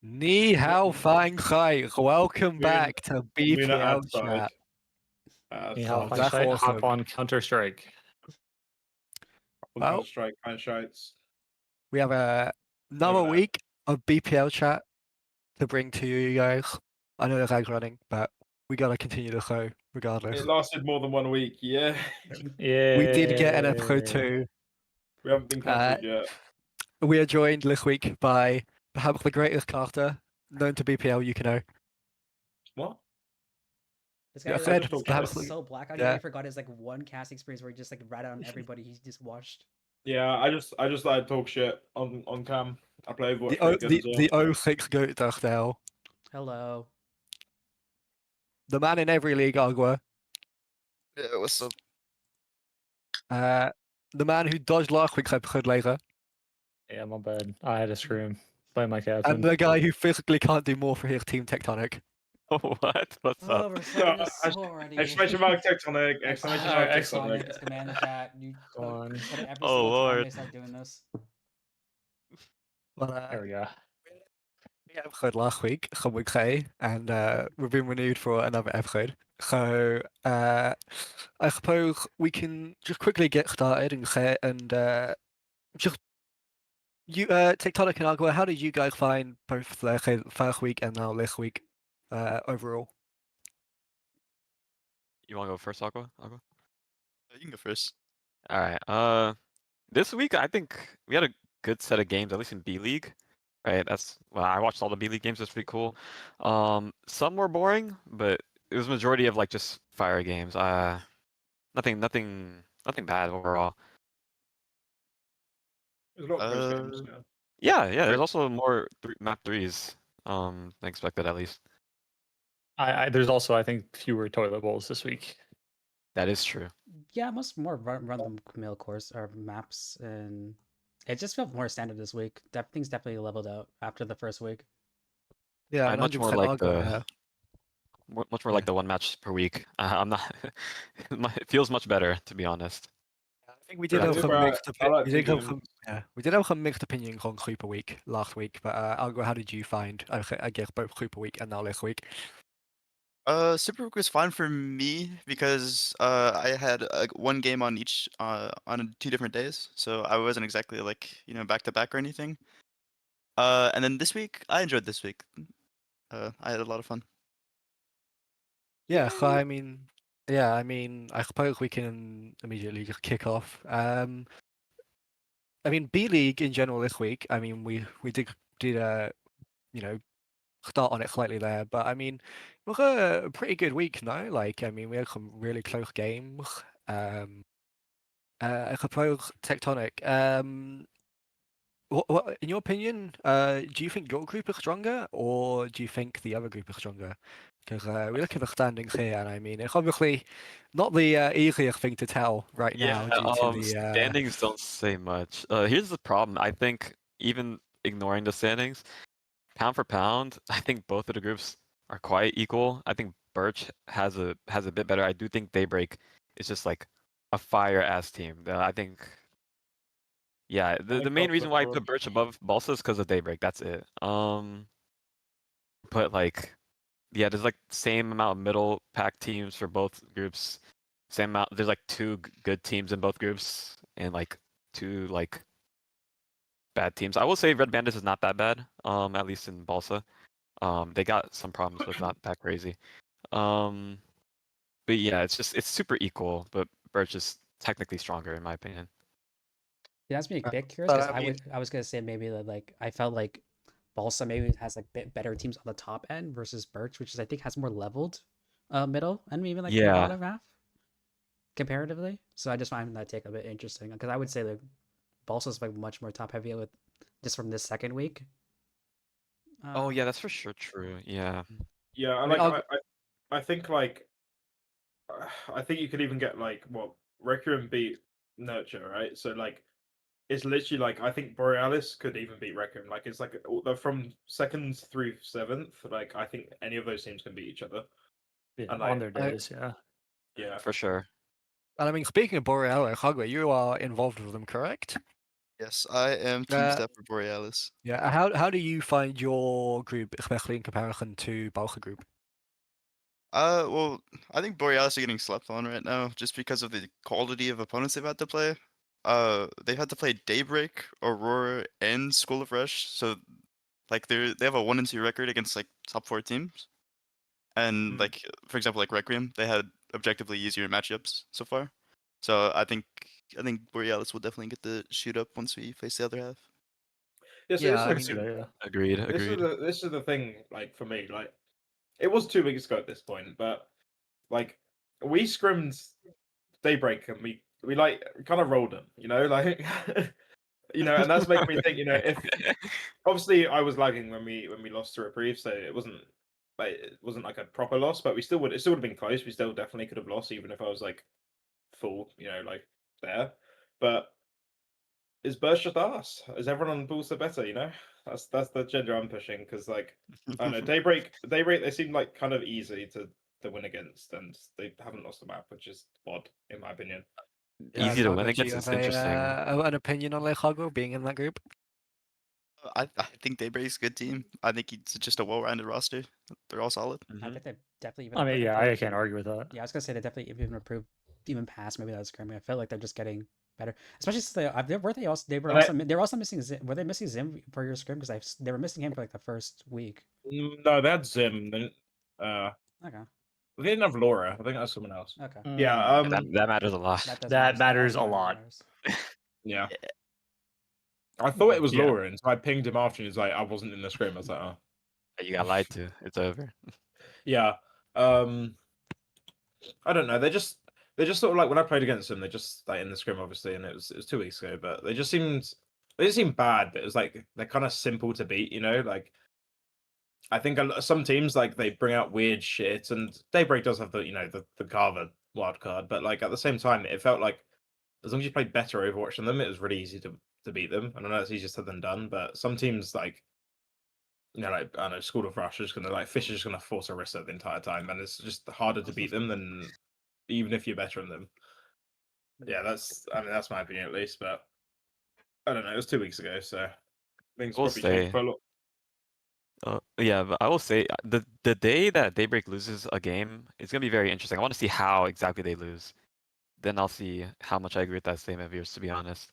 Ni hao fang chai. Welcome We're in, back to we're in BPL outside. Chat. How That's hop awesome. on Counter Strike. Well, Strike kind shites. we have another Over there. week of BPL Chat to bring to you guys. I know the guy's running, but we gotta continue the show regardless. It lasted more than 1 week. Yeah, Yeah. We did get an episode 2. we haven't been cancelled yet. We are joined this week by perhaps the greatest caster known to BPL Yukino. What? This Yeah, guy Fred, is this perhaps- guy is so black. I yeah. already forgot his like one casting experience where he just like rat on everybody he just watched. Yeah, I just like talk shit on cam. I play Overwatch The pretty good as well. the 06 goat Dustail. Hello. The man in every league, Agua. Yeah, what's up? The man who dodged last week's episode later. Yeah, my bad. I had to scream. Play my captain. And the guy who physically can't do more for his team Techtonic. What? What's Oh, up? we're starting this already. Exclamation mark Techtonic! Exclamation mark Excellent. Techtonic! It's command chat. You Go on. put it every Oh, single time Lord. they start doing this. But, There we go. we had an episode last week, some would say, and we've been renewed for another episode. So I suppose we can just quickly get started and say just you Techtonic and Agua, how did you guys find both the first week and now this week overall? You want to go first, Agua? You can go first. All right. This week I think we had a good set of games, at least in B League. Right. I watched all the B League games. That's pretty cool. Some were boring, but it was majority of like just fire games. Nothing bad overall. There's a lot of close games. Yeah. There's also more map threes. Than expected at least. There's also, I think, fewer toilet bowls this week. That is true. Yeah, most more run the mill course or maps, and it just felt more standard this week. Things definitely leveled out after the first week. Yeah, I'm much more 100% like Agua, much more like the one match per week. I'm not. It feels much better, to be honest. I think we did Yeah, have some I mixed like we did two have some, we did have some mixed opinions on Super Week last week, but Agua, how did you find? I guess both Super Week and now this week. Super Book was fine for me because I had one game on each on 2 different days, so I wasn't exactly like back to back or anything. And then this week, I enjoyed this week. I had a lot of fun. Yeah, so I mean, I suppose we can immediately just kick off. I mean, B League in general this week. I mean, we did start on it slightly there, but I mean, it was a pretty good week, no? Like, I mean, we had some really close games. I suppose Techtonic. What, in your opinion, do you think your group is stronger, or do you think the other group is stronger? Because we look at the standings here, and I mean, it's obviously not the easiest thing to tell right now due to the standings don't say much. Here's the problem. I think even ignoring the standings, pound for pound, I think both of the groups are quite equal. I think Birch has a bit better. I do think Daybreak is just like a fire ass team. I think. Yeah, the main reason why I put Birch above Balsa is because of Daybreak. That's it. But like, yeah, there's like same amount of middle pack teams for both groups. Same amount. There's like 2 good teams in both groups, and like 2 like bad teams. I will say Red Bandits is not that bad. At least in Balsa. They got some problems, but not that crazy. But yeah, it's super equal. But Birch is technically stronger in my opinion. It has me a bit curious because I was gonna say maybe that like I felt like Balsa maybe has like better teams on the top end versus Birch, which is I think has more leveled middle and maybe like the bottom half comparatively. So I just find that take a bit interesting because I would say that Balsa's like much more top heavy with just from this second week. Oh yeah, that's for sure true. Yeah. Yeah, I think like I think you could even get like Requiem beat Nurture, right? So like it's literally like I think Borealis could even beat Requiem. Like it's like from 2nd through 7th. Like I think any of those teams can beat each other. Yeah, And, on their days, yeah, for sure. And I mean, speaking of Borealis, Agua, you are involved with them, correct? Yes, I am Team Uh, Zephyr Borealis. Yeah, how do you find your group, especially in comparison to Balcha group? Well, I think Borealis are getting slept on right now just because of the quality of opponents they've had to play. They've had to play Daybreak, Aurora, and School of Rush, so like they have a 1-2 record against like top 4 teams. And like for example, like Requiem, they had objectively easier matchups so far. So I think Borealis will definitely get the shoot up once we face the other half. Yeah, so Yeah, this I is I the can see thing. that. Yeah. Agreed. This is Agreed. this is the thing. Like for me, like it was 2 weeks ago at this point, but like we scrimmed Daybreak and we like kind of rolled them, like and that's making me think, if obviously I was lagging when we lost to Reprieve, so it wasn't like a proper loss, but it still would have been close. We still definitely could have lost even if I was like full, like there. But is Burst just us? Is everyone on Balsa better? That's the gender I'm pushing because like I don't know, Daybreak they seem like kind of easy to win against, and they haven't lost the map, which is odd in my opinion. Yeah, Easy to win Agua, do you against. have It's interesting. an opinion on Agua being in that group? I think Daybreak's a good team. I think it's just a well-rounded roster. They're all solid. I Mhm. think they definitely even. I mean, yeah, I improved can't even- argue with that. Yeah, I was gonna say they definitely even improved even past maybe that was scrimming. I feel like they're just getting better, especially since they were also missing Zim. Were they missing Zim for your scrim? Because they were missing him for like the first week. No, that's Zim. Okay, They didn't have Laura. I think that's someone else. okay, Yeah. Yeah, that matters a lot. that does That matters a That lot. matters. Yeah. I thought it was Yeah. Laura, and so I pinged him after, and he's like, "I wasn't in the scrim." I was like, "Oh." You got lied to. It's over. Yeah. I don't know. They just sort of like when I played against them, they just like in the scrim, obviously, and it was 2 weeks ago, but they didn't seem bad, but it was like they're kind of simple to beat, like. I think some teams like they bring out weird shit, and Daybreak does have the Carver wild card, but like at the same time, it felt like as long as you played better Overwatch than them, it was really easy to beat them. And I know it's easier said than done, but some teams like like I don't know, School of Rush is gonna like Fish is just gonna force a reset the entire time, and it's just harder to beat them than even if you're better than them. Yeah, that's my opinion at least, but I don't know. It was 2 weeks ago, so things We'll probably changed say. for a lot. Yeah, but I will say the day that Daybreak loses a game, it's gonna be very interesting. I want to see how exactly they lose. Then I'll see how much I agree with that statement of yours, to be honest.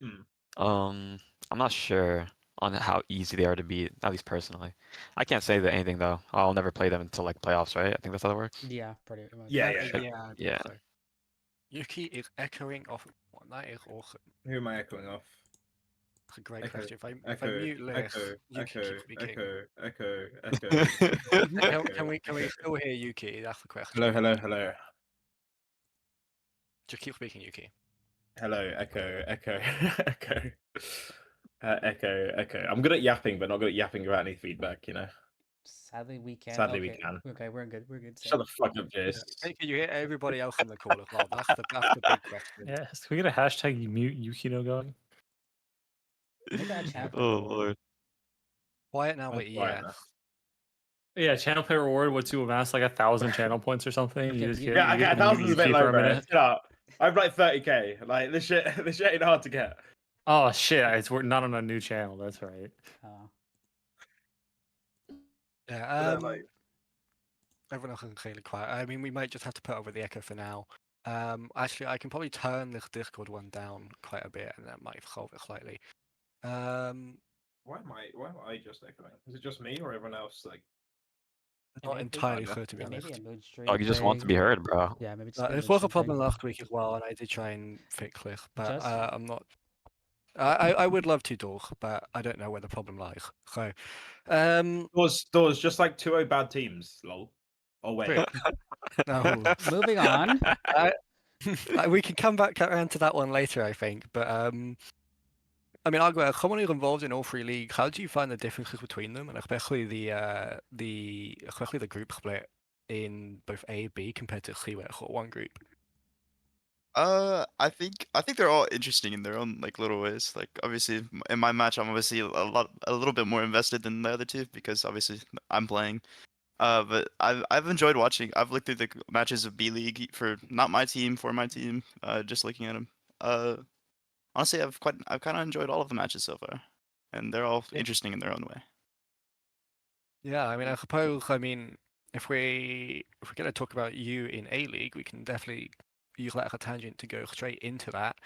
Hmm. I'm not sure on how easy they are to beat, at least personally. I can't say that anything though. I'll never play them until like playoffs, right? I think that's how it works. Yeah, pretty much. Yeah, Yeah, yeah. yeah, I Yeah. think so. Yuki is echoing off. Well, that is awesome. Who am I echoing off? That's a great Echo, question. If I echo, mute Lewis, echo, Yuki echo, keeps speaking. echo. Can we still hear Yuki? That's the question. Hello. Just keep speaking, Yuki. Hello, echo. Echo. I'm good at yapping, but not good at yapping without any feedback, Sadly, we can. Sadly, we okay. can. Okay, we're good. We're good. Shut the fuck up, Jace. Hey, can you hear everybody else in the call as well? That's the big question. Yeah. Can we get a hashtag mute Yukino going? Make that channel Oh reward. lord. Quiet now, but That's quiet yes. now. Yeah, channel play reward. What you amass like 1,000 channel points or something? Okay, You just you- get, Yeah, you okay, get to mute 1,000's a bit Yuki low, for a bro. minute. Shut up. I have like 30k. Like this shit ain't hard to get. Oh shit! We're not on a new channel. That's right. Yeah. like- Everyone else is clearly quiet. I mean, we might just have to put over the echo for now. Actually, I can probably turn this Discord one down quite a bit, and that might solve it slightly. Why am I just echoing? Is it just me or everyone else? Like, Not maybe- entirely Kinda. sure, to be Maybe honest. a mood stream. Oh, you just want to be thing. heard, bro. Yeah, maybe just. This was a problem last week as well, and I did try and fix this, but Just- I'm not. I would love to talk, but I don't know where the problem lies. So, Doors just like 2-0 bad teams. Lol. Oh wait. Wait. no. Moving on. We can come back around to that one later, I think. But I mean, Agua, someone who's involved in all three leagues, how do you find the differences between them, and especially the group split in both A and B compared to C, where it's one group? I think they're all interesting in their own like little ways. Like obviously in my match, I'm obviously a little bit more invested than the other two because obviously I'm playing. But I've enjoyed watching. I've looked through the matches of B League for not my team, for my team. Just looking at them. honestly, I've kind of enjoyed all of the matches so far, and they're all Yeah. interesting in their own way. Yeah, I mean, I suppose, I mean, if we're going to talk about you in A League, we can definitely use that as a tangent to go straight into that.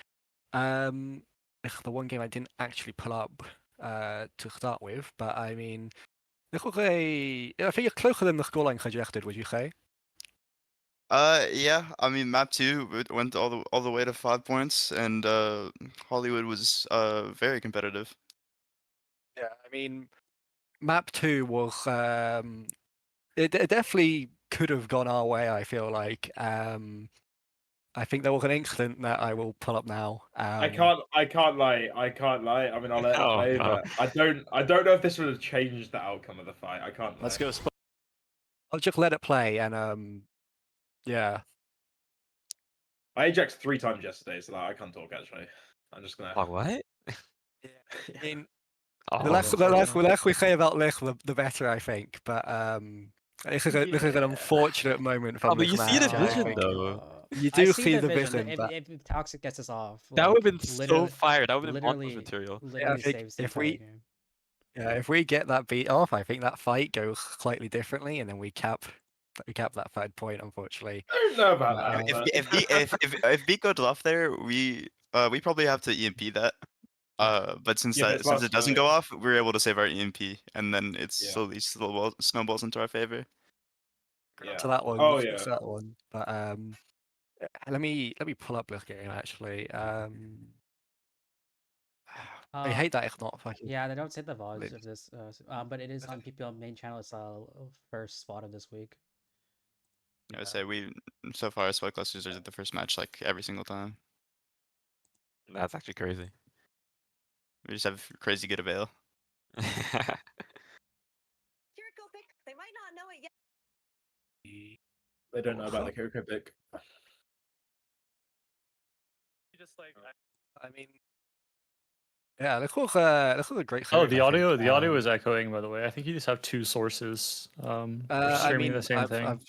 The one game I didn't actually pull up to start with, but I mean, I think you're closer than the scoreline suggested, would you say? Yeah, I mean, map 2 went all the way to 5 points, and Hollywood was very competitive. Yeah, I mean, map 2 was it definitely could have gone our way, I feel like. I think there was an incident that I will pull up now. I can't lie. I mean, I'll let it Oh, play, no. but I don't know if this would have changed the outcome of the fight. I can't lie. Let's go. I'll just let it play, and yeah. I Ajaxed 3 times yesterday, so like, I can't talk actually. I'm just gonna. Oh, what? I mean, Oh, the less we say about Lich, the better, I think. But this is an unfortunate moment from Oh, but this you see the match, I vision, think. though. You I do see see the the vision. vision, but If Toxic gets us off, That would have been literally, so fire. That would have been montage literally, material. I literally think saves the if entire we game. if we get that beat off, I think that fight goes slightly differently, and then we cap that 3rd point, unfortunately. I don't know about But, that. If beat goes off there, we probably have to EMP that. But since Yeah, but it's since it doesn't last go minute. off, we're able to save our EMP, and then it Yeah. slowly snowballs into our favor. Yeah. to that one, Oh, to yeah. that one. But let me pull up this game actually. I hate that it's not fucking. Yeah, they don't say the VODs Lit- of this, but it is on PPL main channel. It's first spot of this week. I would say we so far sweat clusters are the first match like every single time. That's actually crazy. We just have crazy good avail. Here it go, pick. They might not know it yet. They don't know about the Coco pick. Just like I mean, yeah, this was a great oh, series, the I audio think. the audio is echoing, by the way. I think you just have 2 sources I streaming mean, the same thing.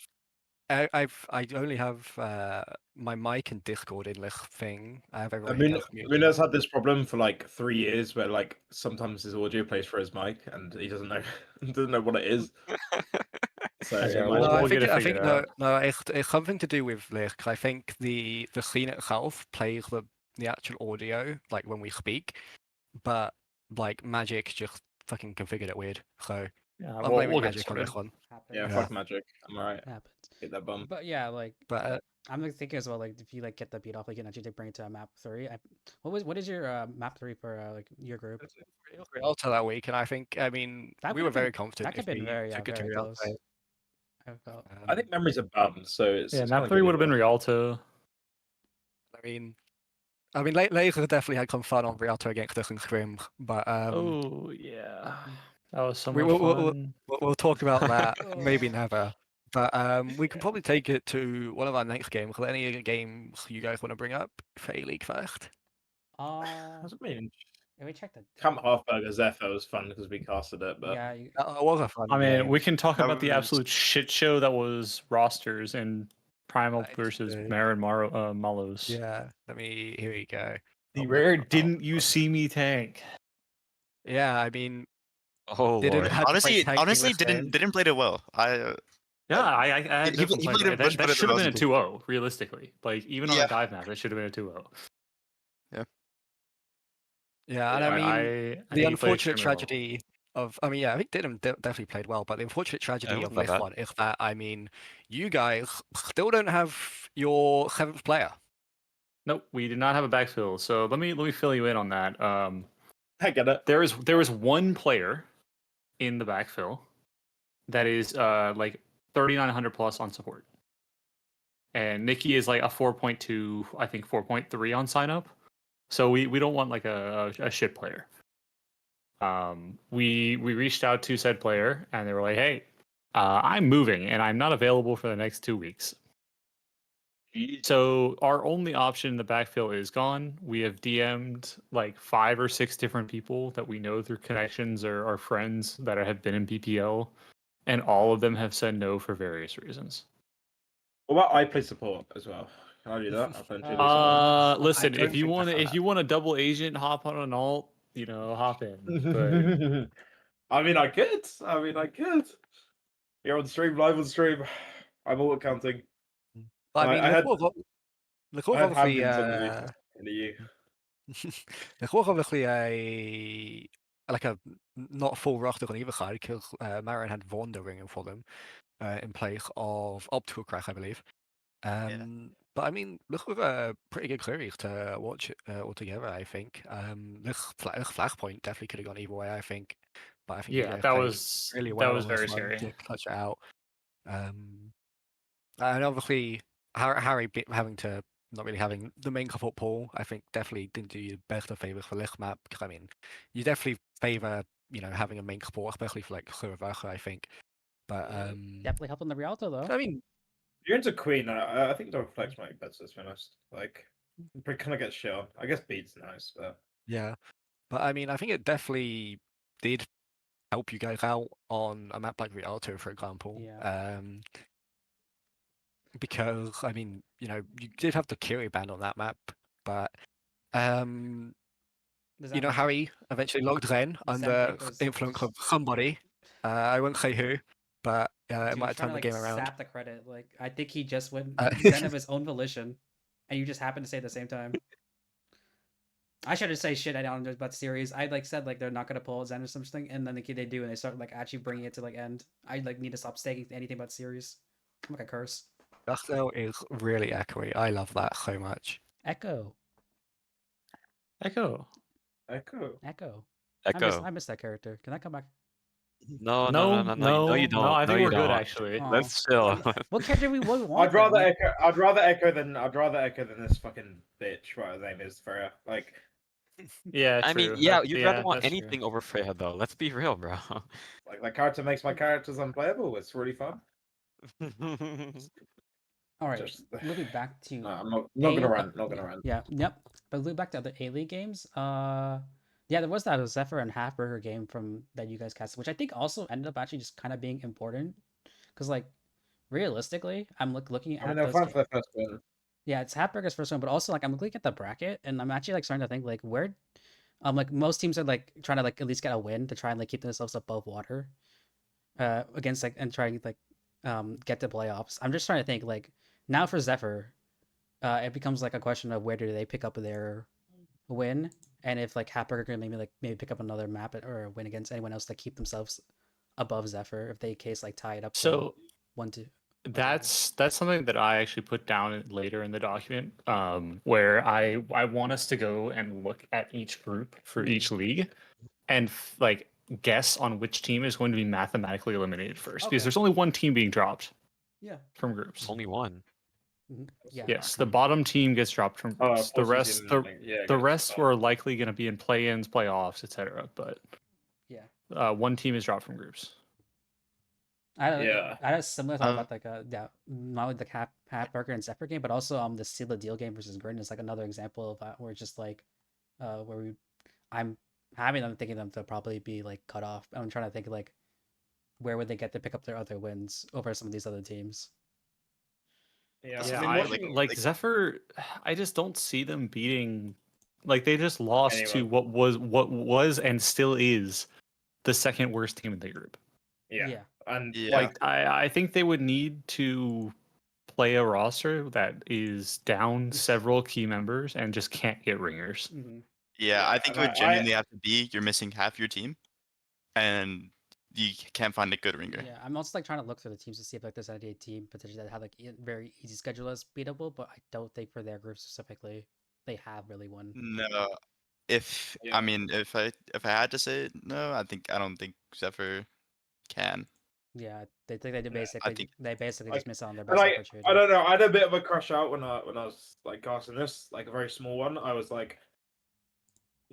I only have my mic and Discord in this thing. I have I everything mean, else muted. Munoz had this problem for like 3 years, where like sometimes his audio plays for his mic, and he doesn't know doesn't know what it is. So That's it all might- right. No, We'll get it I figured think out. no, it's something to do with this. 'Cause I think the scene itself plays the actual audio like when we speak, but like Magic just fucking configured it weird. So Yeah, I'm blaming we'll get Magic on sorted. this one. Happens. yeah, Yeah. fuck Magic. I'm alright. Happens. Get that bum. But yeah, like But I'm like thinking as well. Like if you like get the beat off, like you can actually bring it to a map 3. What is your map 3 for like your group? Rialto that week, and I think we That were could've very been- confident that if could've been we very, took it to very Rialto. close. I felt. I think memories are bum, so it's Yeah, it's map kinda 3 good would have been either. Rialto. I mean, Laser definitely had some fun on Rialto against us in scrim, but Oh yeah, that was so we much will fun. we'll talk about that maybe Oh. never. But we can probably take it to one of our next games. Are there any other games you guys want to bring up for A League first? I mean, Yeah, we checked the Camp Halfburger Zephyr was fun because we casted it, but yeah. That was a fun I mean, game. we can talk That about the was- absolute shit show that was rosters and Primal That is versus true. Marin Malos. Yeah, here we go. The rare didn't you see me tank? Yeah, I mean, Oh, didn't Lord. have to play tank honestly, this game. didn't play it well. Yeah, I had he different played plans. it much That better should than have I been a was 2-0, realistically. Like, even on Yeah. a dive map, it should have been a 2-0. Yeah, and I mean, I the think he played unfortunate extremely well. tragedy of, I mean, yeah, I think Didham definitely played well, but the unfortunate tragedy it of wasn't that this bad. one is that, I mean, you guys still don't have your 7th player. Nope, we did not have a backfill. So let me fill you in on that. I get it. There is one player in the backfill that is like 3,900 plus on support, and Nikki is like a 4.2, I think 4.3 on sign up. So we don't want like a shit player. We reached out to said player and they were like, hey, I'm moving and I'm not available for the next 2 weeks. So our only option in the backfill is gone. We have DM'd like 5 or 6 different people that we know through connections or friends that have been in BPL, and all of them have said no for various reasons. What about I play support as well? I'll do that. I'll play two Listen, don't if you think want to, that's if you want a double agent, hop on an alt. Hop in. But decent. I mean, I could. You're on stream, live on stream. I'm all counting. But I mean, I had obviously in the U. er was obviously a not full roster on either side because Marin had Wandering for them in place of up to a crack, I believe. But I mean, this was a pretty good series to watch altogether, I think. This Flashpoint definitely could have gone either way, I think. But I think you yeah, guys that played was really that well was on this very one scary. to clutch it out. And obviously, Harry having to not really having the main support pool, I think definitely didn't do you best of favors for this map. Because I mean, you definitely favor having a main support, especially for like Survivor, I think. But Definitely helping the Rialto though. I mean, If you're into Queen, I think Dog Flex might be better, to be honest. Like, kind of get shit on. I guess Beat's nice, but yeah. But I mean, I think it definitely did help you guys out on a map like Rialto, for example. Yeah. Because I mean, you did have the Curie band on that map, but Harry eventually logged in under influence of somebody. I won't say who, but it might have turned the game around. Sap the credit. Like I think he just went Zen of his own volition, and you just happened to say at the same time. I shouldn't say shit about series. I said they're not gonna pull Zen or something, and then they do, and they start actually bringing it to end. I need to stop saying anything about series. I'm like a curse. Dustail is really echoey. I love that so much. Echo. I miss that character. Can I come back? No, you don't. I think you we're good don't. actually. Let's chill. What character we want? I'd rather Echo than this fucking bitch. What her name is, Freya. Like, Yeah, I true. mean, yeah, you'd rather want that's true. anything over Freya, though. Let's be real, bro. like that character makes my characters unplayable. It's really fun. All right, moving back to. No, I'm not gonna rant. Not gonna rant. Yeah, yep. But moving back to other A-League games, yeah, there was that Zephyr and Halfburger game from that you guys casted, which I think also ended up actually just kind of being important, because realistically, I'm looking at. I mean, they're fine for their first win. Yeah, it's Halfburger's first one, but also I'm looking at the bracket, and I'm actually starting to think where, most teams are trying to at least get a win to try and keep themselves above water, against and trying to get to playoffs. I'm just trying to think now for Zephyr, it becomes a question of where do they pick up their win, and if Halfburger can maybe pick up another map or a win against anyone else to keep themselves above Zephyr if they tie it up. So 1-2. That's something that I actually put down later in the document, where I want us to go and look at each group for each league, and guess on which team is going to be mathematically eliminated first, because there's only one team being dropped. Yeah. From groups. Only one. Yeah. Yes, the bottom team gets dropped from groups. The rest, the rest were likely going to be in play-ins, playoffs, etc. But yeah, one team is dropped from groups. I had a similar thought about not only the Halfburger and Zephyr game, but also the Seal the Deal game versus Grin is another example of that, where it's just where I'm thinking them to probably be cut off. I'm trying to think where would they get to pick up their other wins over some of these other teams. Yeah, I Zephyr, I just don't see them beating. They just lost to what was and still is the second worst team in the group. Yeah. And I think they would need to play a roster that is down several key members and just can't get ringers. Mm-hmm. Yeah, I think it would genuinely have to be you're missing half your team, and you can't find a good ringer. Yeah, I'm also trying to look through the teams to see if there's any team potentially that have very easy schedule that's beatable, but I don't think for their group specifically they have really one. No, I mean if I had to say it, no, I don't think Zephyr can. Yeah, they think they basically just miss out on their best opportunity. I don't know. I had a bit of a crush out when I was casting this, a very small one. I was like,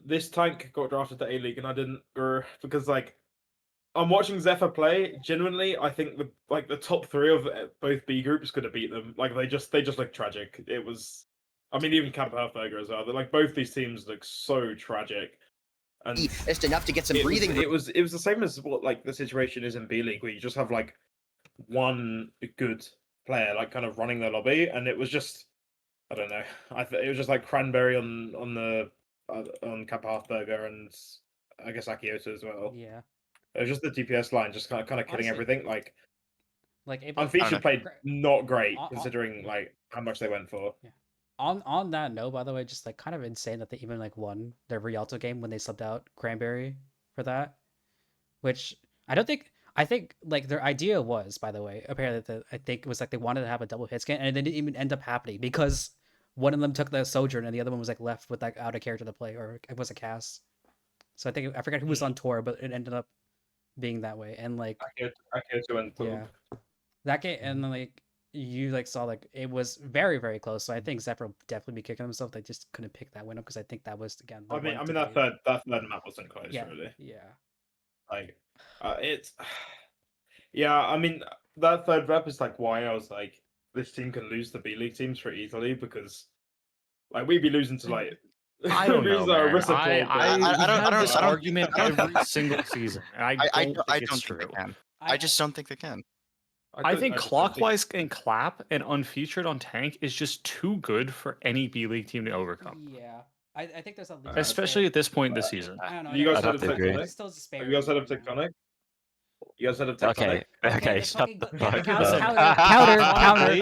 this tank got drafted to A-League and I didn't, because I'm watching Zephyr play. Genuinely, I think the top three of both B groups could have beat them. They just look tragic. It was, I mean, even Camp Halfburger as well. They're both these teams look so tragic. And just enough to get some breathing. It was the same as what the situation is in B League, where you just have one good player kind of running the lobby, and it was just I don't know. It was just like cranberry on the on Kappa Burger and I guess Akioto as well. Yeah. It was just the DPS line, just kind of killing Honestly, everything. Like Like Unfeatured played not great on- considering yeah. like how much they went for. Yeah. On that note, by the way, just like kind of insane that they even like won their Rialto game when they subbed out Cranberry for that. Which I think like their idea was, by the way, apparently I think it was like they wanted to have a double hit scan and it didn't even end up happening because one of them took the Sojourn and the other one was like left with like out of character to play, or it was a cast. So I forgot who was on tour, but it ended up being that way. And like Akioto went yeah, that game, and then like you like saw like it was very very close. So I think Zephyr will definitely be kicking himself. They just couldn't pick that winner because I think that was again. The I mean one that debate. third map wasn't close Yeah, really. yeah. Like it's yeah. I mean that third rep is like why I was like this team can lose the B League teams pretty easily because like we'd be losing to like I don't know, losing to man. Arisa Paul, I I don't- have I this don't- argument I don't- every single season, and I don't think it's true. they can. I just don't think they can. I think just don't think- Clockwise and Clap and Unfeatured on Tank is just too good for any B League team to overcome, Yeah, I think there's a league especially at this point this season. I don't know. You guys I'd heard have of to agree. Techtonic? Still just Have you guys heard of Techtonic? You guys heard of Techtonic? Okay, okay, the shut fucking the gl- fuck okay,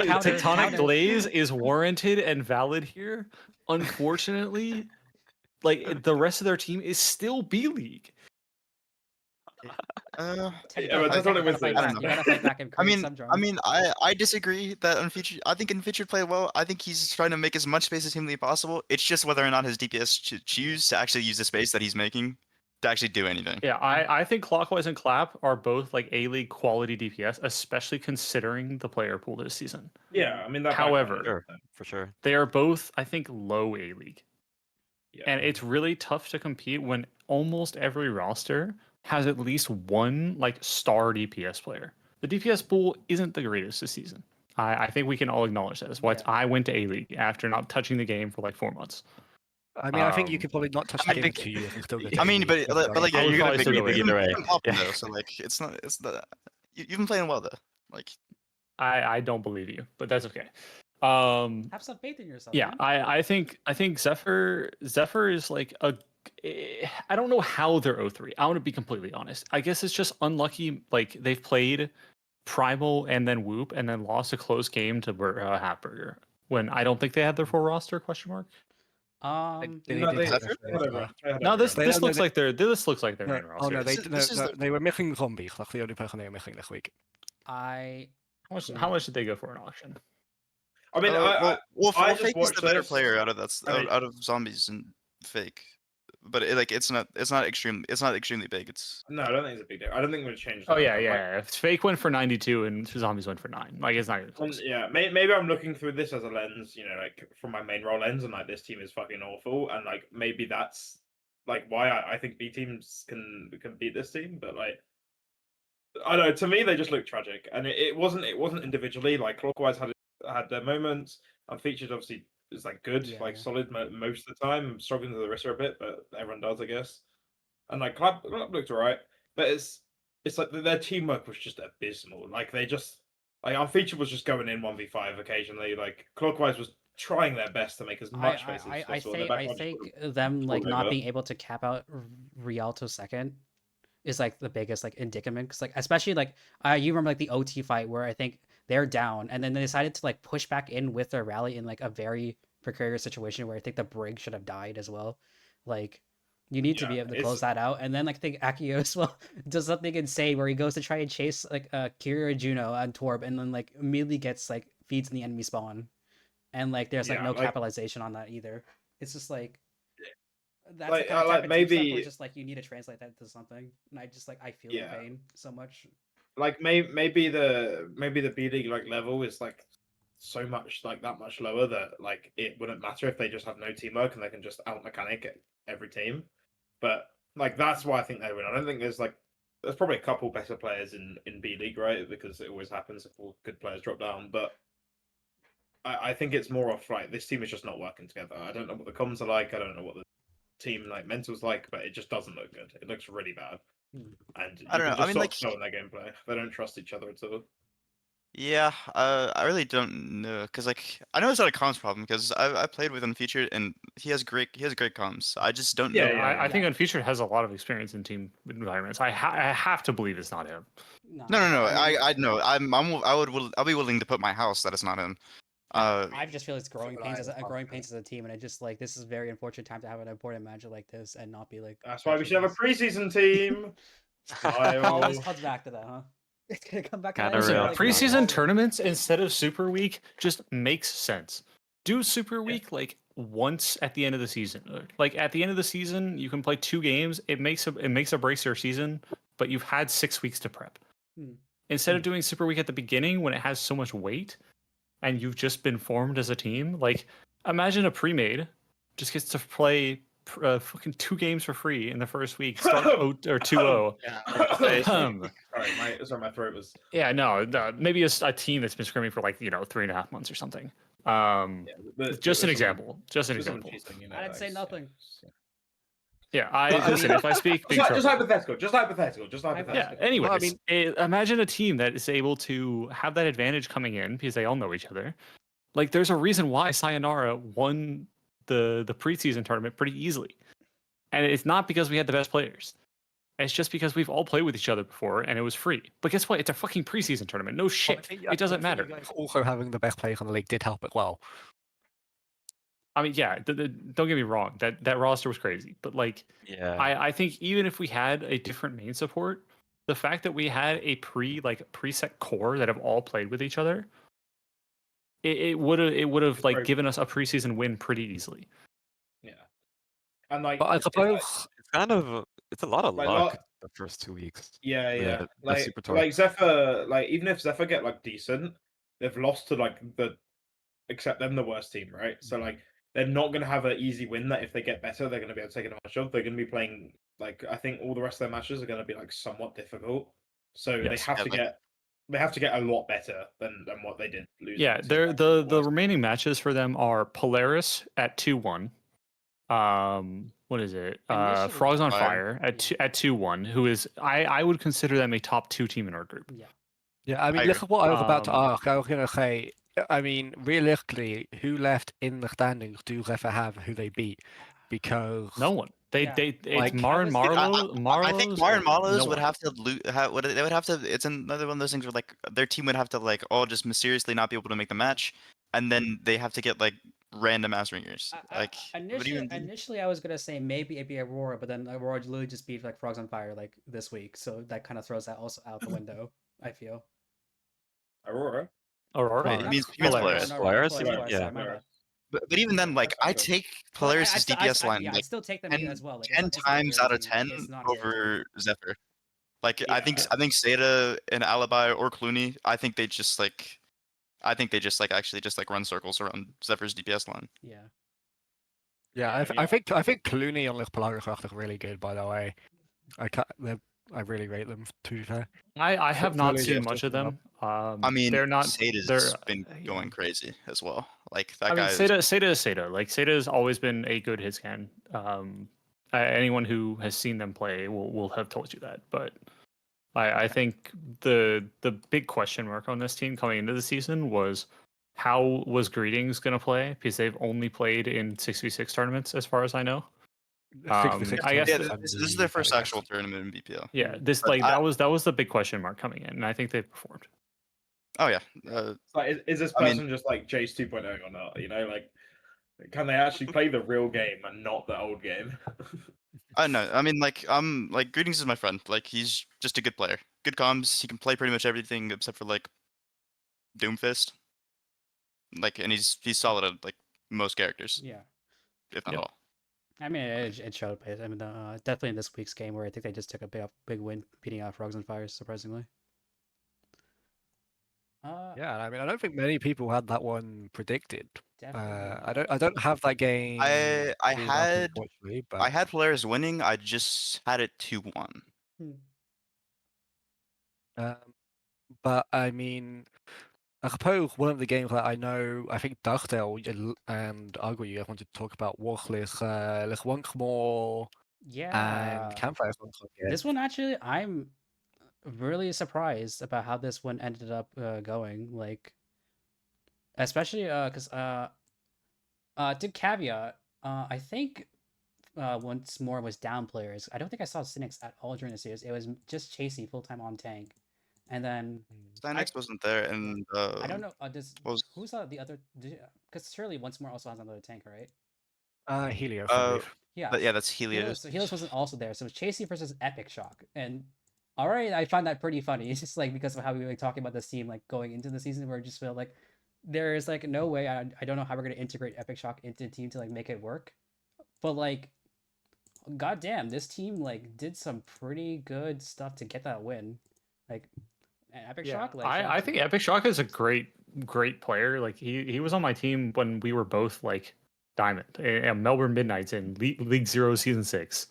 up. Tectonic counter. Glaze is warranted and valid here. Unfortunately, like the rest of their team is still B League. Tech, Yeah, but you Techtonic gotta wins fight this. back. You gotta fight back and I create mean, some drama. I disagree that Unfeatured. I think Unfeatured played well. I think he's trying to make as much space as humanly possible. It's just whether or not his DPS choose to actually use the space that he's making to actually do anything. Yeah, I think Clockwise and Clap are both like A League quality DPS, especially considering the player pool this season. Yeah, I mean that. However, Sure, for sure. they are both, I think, low A League. Yeah. And it's really tough to compete when almost every roster has at least one like star DPS player. The DPS pool isn't the greatest this season. I think we can all acknowledge that. That's why I went to A League after not touching the game for like 4 months. I mean, I think you Um, could probably not touch I the game mean, for 2 years and still get. I mean, but like I would you're gonna probably be still go you've either way. been popping Yeah. though, so like it's the you've been playing well though. Like I don't believe you, but that's okay. Have some faith in yourself. Yeah, man. I think Zephyr is like a I don't know how they're 0-3. I want to be completely honest. I guess it's just unlucky. Like they've played Primal and then Whoop and then lost a close game to Hatburger when I don't think they had their full roster question mark. No, this looks like they're main roster. Oh no, they were missing Zombie. That's the only person they were missing this week. How much did they go for an auction? I mean, I just Fake is watched the better this. player out of I mean- out of Zombies and Fake, but it's not extremely big. It's No, I don't think it's a big deal. I don't think it would change. Oh that, yeah, but, like, yeah. If Fake went for 92 and Zombies went for 9, like it's not even close. yeah, maybe I'm looking through this as a lens, you know, like from my main role lens, and like this team is fucking awful, and like maybe that's like why I think B teams can beat this team, but like I don't know. To me, they just look tragic, and it wasn't individually. Like Clockwise had their moments. Unfeatured obviously is like good, like solid most of the time. Struggling to the wrister a bit, but everyone does, I guess. And like Clap looked alright, but it's like their teamwork was just abysmal. Like they just like Unfeatured was just going in 1v5 occasionally. Like Clockwise was trying their best to make as much space as possible. I think them like not being able to cap out Rialto second is like the biggest like indicament, because like especially like you remember like the OT fight where I think they're down and then they decided to like push back in with their rally in like a very precarious situation where I think the Brig should have died as well. Like you need to be able to close that out. And then like I think Akio as well does something insane where he goes to try and chase like Kira Juno on Torb and then like immediately gets like feeds in the enemy spawn. And like there's like no capitalization on that either. It's just like that's like, the kind of like type of maybe stuff where just like you need to translate that into something. And I just like I feel the pain so much. Like maybe the B League like level is like so much like that much lower that like it wouldn't matter if they just have no teamwork and they can just out mechanic every team. But like that's why I think they win. I don't think there's probably a couple better players in B League, right? Because it always happens if all good players drop down. But I think it's more off like this team is just not working together. I don't know what the comms are like. I don't know what the team like mental's like, but it just doesn't look good. It looks really bad. And I don't know. I mean, like in their gameplay. They don't trust each other at all. Yeah, I really don't know, cause like I know it's not a comms problem, because I played with Unfeatured and he has great comms. I just don't know. Yeah, I think Unfeatured has a lot of experience in team environments. I have to believe it's not him. No, I mean- I know. I'll be willing to put my house that it's not him. I just feel it's growing what pains I as was growing after. pains as a team, and it just like this is a very unfortunate time to have an important match like this and not be like. That's why we actually should have a nice. preseason team. Oh, this Smile. comes back to that, huh? It's gonna come back to Kinda that. Listen, real. Like, preseason oh, tournaments instead of Super Week just makes sense. Do Super Week like once at the end of the season. Like at the end of the season, you can play 2 games. It makes or breaks your season, but you've had 6 weeks to prep. Hmm. Instead of doing Super Week at the beginning when it has so much weight, and you've just been formed as a team. Like, imagine a pre-made just gets to play fucking 2 games for free in the first week. Start 2-0. Sorry, my throat was. Yeah, no, maybe a team that's been scrimming for like 3.5 months or something. Just an example. Just an example. I'd say nothing. Yeah, But, listen. If I speak, big just trouble. hypothetical. Just hypothetical. Yeah. Anyways, Well, I mean- imagine a team that is able to have that advantage coming in because they all know each other. Like, there's a reason why Sayonara won the preseason tournament pretty easily, and it's not because we had the best players. It's just because we've all played with each other before, and it was free. But guess what? It's a fucking preseason tournament. No Well, shit. I It doesn't think matter. you guys also having the best players on the league did help as well. I mean, yeah. Don't get me wrong. That roster was crazy, but like, Yeah. I think even if we had a different main support, the fact that we had a preset core that have all played with each other, it would have like Right. given us a preseason win pretty easily. Yeah, and like, But I it's like- suppose It's kind of it's a lot of Like, luck lot- the first 2 weeks. yeah. The Like, Super Tour. Zephyr, like even if Zephyr get like decent, they've lost to like except them the worst team, right? So like they're not gonna have an easy win that if they get better, they're gonna be able to take advantage of. They're gonna be playing like I think all the rest of their matches are gonna be like somewhat difficult. So they Yes. have Yeah, to like- get a lot better than what they did losing. Yeah, to, they're like, the worst. remaining matches for them are Polaris at 2-1. What is it? Initially, Frogs on Fire. Fire at 2-1, who is I would consider them a top 2 team in our group. Yeah. Yeah, I mean, I look agree. at what I was about to Um, ask. I was going to say, I mean, realistically, who left in the standings do Zephyr have who they beat? Because No one. Yeah. It's Like, Mar and I was- Marlowe. I think Mar and Marlowe's no would one. have to they would have to. It's another one of those things where like their team would have to like all just mysteriously not be able to make the match, and then they have to get like random ass ringers. Like what do you even do? Initially, I was gonna say maybe it'd be Aurora, but then Aurora literally just beat like Frogs on Fire like this week, so that kind of throws that also out the window. I feel. Aurora. Aurora. Wait, or he means Polaris. Polaris, Polaris, you mean? Yeah. sorry, my bad. But even then, like I That's take But Polaris' DPS line I'd like still take them 10, as well. Like, 10 it's not a times great out of team. 10 It's not a great team. over Zephyr. Like Yeah. I think Seda and Alibi or Clooney, I think they just actually just like run circles around Zephyr's DPS line. Yeah. yeah, Yeah, I think Clooney on this Polaris are really good. By the way, I really rate them. To be fair, I have not Fully seen just much of looking them. I mean, they're not. Seda's been yeah. going crazy as well. Like that I mean, guy. Seda is Seda. Like Seda has always been a good hit scan. Anyone who has seen them play will have told you that. But I think the big question mark on this team coming into the season was how was Greetings going to play, because they've only played in 6v6 tournaments as far as I know. 66 I guess Yeah, tournaments this is and their the first Valley actual Games. tournament in BPL. Yeah, this But like that was the big question mark coming in, and I think they've performed. Oh yeah. It's like, is this I mean- person just like Jace 2.0 or not? You know, like, can they actually play the real game and not the old game? I know. I mean, like Greetings is my friend. Like he's just a good player. Good comms. He can play pretty much everything except for like Doomfist. Like, and he's solid at like most characters, Yeah. if not Yep. all. I mean, it showed. I mean, definitely in this week's game where I think they just took a big win, beating out Frogs and Fires, surprisingly. Yeah, I mean, I don't think many people had that one predicted. Definitely. I don't have that game. I pulled up, had unfortunately, but I had Polaris winning. I just had it 2-1. but I mean, I suppose one of the games that I know, I think Dustail and Agua you guys wanted to talk about was once more Yeah. and Campfire. This one actually, I'm really surprised about how this one ended up going. Like, especially because did caveat. I think once more was down players. I don't think I saw Cynics at all during the series. It was just Chasey full time on tank, and then Cynex wasn't there, and I don't know. Does what was who's the other? Because surely once more also has another tank, right? Helios, I believe. Yeah. but yeah, that's Helios. So Helios wasn't also there. So it was Chasey versus Epic Shock. And already I find that pretty funny. It's just like because of how we were talking about this team like going into the season where I just feel like there is like no way I don't know how we're gonna integrate Epic Shock into the team to like make it work. But like goddamn, this team like did some pretty good stuff to get that win. Like and Epic Yeah, Shock, like I think Epic Shock is a great player. Like he was on my team when we were both like Diamond and Melbourne Midnights in League Zero Season 6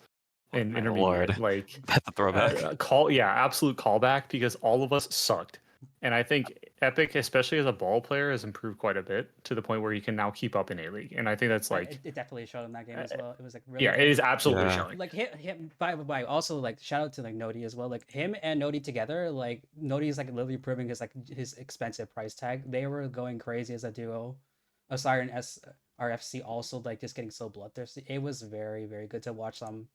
in My intermediate. lord. Like That's a throwback. absolute callback because all of us sucked. And I think Epic, especially as a ball player, has improved quite a bit to the point where he can now keep up in A League. And I think that's like it definitely showed in that game as well. It was like really yeah, it is absolutely Yeah. showing. like him by also like shout out to like Nodi as well. Like him and Nodi together, like Nodi is like literally proving his expensive price tag. They were going crazy as a duo. Osiris and RFC also like just getting so bloodthirsty. It was very, very good to watch them.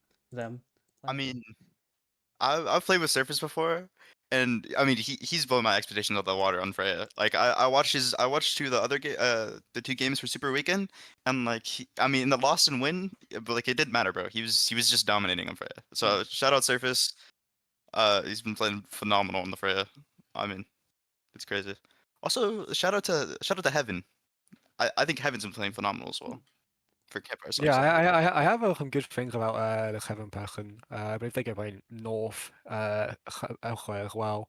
I mean, I've played with Surface before, and I mean he's blown my expectations out of the water on Freya. Like I watched two of the other the two games for Super Weekend, and like I mean in the loss and win, but like it didn't matter, bro. He was just dominating on Freya. So shout out Surface. He's been playing phenomenal on the Freya. I mean, it's crazy. Also, shout out to Heaven. I think Heaven's been playing phenomenal as well. For Kepler. Yeah, I have some good things about the Kevin person. I believe they go by North elsewhere as well.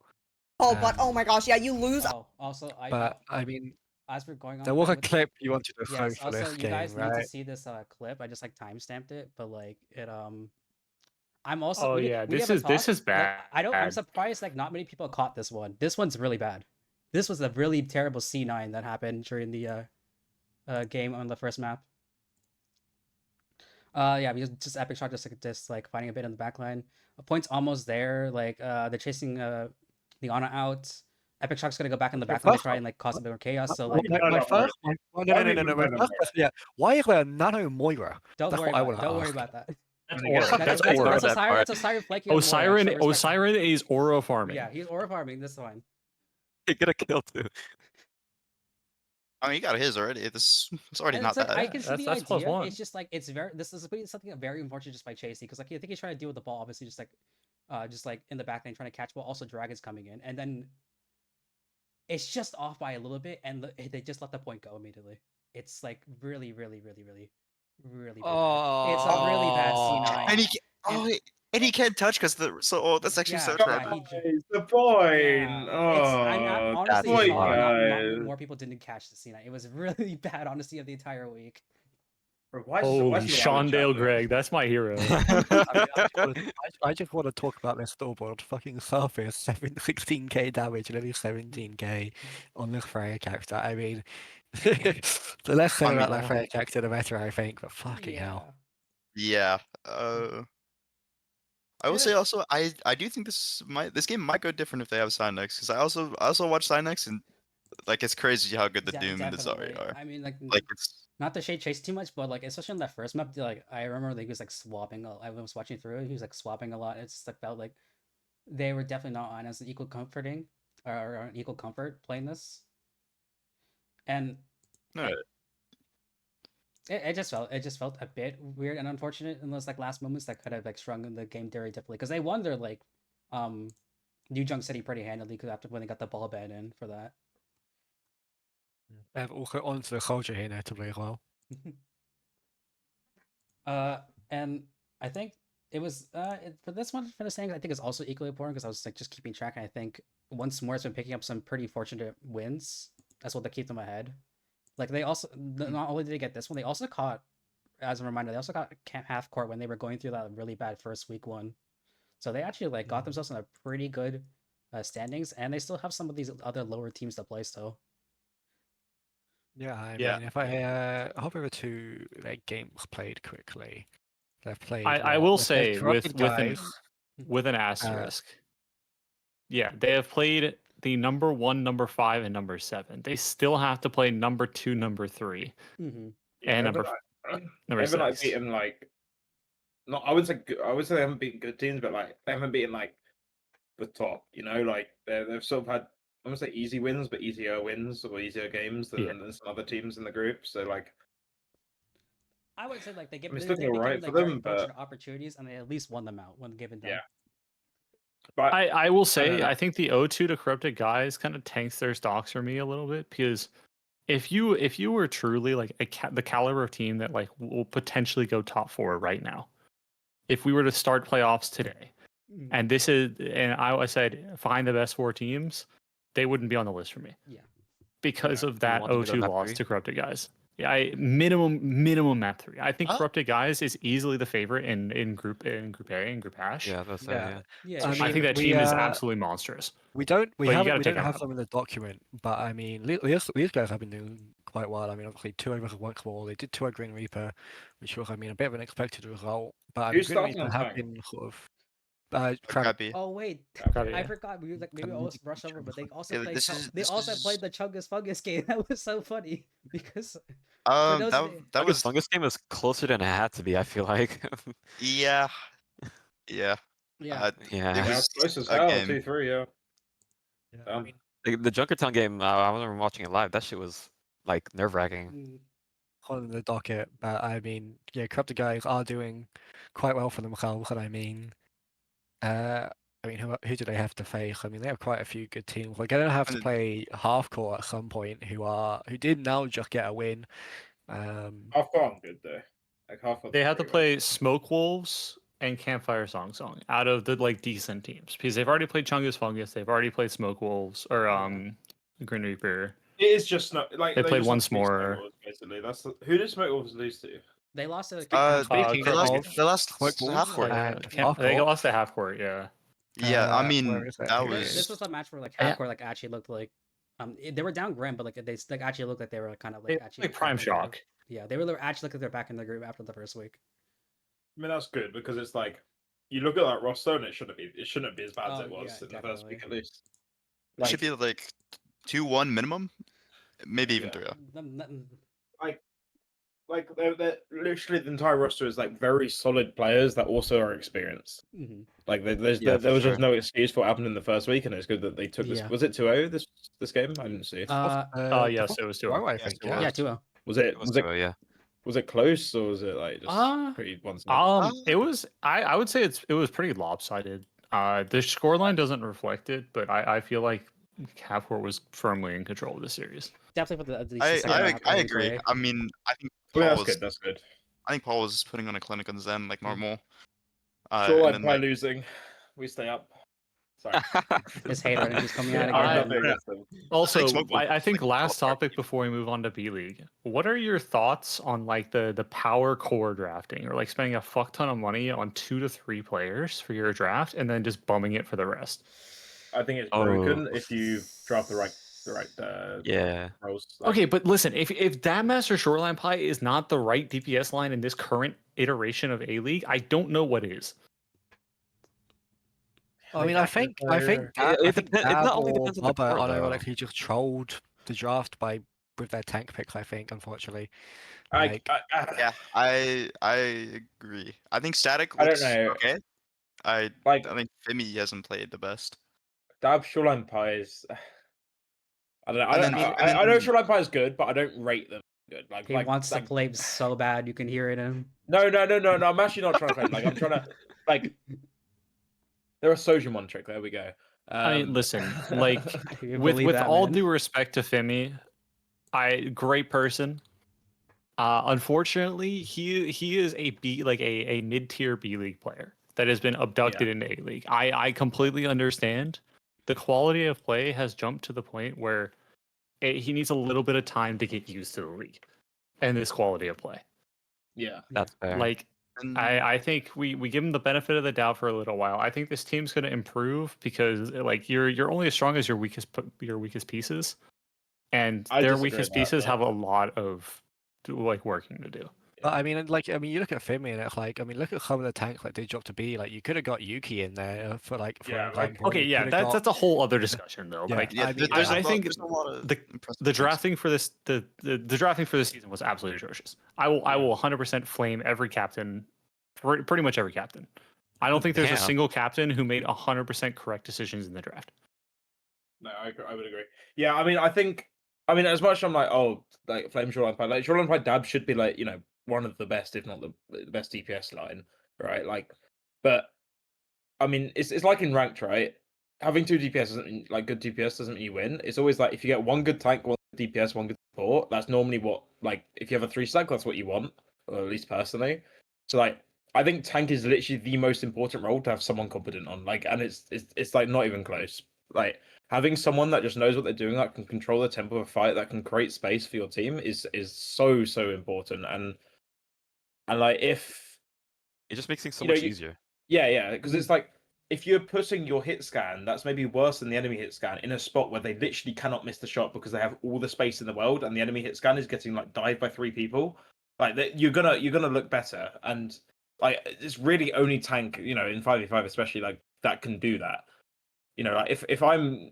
Oh, but oh my gosh, yeah, you lose. Oh, also But I mean, as we're going on there was a with- clip you wanted to show yes, for also this you game, guys need to right? see this clip. I just like timestamped it, but like it I'm also Oh we yeah, we this haven't is talked, like, bad. I'm surprised like not many people caught this one. This one's really bad. This was a really terrible C9 that happened during the game on the first map. Yeah, because just Epic Shock just like fighting a bit in the backline. A point's almost there. Like they're chasing the Ana out. Epic Shock's gonna go back in the backline to try and like cause a bit more chaos. So like My first, no. My first question, yeah, why is there a Nano Moira? don't That's worry what I about want it. to Don't worry ask. about that. That's Aura. Aura. That's Aura. Osiris flanking on Aura. Show respect. Osiris is Aura farming. Yeah, he's Aura farming. This one. He get a kill too. I mean, he got his already. It's already And not it's like bad. I can see the That's plus idea. one. It's just like it's very. This is something very unfortunate just by Chasey because like I think he's trying to deal with the ball, obviously just like in the back lane trying to catch ball. Also, Dragon's coming in, and then it's just off by a little bit, and they just let the point go immediately. It's like really, really, really, really, really bad. It's a really bad C9. And he can't touch because that's actually so yeah, tragic. he The point. yeah, I'm Oh, honestly that's shocked hard. not more people didn't catch the C9. It was really bad, honestly, of the entire week. Holy Shondale Greg, that's my hero. I just want to talk about this scoreboard. Fucking surface, 16k damage and only 17k on this Freya character. I mean, the less said about that Freya character, the better, I think. But fucking hell. Yeah. I will say also, I do think this game might go different if they have Cynex because I also watch Cynex and like it's crazy how good the Doom and the Zarya are. I mean, like it's not to shade Chase too much, but like especially on that first map, like I remember like, he was like swapping. I was watching through it. He was like swapping a lot. It's just like felt like they were definitely not on as an equal comforting or an equal comfort playing this. And no. it just felt a bit weird and unfortunate in those like last moments that could have like shrunk the game very differently because they won their like New Junk City pretty handily because after when they got the ball ban in for that. They have also onto the culture here notably as well. And I think it was for this one for the saying I think it's also equally important because I was like just keeping track and I think once more it's been picking up some pretty fortunate wins. That's what they keep them ahead. Like they also not only did they get this one, they also caught, as a reminder, they also got half court when they were going through that really bad first week one. So they actually like got themselves in a pretty good standings, and they still have some of these other lower teams to play still. Yeah, I mean, if I hop over to their games played quickly, they've played. I will say with with an asterisk. Yeah, they have played the number 1, number 5, and number 7. They still have to play number 2, number 3, Mm-hmm. and number They've been like 6. beaten like not. I would say they haven't beaten good teams, but like they haven't beaten like the top. You know, like they've sort of had I wouldn't say easy wins, but easier wins or easier games than some other teams in the group. So like, I would say like I mean, it's looking alright for very them, but fortunate opportunities, and they at least won them out when given time. yeah. But I will say know. I think the O2 to Corrupted Guys kind of tanks their stocks for me a little bit, because if you were truly like the caliber of team that like will potentially go top 4 right now, if we were to start playoffs today, Mm. and I said find the best 4 teams, they wouldn't be on the list for me. Yeah. Because of that want to be the O2 map loss 3? to Corrupted Guys. Yeah, minimum map 3. I think Huh? Corrupted Guys is easily the favorite in group A and Group Ash. Yeah, that's Yeah. Yeah. I I mean, think that we, team is absolutely monstrous. we But you gotta don't take them have out. them in the document, but I mean, these guys have been doing quite well. I mean, obviously 2-0 versus White Claw, they did 2-0 Green Reaper, which was, I mean, a bit of an expected result. But I mean, Who's Green starting Reaper on have tank? been sort of Krabby. Crappy. Oh wait, Crappy, I yeah. forgot. We maybe almost brushed over, but they also Yeah, played. this They is- also this played is- the Chungus Fungus game. That was so funny because for those that That was Fungus game was closer than it had to be, I feel like. yeah, yeah. yeah. It Yeah. Yeah, was close as a hell. game. 2-3. Yeah. I Um, mean, The Junkertown game, I remember watching it live. That shit was like nerve-wracking. Mm. on the docket, but I mean, yeah, Corrupted Guys are doing quite well for themselves, and I mean, who do they have to face? I mean, they have quite a few good teams. We're gonna have to And- play Half Court at some point, who did now just get a win. half on good though. Like half They have to play Smoke Wolves and Campfire Song out of the like decent teams, because they've already played Chungus Fungus, they've already played Smoke Wolves or Green Reaper. It is just not like They played just once have to beat Smoke more. Wolves, basically. Who did Smoke Wolves lose to? They lost to. Speaking the last, of the last Smoke Wolves, half court. and They Half Court, lost to Half Court, yeah. Yeah, I where mean is it? that Here it was. This was a match where like Yeah. half court like actually looked like they were down grim, but like they like actually looked like they were kind of like actually Like Prime back in the group. Shock. Yeah, they were actually like they're back in the group after the first week. I mean, that's good because it's like you look at that roster and it shouldn't be as bad as Oh, it was yeah, in the first week at least. It should be like 2-1 minimum, maybe even Yeah. 3-0. Like they're literally the entire roster is like very solid players that also are experienced. Mm-hmm. Like there for was just sure. no excuse for what happened in the first week, and it's good that they took this. Yeah. Was it 2-0 this game? I didn't see. Yes, it was 2-0. I Yes, think, it yeah. Yeah, 2-0. Was it It was was it 2-0, yeah. was it close or was it like just pretty one sided? It was. I would say it was pretty lopsided. The scoreline doesn't reflect it, but I feel like Half Court was firmly in control of the series. Definitely for the I agree. I mean, I think Oh, yeah, Paul that's was. good. That's good. I think Paul was putting on a clinic on Zen like normal. Sure, And like then, by like, losing, we stay up. Sorry. His hater energy's coming out I have again. nothing against them. Also, Smoke Wolves I think like last fall apart. topic before we move on to B League. What are your thoughts on like the power core drafting, or like spending a fuck ton of money on 2 to 3 players for your draft and then just bumming it for the rest? I think it's broken if you draft the right Yeah. roles. Okay, but listen, if Damas or Shoreline Pie is not the right DPS line in this current iteration of A League, I don't know what is. I mean, I think It Dab not only or depends on the Bubba core, are though. like he just trolled the draft with their tank picks. I think, unfortunately, I yeah, I agree. I think Static I don't looks know. okay. I like think Fimi hasn't played the best. Dab Shoreline Pie is. I don't know. And then- I know Shoreline Pie is good, but I don't rate them good. Like He wants to play so bad, you can hear it in him. No. I'm actually not trying to claim. Like I'm trying to like. They're a Sojimon trick. There we go. I mean, listen, like You with believe that, all man. due respect to Fimi, great person. Unfortunately, he is a mid-tier B League player that has been abducted into A League. I completely understand. The quality of play has jumped to the point where he needs a little bit of time to get used to the league and this quality of play. Yeah. That's fair. Like I think we give him the benefit of the doubt for a little while. I think this team's going to improve because like you're only as strong as your weakest pieces, and I their disagree weakest with that, pieces but- have a lot of like working to do. But I mean, like, you look at Fimi and it's like, look at some of the tanks like they dropped to B. Like, you could have got Yuki in there for Yeah, example. Okay, You yeah, could have got, that's a whole other discussion though. Yeah, Like, Yeah, I mean, there's I think there's a lot of the impressive the picks. drafting for this the drafting for this season was absolutely atrocious. I will 100% flame every captain, pretty much every captain. I don't think there's a Damn. single captain who made 100% correct decisions in the draft. No, I would agree. Yeah, as much as I'm like, oh, like Flame Shoreline Pride, like Shoreline Pride Dab should be like, one of the best, if not the best DPS line, right? Like, but I mean, it's like in ranked, right? Having two DPS doesn't mean, like, good DPS doesn't mean you win. It's always like if you get one good tank, one good DPS, one good support, that's normally what, like, if you have a 3-stack, that's what you want, or at least personally. So like, I think tank is literally the most important role to have someone competent on. Like, and it's like not even close. Like, having someone that just knows what they're doing, that can control the tempo of a fight, that can create space for your team is so important. And like, if It just makes things so you know, much you- easier. yeah, because it's like if you're putting your hit scan that's maybe worse than the enemy hit scan in a spot where they literally cannot miss the shot because they have all the space in the world, and the enemy hit scan is getting like dived by 3 people, like you're gonna look better. And like, it's really only tank, in 5v5 especially, like, that can do that. Like, if I'm,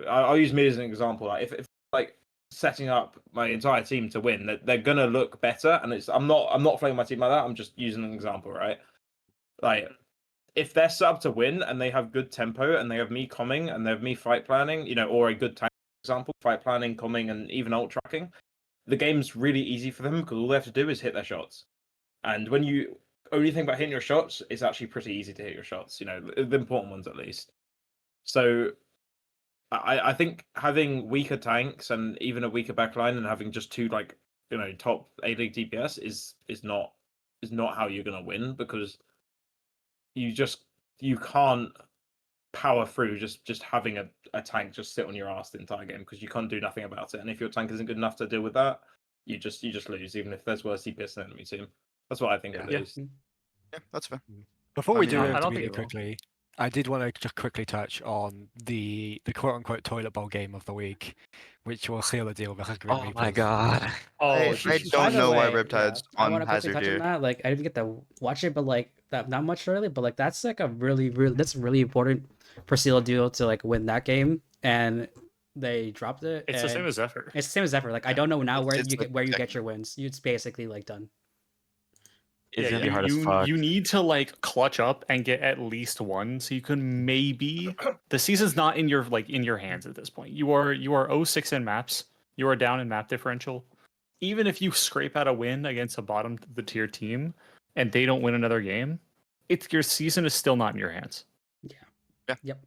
I'll use me as an example. Like, if like setting up my entire team to win, they're gonna look better. And I'm not playing my team like that. I'm just using an example, right? Like, if they're set up to win and they have good tempo and they have me coming and they have me fight planning, or a good tank, for example, fight planning, coming, and even ult tracking, the game's really easy for them because all they have to do is hit their shots. And when you only think about hitting your shots, it's actually pretty easy to hit your shots, the important ones at least. So I think having weaker tanks and even a weaker backline and having just two, like, top A-League DPS is not how you're gonna win, because you can't power through just having a tank just sit on your ass the entire game, because you can't do nothing about it. And if your tank isn't good enough to deal with that, you just lose, even if there's worse DPS than the enemy team. That's what I think, at Yeah. least. Yeah, that's fair. Before I we mean, do I it don't to think really it will. quickly, I did want to just quickly touch on the quote unquote toilet bowl game of the week, which will seal the deal versus Grim Oh Reapers. my god. Oh, I Jesus don't By the know why way, Riptide's I on want to quickly Hazard touch on here. that. Like, I didn't get to watch it, but like that, not much early. But like, that's like a that's really important for Seal Duo to like win that game, and they dropped it. it's the same and as Zephyr. It's the same as ever. Like, I don't know now It's like where you get exactly. your wins. It's basically like done. It's gonna be hard as fuck. You need to like clutch up and get at least one, so you can maybe. The season's not in your hands at this point. You are 0-6 in maps. You are down in map differential. Even if you scrape out a win against a bottom of the tier team and they don't win another game, your season is still not in your hands. Yep.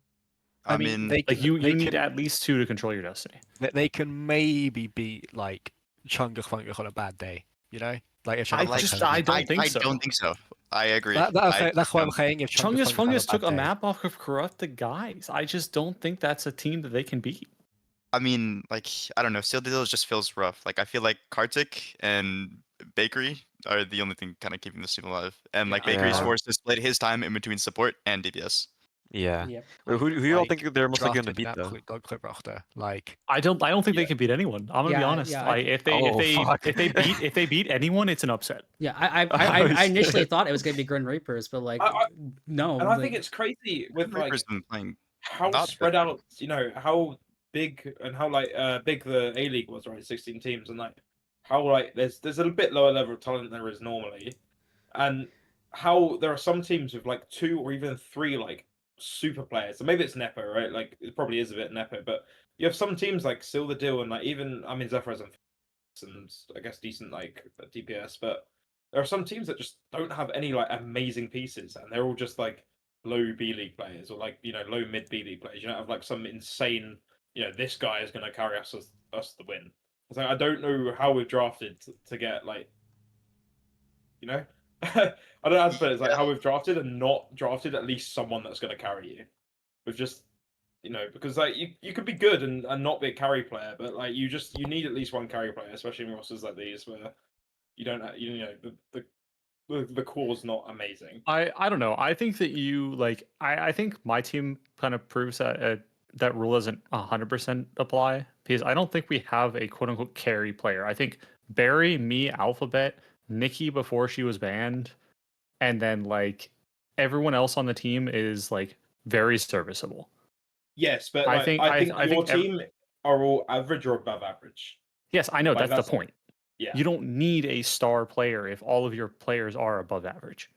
I mean, they Like can, you they need can, at least 2 to control your destiny. they can maybe beat like Chungus Fungus on a bad day, Like if I Chungus just- Fungus I has- don't think so. I don't think so. I agree. That's what I'm don't. saying. If Chungus has Fungus a took bad a day. map off of corrupted guys. I just don't think that's a team that they can beat. I mean, like, I don't know. Seal Deals just feels rough. Like, I feel like Kartik and Bakery are the only thing kind of keeping this team alive. And like, Yeah. Bakery's Yeah. forced to split his time in between support and DPS. Yeah. Yep. Wait, who do you all Like, think they're most likely drafted gonna beat an though? absolute dog clip roster. Like, I don't think they Yeah. can beat anyone. I'm gonna be Yeah, honest. yeah, Like, if fuck. they beat anyone, it's an upset. Yeah, Oh, I initially shit. thought it was gonna be Grim Reapers, but like no. And I like, think it's crazy with like Reaper's been playing. how not spread bad. out, how big and how like big the A League was, right? 16 teams, and like how like there's a bit lower level of talent than there is normally, and how there are some teams with like 2 or even 3 like super players. So maybe it's Nepo, right? Like, it probably is a bit Nepo, but you have some teams like Seal the Deal and like even, I mean, Zephyr has and I guess decent like DPS, but there are some teams that just don't have any like amazing pieces, and they're all just like low B League players or like low mid B League players. You don't have like some insane, this guy is going to carry us the win. So I don't know how we've drafted to get like, I don't know how to put it. It's like how we've drafted and not drafted at least someone that's going to carry you. We've just, because like you could be good and not be a carry player, but like you need at least one carry player, especially in rosters like these where you don't have, the core's not amazing. I don't know. I think that you like. I think my team kind of proves that that rule doesn't 100% apply, because I don't think we have a quote unquote carry player. I think Barry, me, Alphabet, Nikki before she was banned, and then like everyone else on the team is like very serviceable. Yes, but I like, think- I think I your think ev- team are all average or above average. Yes, I know Like, that's the that's- point. Yeah. You don't need a star player if all of your players are above average.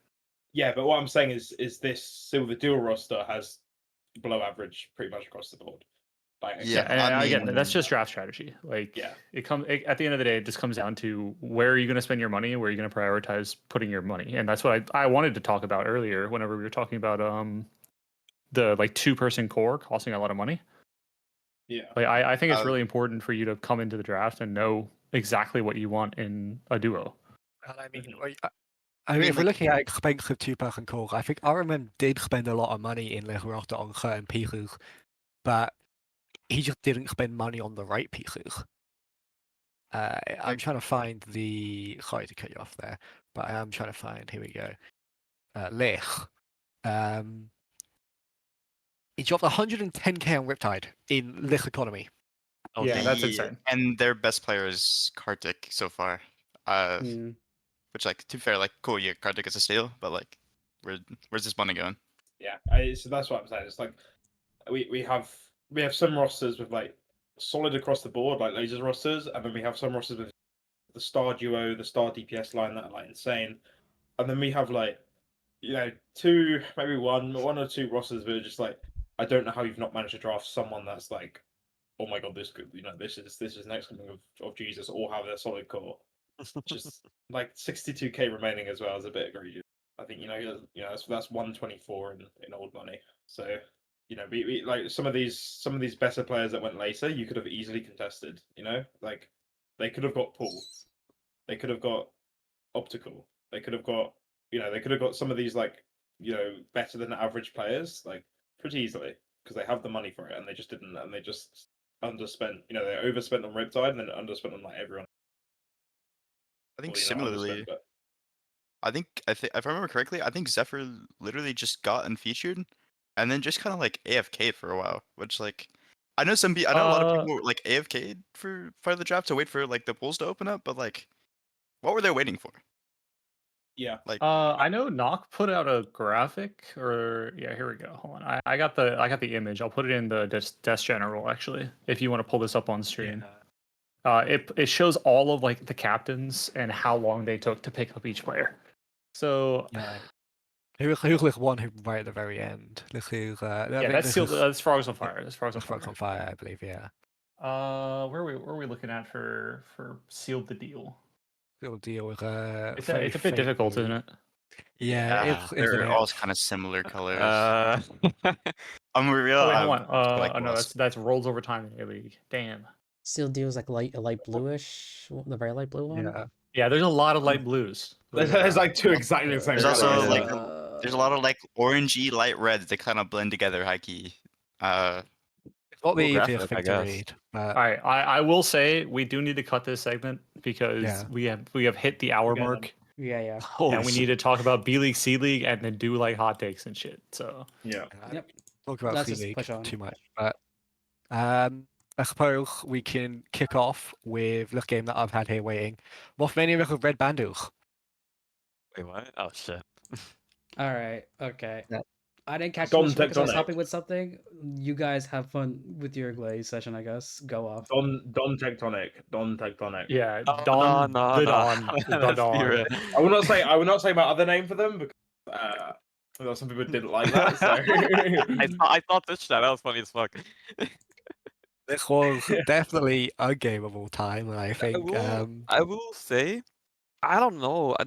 Yeah, but what I'm saying is this silver dual roster has below average pretty much across the board. Like, Yeah, And I again, mean, that's just draft strategy. Like, Yeah. at the end of the day, it just comes down to where are you going to spend your money and where are you going to prioritize putting your money. And that's what I wanted to talk about earlier whenever we were talking about the like 2-person core costing a lot of money. Yeah. Like I think it's really important for you to come into the draft and know exactly what you want in a duo. And I mean, Mhm. I mean, mean, if we're like- looking at expensive 2-person core, I think RMM did spend a lot of money in the roster on certain pieces, but he just didn't spend money on the right pieces. I'm trying to find the. Sorry to cut you off there, but I am trying to find. Here we go. Lich. He dropped 110k on Riptide in Lich economy. Oh, Yeah, damn. that's insane. And their best player is Kartik so far. Mm. Which, like, to be fair, like, cool, yeah, Kartik is a steal, but like, where's this money going? Yeah. So that's what I'm saying. It's like we have some rosters with like solid across the board, like lasers rosters, and then we have some rosters with the star duo, the star DPS line that are like insane, and then we have like two, maybe one or two rosters that are just like, I don't know how you've not managed to draft someone that's like, oh my god, this could, this is next coming of Jesus, or have their solid core. Just like 62k remaining as well is a bit egregious. I think that's 124 in old money. So we like some of these better players that went later, you could have easily contested. Like they could have got Paul, they could have got Optical, they could have got some of these like better than average players like pretty easily because they have the money for it and they just didn't, and they just underspent. They overspent on Riptide and then underspent on like everyone. I think Well, similarly, underspent, but I think if I remember correctly, I think Zephyr literally just got unfeatured, and then just kind of like AFK for a while. Which like, I know a lot of people were, like AFK'd for part of the draft to wait for like the pools to open up, but like, what were they waiting for? yeah. Like, I know Knock put out a graphic, or yeah, here we go. Hold on, I got the image. I'll put it in the desk general actually, if you want to pull this up on stream. It shows all of like the captains and how long they took to pick up each player. So Yeah. Who's Lich 1 who right at the very end? Lich is yeah, that's Frogs on Fire. That's Frogs on Fire. Frogs on Fire, I believe. Yeah. Where are we looking at for Sealed the Deal? Little deal with It's a bit difficult, isn't it? Yeah, isn't they're it? all kind of similar colors. I'm real. Oh wait, hold on. like No, Ross. that's Rolls Over Time in A League. Damn. Seal deals like a light bluish, the very light blue one. Yeah. Yeah, there's a lot of light blues. There's like two exactly the same. There's also colors. like there's a lot of like orangey light reds that kind of blend together, high key. It's not the Cool easiest graphic, thing I to guess. read, All but right, I will say we do need to cut this segment because Yeah. we have hit the hour Okay, then. mark, Yeah. and we need to talk about B League, C League, and then do like hot takes and shit. So Yeah. I Yep. don't talk about Let's C just League push on. too much. But I suppose we can kick off with the game that I've had here waiting. Mothmania versus Red Bandus. Wait, what? Oh shit. All right. Okay. Yeah. I didn't catch Don much because I was Techtonic. helping with something. You guys have fun with your glaze session, I guess. Go off. Don Techtonic. yeah, Oh, Don, no, the no. Don, the Let's be Don. real. I will not say my other name for them because some people didn't like that. So I thought this shit. That was funny as fuck. This was definitely a game of all time, and I think I will say, I don't know. I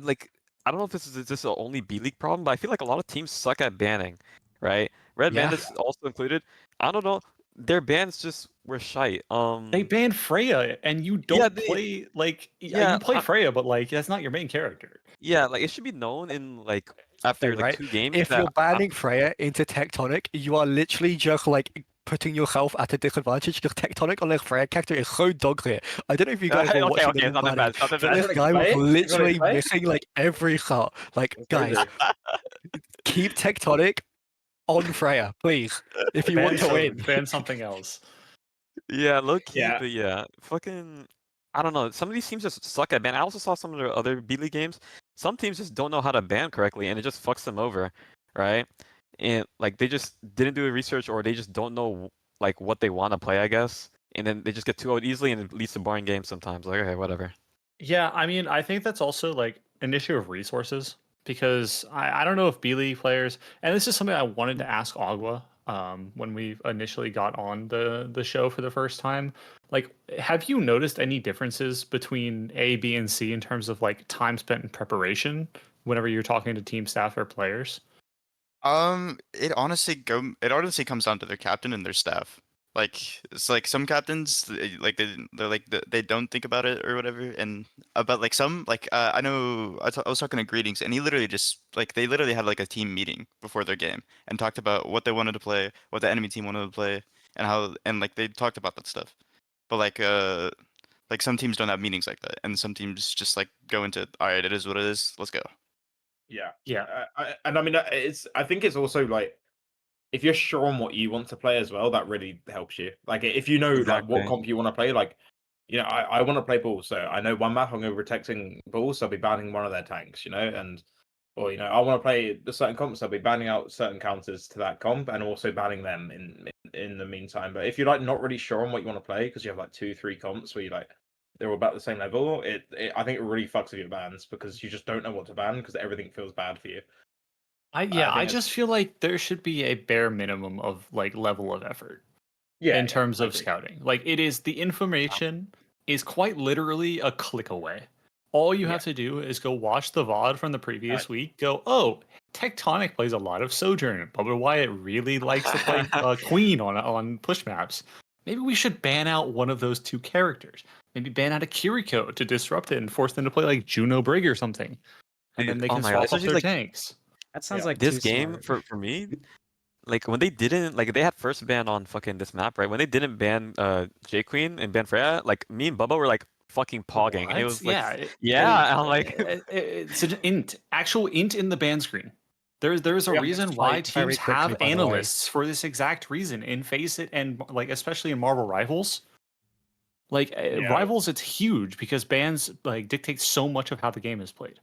don't know if this is just the only B League problem, but I feel like a lot of teams suck at banning, right? Red Yeah. Bandits also included. I don't know. Their bans just were shite. They banned Freya, and you don't Yeah, play like yeah, you play Freya, but like that's not your main character. yeah, like it should be known in like after like right? 2 games If that you're banning Freya into Techtonic, you are literally just like putting yourself at a disadvantage because Techtonic on their Freya character is so dog clear. I don't know if you guys were watching okay, the it's not that banning, bad. It's not that but bad. this guy was play? literally play? missing like every shot. Like, That's guys, crazy. keep Techtonic on Freya, please, if you want to win. Ban something else. Yeah, low key, Yeah. but yeah, fucking. I don't know. Some of these teams just suck at ban. I also saw some of the other B League games. Some teams just don't know how to ban correctly, and it just fucks them over, right? And like they just didn't do the research, or they just don't know like what they want to play, I guess. And then they just get 2-0'd easily, and it leads to boring games sometimes. Like, okay, whatever. Yeah, I mean, I think that's also like an issue of resources because I don't know if B League players, and this is something I wanted to ask Agua when we initially got on the show for the first time. Like, have you noticed any differences between A, B, and C in terms of like time spent in preparation whenever you're talking to team staff or players? It honestly comes down to their captain and their staff. Like it's like some captains, they don't think about it or whatever, and about like some like I know I was talking to Greetings, and he literally just like they literally had like a team meeting before their game and talked about what they wanted to play, what the enemy team wanted to play, and how and like they talked about that stuff. But like some teams don't have meetings like that, and some teams just like go into all right, it is what it is, let's go. Yeah, Yeah. and I mean, I think it's also like if you're sure on what you want to play as well, that really helps you. Like if you know like what Exactly. comp you want to play, like I want to play ball, so I know one map I'm going to be protecting ball, so I'll be banning one of their tanks, and or I want to play a certain comp, so I'll be banning out certain counters to that comp and also banning them in the meantime. But if you're like not really sure on what you want to play because you have like 2-3 comps where you like they're all about the same level, I think it really fucks with your bans because you just don't know what to ban because everything feels bad for you. I think I that's- just feel like there should be a bare minimum of like level of effort Yeah, in terms I of agree. scouting. Like it is the information is quite literally a click away. All you have to do is go watch the VOD from the previous week. Go, oh, Techtonic plays a lot of Sojourn. Bubba Wyatt really likes to play Queen on push maps. Maybe we should ban out one of those two characters. Maybe ban out a Kiriko to disrupt it and force them to play like Juno Brig or something. And then Dude, they oh can my God, swap off especially their like tanks. That sounds Yeah. like this too game smart. for me, like when they didn't like they had first ban on fucking this map, right? When they didn't ban J Queen and ban Freya, like me and Bubba were like fucking pogging, and it What? was like Yeah, yeah, I'm like it's an int, actual int in the ban screen. There's a Yeah, reason it's why like very teams have quickly, by the way. analysts for this exact reason in Face It and like especially in Marvel Rivals. Like Rivals, it's huge because bans like dictate so much of how the game is played.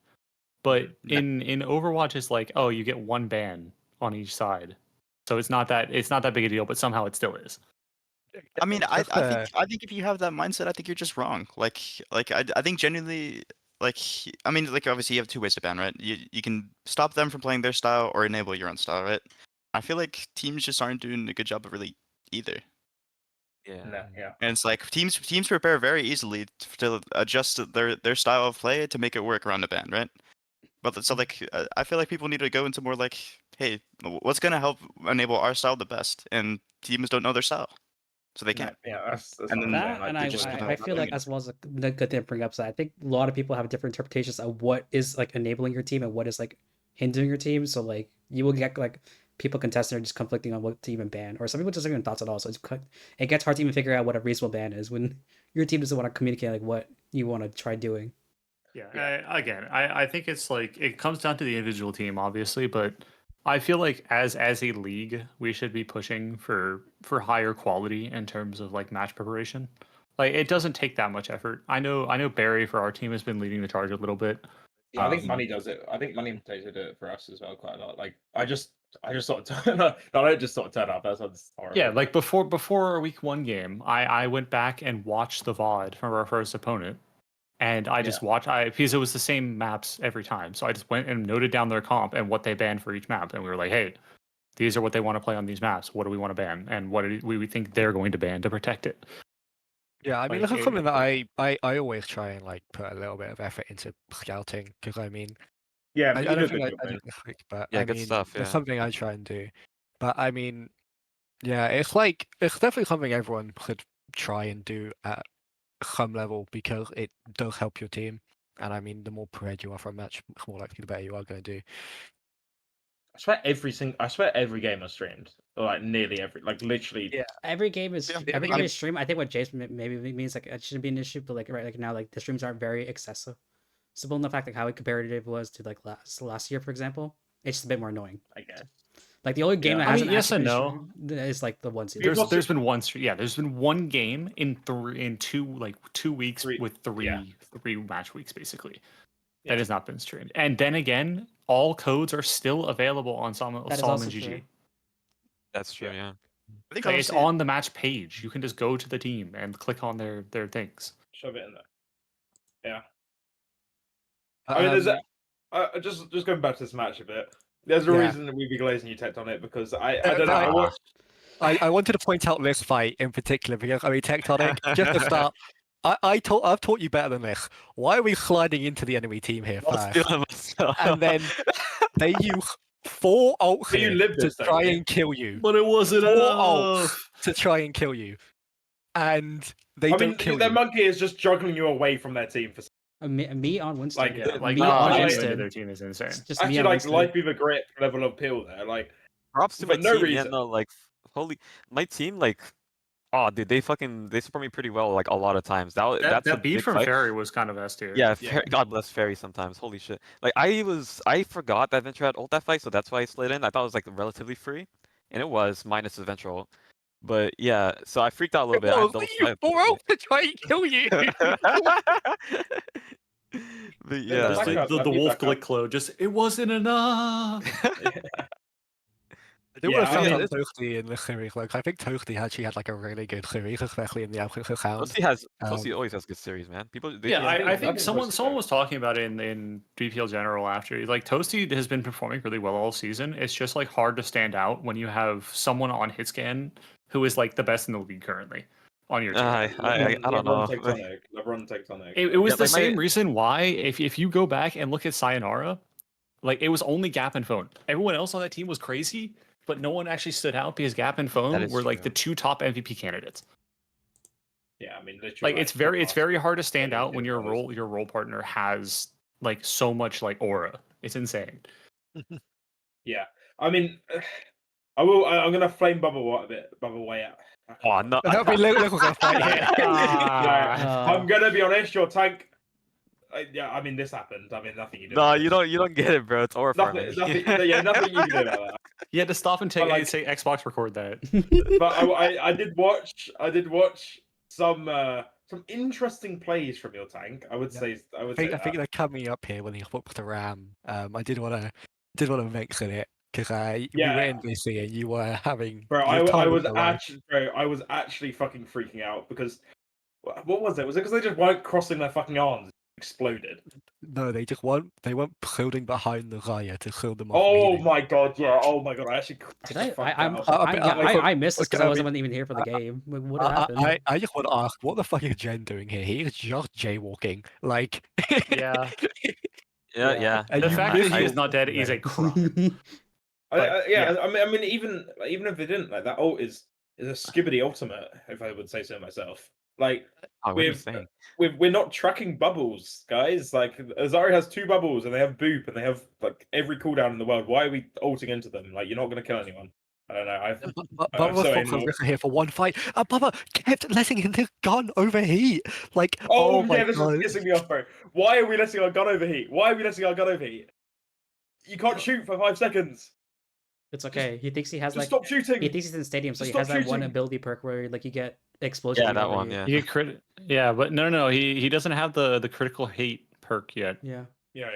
But in Overwatch, it's like oh, you get one ban on each side, so it's not that big a deal, but somehow it still is. I mean, Just, I think if you have that mindset, I think you're just wrong. Like I think genuinely, like I mean, like obviously you have two ways to ban, right? You can stop them from playing their style or enable your own style, right? I feel like teams just aren't doing a good job of really either. Yeah. And it's like teams prepare very easily to adjust their style of play to make it work around the ban, right? But so like I feel like people need to go into more like, hey, what's gonna help enable our style the best? And teams don't know their style, so they can't. Yeah, that's And what I'm then saying. That Like, and they just I feel like as well as a good thing to bring up, so I think a lot of people have different interpretations of what is like enabling your team and what is like hindering your team. So like you will get like people contesting or just conflicting on what to even ban, or some people just don't even thoughts at all. So it gets hard to even figure out what a reasonable ban is when your team doesn't want to communicate like what you want to try doing. Yeah, I think it's like it comes down to the individual team, obviously, but I feel like as a league, we should be pushing for higher quality in terms of like match preparation. Like it doesn't take that much effort. I know Barry for our team has been leading the charge a little bit. Yeah, I think Money does it. I think Money and Potato do it for us as well quite a lot. Like I just sort of turn up. I don't just sort of turn up. That sounds horrible. Yeah, like before our week one game, I went back and watched the VOD from our first opponent. And I just watched because it was the same maps every time. So I just went and noted down their comp and what they banned for each map. And we were like, hey, these are what they want to play on these maps. What do we want to ban? And what do we think they're going to ban to protect it? Yeah, I mean, Like, that's something that I always try and like put a little bit of effort into scouting because I mean, Yeah, I you don't do a think good I job, do this week, but Yeah, I good mean, stuff, it's yeah. something I try and do. But I mean, yeah, it's like it's definitely something everyone should try and do at some level because it does help your team. And I mean, the more prepared you are for a match, the more likely the better you are going to do. I swear every game I streamed, or like nearly every, like literally. Yeah. Every game is Yeah, every I game mean- is stream. I think what Jason maybe means like it shouldn't be an issue, but like right like now like the streams aren't very excessive. Simple in the fact like how comparative it was to like last year, for example. It's just a bit more annoying. I guess. Like the only game Yeah. that I hasn't mean, yes actually and been streamed is like the one season. We've also- There's been one there's been one game in 2 weeks Three- with yeah. three match weeks basically Yeah. that has not been streamed. And then again, all codes are still available on That is Solomon also GG. true. That's true. Yeah. Yeah. I think Like it's honestly, on the match page. You can just go to the team and click on their things. Shove it in there. Yeah. I mean, there's just going back to this match a bit. There's a Yeah. reason that we'd be glazing you Techtonic because I don't know. I watched. I wanted to point out this fight in particular because I mean Techtonic. Just to start, I've taught you better than this. Why are we sliding into the enemy team here I'll first? steal myself. And then they use 4 ults So you here live to this, don't try you? and kill you. But it wasn't 4 ults to try and kill you, and they I don't mean, kill their you. monkey is just juggling you away from their team for Me on Winston. Like, Yeah, like me the on genuine Winston. to their team is insane. Just me actually on like Winston. life beaver grip level of appeal there. Like, Props to for my no team. Yeah, reason. no, like holy, my team like, oh dude, they support me pretty well like a lot of times. That's a That beat big from fight. Fairy was kind of S tier. Yeah, Yeah. God bless Fairy sometimes. Holy shit. Like I forgot that Venture had ult that fight, so that's why I slid in. I thought it was like relatively free. And it was minus the Venture ult. But yeah, so I freaked out a little bit. I Well, had double you swipe, 4 ults to try and kill you. But Yeah, yeah, that's Just like, like- the that beat wolf back up. glick clo, just it wasn't enough. I do Yeah, want I to shout mean, out Toasty in the series. Like I think Toasty actually had like a really good series, especially in the absence of sound. Toasty always has good series, man. People they Yeah, should- I I think think someone Toasty was talking about it in BPL General after. Like Toasty has been performing really well all season. It's just like hard to stand out when you have someone on Hitscan who is like the best in the league currently on your team. I don't know. LeBron Techtonic. It was Yeah, the like, same reason why if you go back and look at Sayonara, like it was only Gap and Phone. Everyone else on that team was crazy, but no one actually stood out because Gap and Phone is were like true. the 2 top MVP candidates. Yeah, I mean, literally. Like it's very hard to stand Yeah, out when your role partner has like so much like aura. It's insane. Yeah, I mean, I'm gonna flame bubble a bit, bubble way out. Oh no. That'll be little fight here. Yeah, I'm gonna be honest. Your tank. Yeah, I mean, this happened. I mean, nothing you do. No, about you this. don't get it, bro. It's aura Nothing. farming. Yeah, nothing you can do about that. You had to stop and But, like- say Xbox record that. But I did watch some interesting plays from your tank. I would Yeah. say. I would I say think they're coming up here when he hooked the ram. I did want to mention it because we Yeah. were in VC and you were having. Bro, your time I of was your life. actually fucking freaking out because what was it? Was it because they just weren't crossing their fucking arms? Exploded. No, they weren't building behind the Raya to kill them off. Oh immediately. my god, yeah. Oh my god, I actually. Did I? fucked I'm, out. I missed this because I I wasn't even here for the game. Like, what happened? I just want to ask, what the fuck is Jen doing here? He is just jaywalking. Like. Yeah. Yeah. And The you fact that missed he is your not dead is a crime. Yeah. I mean, even if they didn't, like that ult is a skibbity ultimate, if I would say so myself. Like Oh, what are you saying? we're not tracking bubbles, guys. Like Azari has 2 bubbles and they have boop and they have like every cooldown in the world. Why are we ulting into them? Like you're not gonna kill anyone. I don't know. Bubba so thought anal. here for one fight. Bubba kept letting his gun overheat. Like, Oh, my yeah, this god. is pissing me off, bro. Why are we letting our gun overheat? Why are we letting our gun overheat? You can't shoot for 5 seconds. It's okay. He thinks he has Just like. stop shooting. He thinks he's in stadium, so Just he has stop that one shooting. ability perk where like you get explosion. Yeah, when you that one. overheat. Yeah. You get crit. Yeah, but no. He doesn't have the critical hate perk yet. Yeah. Yeah.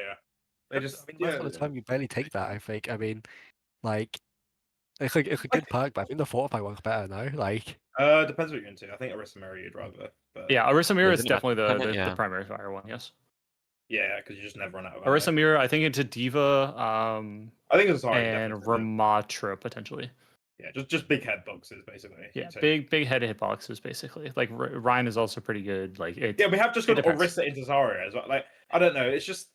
They just. I mean, most of the time you barely take that. I think. I mean, like, it's a good perk, but I think the fortify one's better. No, like. Depends what you're into. I think Arisa Mary you'd rather. But Yeah, Arisa Mirror is Isn't it? definitely the Yeah. primary fire one. Yes. yeah, because you just never run out of. Arisa ammo. Mirror, I think into Diva, I think it's hard. and Ramatra potentially. Yeah, just big head boxes basically. Yeah, So- big head hitboxes basically. Like Ryan is also pretty good. Like Yeah, we have just it got depends. Orisa into Zarya as well. Like, I don't know. It's just,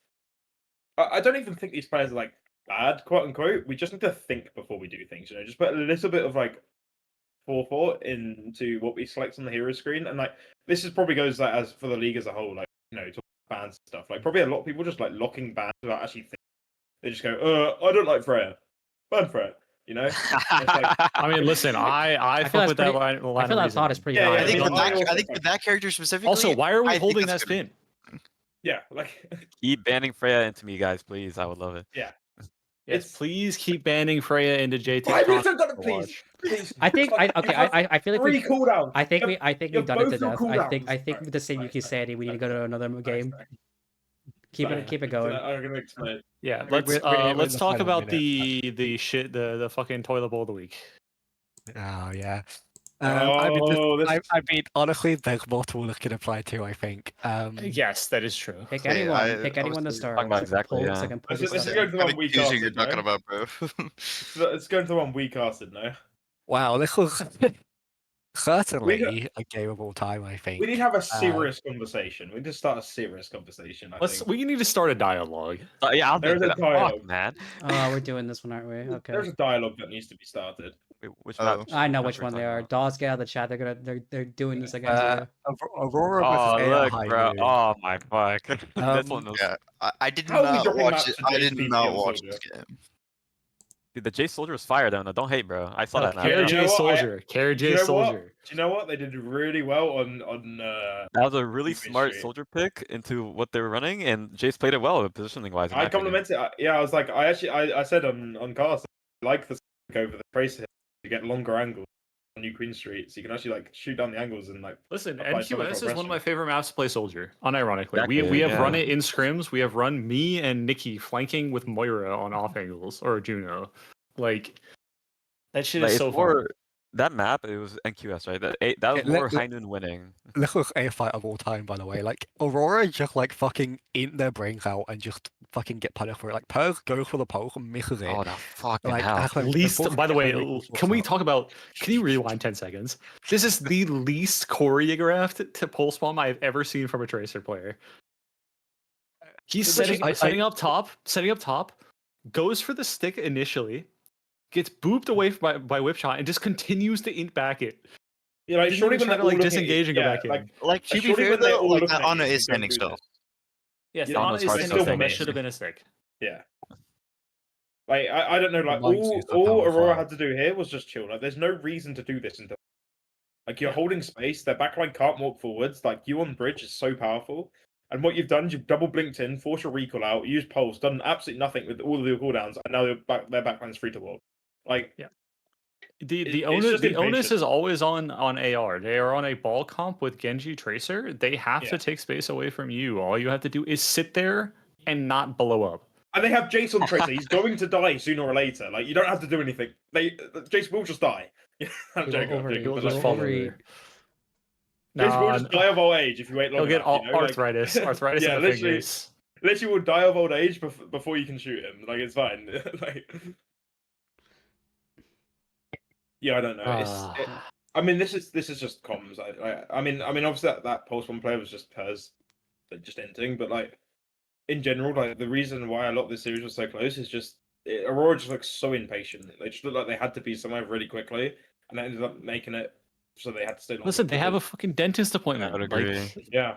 I don't even think these players are like bad, quote unquote. We just need to think before we do things. You know, just put a little bit of like forethought into what we select on the hero screen, and like this is probably goes like as for the league as a whole. Like, you know, talk about bans and stuff. Like, probably a lot of people just like locking bans without actually thinking. They just go, I don't like Freya, ban Freya. You know. I mean, listen, I feel fuck with that's that line. I feel that thought is pretty Yeah, high. yeah, I think I for mean, that, also I think for that character specifically. Also, why are we I think holding that's that good. spin? Yeah, like Keep banning Freya into me, guys, please. I would love it. yeah. Yes, It's please keep banning Freya into JT. Why have you done that, please? Please. I think Like, okay. you have I feel like three we. cooldowns. I think You have- we've you have done it to both your death. cooldowns. I think with the same Yuki Sandy, we need to go to another game. Keep it going. I'm gonna explain. Yeah, We're in let's the talk final about minute. the fucking toilet bowl of the week. Oh yeah. Oh, this. I mean, honestly, there's more to look at apply to. I think. Yes, that is true. Pick Okay, anyone. Pick I anyone to was start. talking about So I can exactly, pull. yeah. So I can pull This this is up. going to the I'm one we confused who you're casted, talking no? about, bro. It's going to the one we casted, no? Wow, this was We certainly a game of all time. I think. We need to have a serious conversation. We need to start a serious conversation. I think. We need to start a dialogue. Yeah, I was There's gonna a say that. Fuck, dialogue. man. Oh, we're doing this one, aren't we? Okay. There's a dialogue that needs to be started. Wait, which Oh. map? I know map which are we one they talking are. about? Dolls, get out of the chat. They're doing this against you. Aurora versus Oh, AR look, High bro. Noon. Oh my fuck. This one was. Yeah, I did How are we not dropping watch maps it. to I did JP not and watch Soldier? this game. Dude, the J Soldier was fire though. No, don't hate, bro. I saw that map. Yeah, Care you J know what? Soldier. Care Do you J know what? Soldier. Do you know what? They did really well on That was a really Stupid smart shit. soldier pick into what they were running, and Jace played it well positioning wise. I complimented it. Yeah, I was like, I said on cast, I like the over the tracer to get longer angles on New Queen Street, so you can actually like shoot down the angles and like. Listen, apply so much NQS is one of aggression. my favorite maps to play soldier. Unironically, Exactly, we have yeah. run it in scrims. We have run me and Nikki flanking with Moira on off angles or Juno. Like that shit Like, is it's so more fun. that map. It was NQS, right? That was Okay, more High Noon winning. This was a fight of all time, by the way. Like Aurora just like fucking eat their brains out and just fucking get punished for it. Like Perth goes for the poke and misses it. Oh, that fucking Like, hell. actually, Least, unfortunately, by the way, Henry was can we also- talk about? Can you rewind 10 seconds? This is the least choreographed to pulse bomb I've ever seen from a tracer player. He's setting up top, goes for the stick initially, gets booped away by whip shot, and just continues to int back it. Yeah, like Didn't surely even when try they're to like all looking at disengage and go yeah, back in. Like to be surely fair when they're though, all like looking that at Ana you, is they don't standing do still. this. Yes, Yeah, the Ana's Ana is hard standing still still. That standing. should have been a stick. Yeah. Like I don't know, like Reminds you all somehow as Aurora well. had to do here was just chill. Like there's no reason to do this until like you're Yeah. holding space, their backline can't walk forwards, like you on bridge is so powerful. And what you've done is you've double blinked in, forced your recall out, used pulse, done absolutely nothing with all of your cooldowns, and now their backline's free to walk. Like The it's just onus impatient. is always on AR. They are on a ball comp with Genji Tracer. They have Yeah. to take space away from you. All you have to do is sit there and not blow up. And they have Jason Tracer. He's going to die sooner or later. Like you don't have to do anything. Jason will just die. I'm joking. I'm joking. He'll But, just like, fall overeat. over. Jason will Nah, just die of old age if you wait long he'll get enough. You know? like- arthritis. Arthritis yeah, in the literally, fingers. literally will die of old age before you can shoot him. Like it's fine. like, yeah, I don't know. I mean, this is just comms. I mean, obviously that pulse one player was just Pers, just ending. But like in general, like the reason why a lot of this series was so close is just Aurora just looks so impatient. They just looked like they had to be somewhere really quickly, and that ended up making it so they had to stay. Listen, they have a fucking dentist I appointment. would Like, agree. yeah.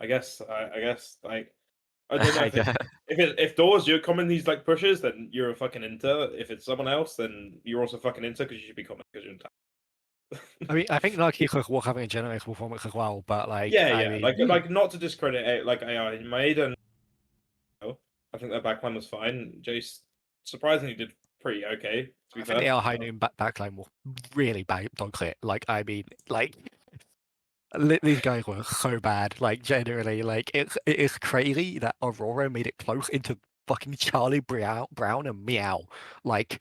I guess like I don't know I if, guess. if Doors you're coming these like pushes, then you're a fucking Inter. If it's someone else, then you're also fucking Inter because you should be coming because you're in town. I mean, I think Nike was having a generator performance as well, but like, yeah, I yeah, mean, like not to discredit like AI Maiden. I think their backline was fine. Jace surprisingly did pretty okay. To be I think the fair. AR High Noon backline was really bad dog clit. Like, I mean, like these guys were so bad. Like, generally, like it is crazy that Aurora made it close into fucking Charlie Brown and Meow. Like,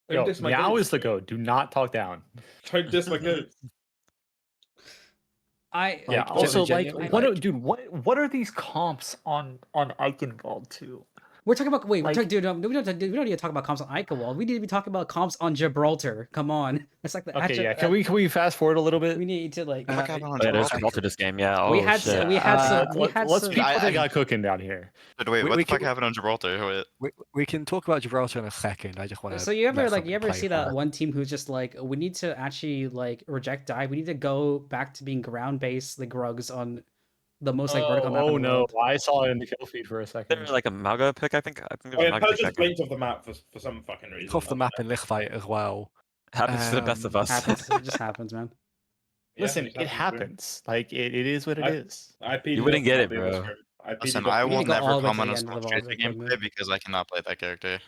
Don't yo, diss my Meow goats, is the bro. goat. Do not talk down. Don't diss my goats. like, Also, like, genuinely, what are these comps on Eichenwald too? We're talking about Like- we don't need to talk about comps on Eichenwald. We need to be talking about comps on Gibraltar. Come on, it's like the Okay, yeah. Can we fast forward a little bit? We need to like. What happened on Yeah, there's Gibraltar? Gibraltar this game. Yeah. Oh we had shit. some. We had some. We had Let's some. peep what they I- got cooking down here. But wait, We- what we the fuck can- happened on Gibraltar? Wait. we can talk about Gibraltar in a second. I just want to. So you ever see that one team who's just like, we need to actually like reject die. We need to go back to being ground based like rugs on the most like vertical map. Oh in the no, world. I saw it in the kill feed for a second. There's like a Malga pick, I think. I think Oh, there's yeah, a Malga Pers pick. just that game. blinked off the map for some fucking reason. off the map in this fight as well. Happens to the best of us. Happens. It just happens, man. Yeah, Listen, just it happens, bro. happens. Like it is what it is. IP You wouldn't get it, can't be on the bro. script. I Listen, PD'd I off will need to go never all the way to comment the on end of the Skull vault Chaser gameplay equipment. because I cannot play that character.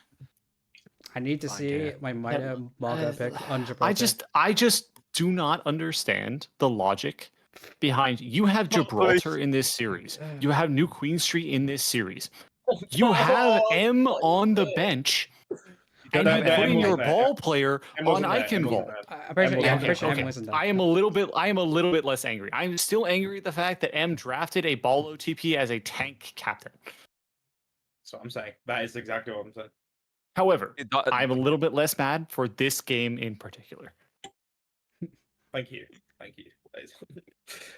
I need to see my Mida Maga pick on Gibraltar. I just do not understand the logic behind. You have Gibraltar in this series. You have New Queen Street in this series. You have M on the bench, and No, you no, put M in your wasn't there. ball player M on wasn't there, M Icon wasn't Vault. there. I'm pretty sure, M yeah, I'm wasn't pretty sure there. M wasn't there. I am a little bit less angry. I'm still angry at the fact that M drafted a ball OTP as a tank captain. That's what I'm saying. That is exactly what I'm saying. However, I'm a little bit less mad for this game in particular. Thank you.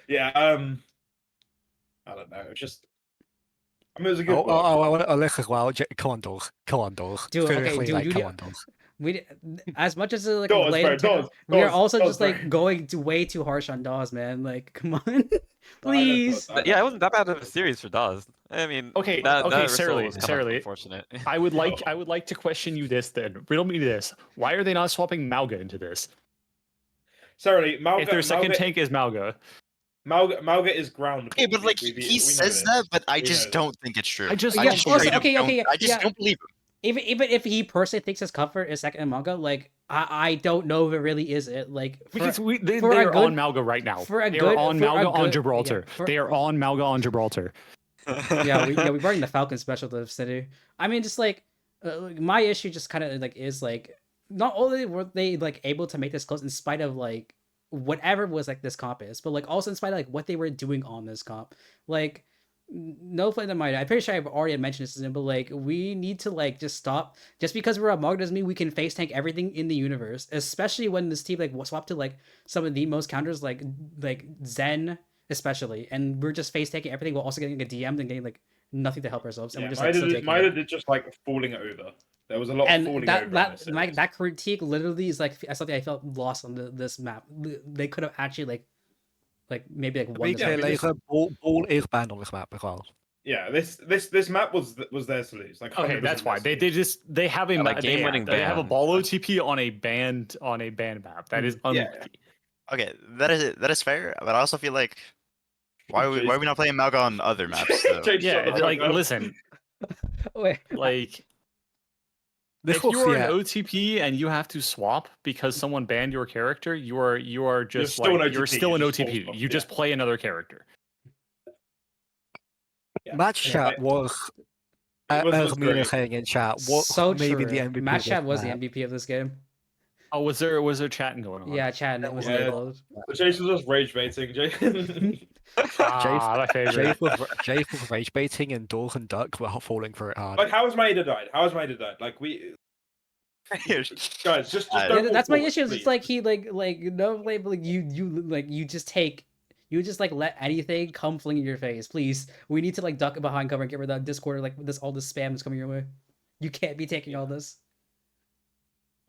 Yeah, I don't know. Just I mean, it was a good work. I want to look as well. Come on, dog. Dude, okay, Seriously, dude, like, you come need- on, dog. We as much as like Doors, late bro, doors, we are doors, also doors, just bro. like going to way too harsh on Dawes, man. Like, come on, I know please. doors, I know Yeah, it wasn't that bad of a series for Dawes. I mean, Okay, that result Sarah was kind of Lee. unfortunate. I would like to question you this then. Riddle me this. Why are they not swapping Malga into this? Sorry, If their second tank is Malga. Malga is ground. Okay, but like he says that, but I just don't think it's true. I just Yeah, don't also, believe it. okay, I just yeah. don't believe him. Even if he personally thinks his comfort is second in manga, like I don't know if it really is it. Like Because they for a are good- on Malga right now. for a They good- are on for a Malga on good- Gibraltar. yeah, for- They are on Malga on Gibraltar. we brought in the Falcon special to the city. I mean, just like my issue just kind of like is like not only were they like able to make this close in spite of like whatever was like this comp is, but like also in spite of like what they were doing on this comp. Like no flame in mind. I'm pretty sure I've already mentioned this, but like we need to like just stop. Just because we're a Mog doesn't mean we can face tank everything in the universe. Especially when this team like swapped to like some of the most counters like Zen especially, and we're just face taking everything while also getting a DM and getting like nothing to help ourselves. And Yeah, we're just like still taking it. Mida did just like falling over. There was a lot of And falling over. that critique literally is like something I felt lost on this map. They could have actually like maybe like won this map. Ball is banned on this map as well. Yeah, this map was theirs to lose. Like, Okay, 100% that's why theirs they to lose. they have a like game-winning they have a ban. ball OTP on a banned map. That is unlucky. Okay, that is fair, but I also feel like why are we not playing Malga on other maps? Though? Yeah, it's like listen, Wait, like if you are an OTP and you have to swap because someone banned your character, you are just still an you're OTP, still an you just full OTP. stop, You just play another character. Yeah. Match chat was as Mina great. saying in chat. so maybe true. the MVP. Match of chat this was the map. MVP of this game. Oh, was there chatting going on? Yeah, chat and it was Yeah. enabled. Jason was just rage baiting. My favorite. Jace was rage baiting and Dawes and Duck were falling for it hard. Like, how has Maida died? Like, we guys just Yeah, don't. That's walk my forward, issue. It's please. like he like no like you just like let anything come fling in your face. Please, we need to like duck behind cover and get rid of that Discord. Like all this spam is coming your way. You can't be taking all this.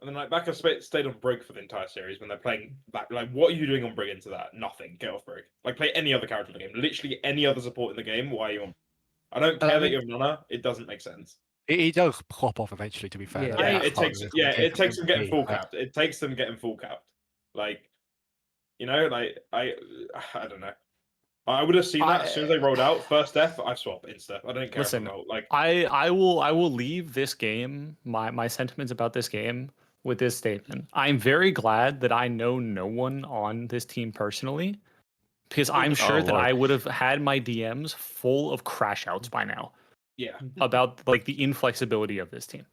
And then like Backup stayed on Brig for the entire series when they're playing back. Like, what are you doing on Brig into that? Nothing. Get off Brig. Like, play any other character in the game. Literally any other support in the game. Why are you on? I don't care that you're Nana. It doesn't make sense. He does pop off eventually. To be fair, Yeah. It takes them getting full capped. It takes them getting full capped. Like, you know, like I don't know. I would have seen that as soon as they rolled out. First death, I swap insta. I don't care. Listen, about, like I will leave this game, my sentiments about this game with this statement. I'm very glad that I know no one on this team personally, because I'm sure that Lord. I would have had my DMs full of crash outs by now yeah, about like the inflexibility of this team.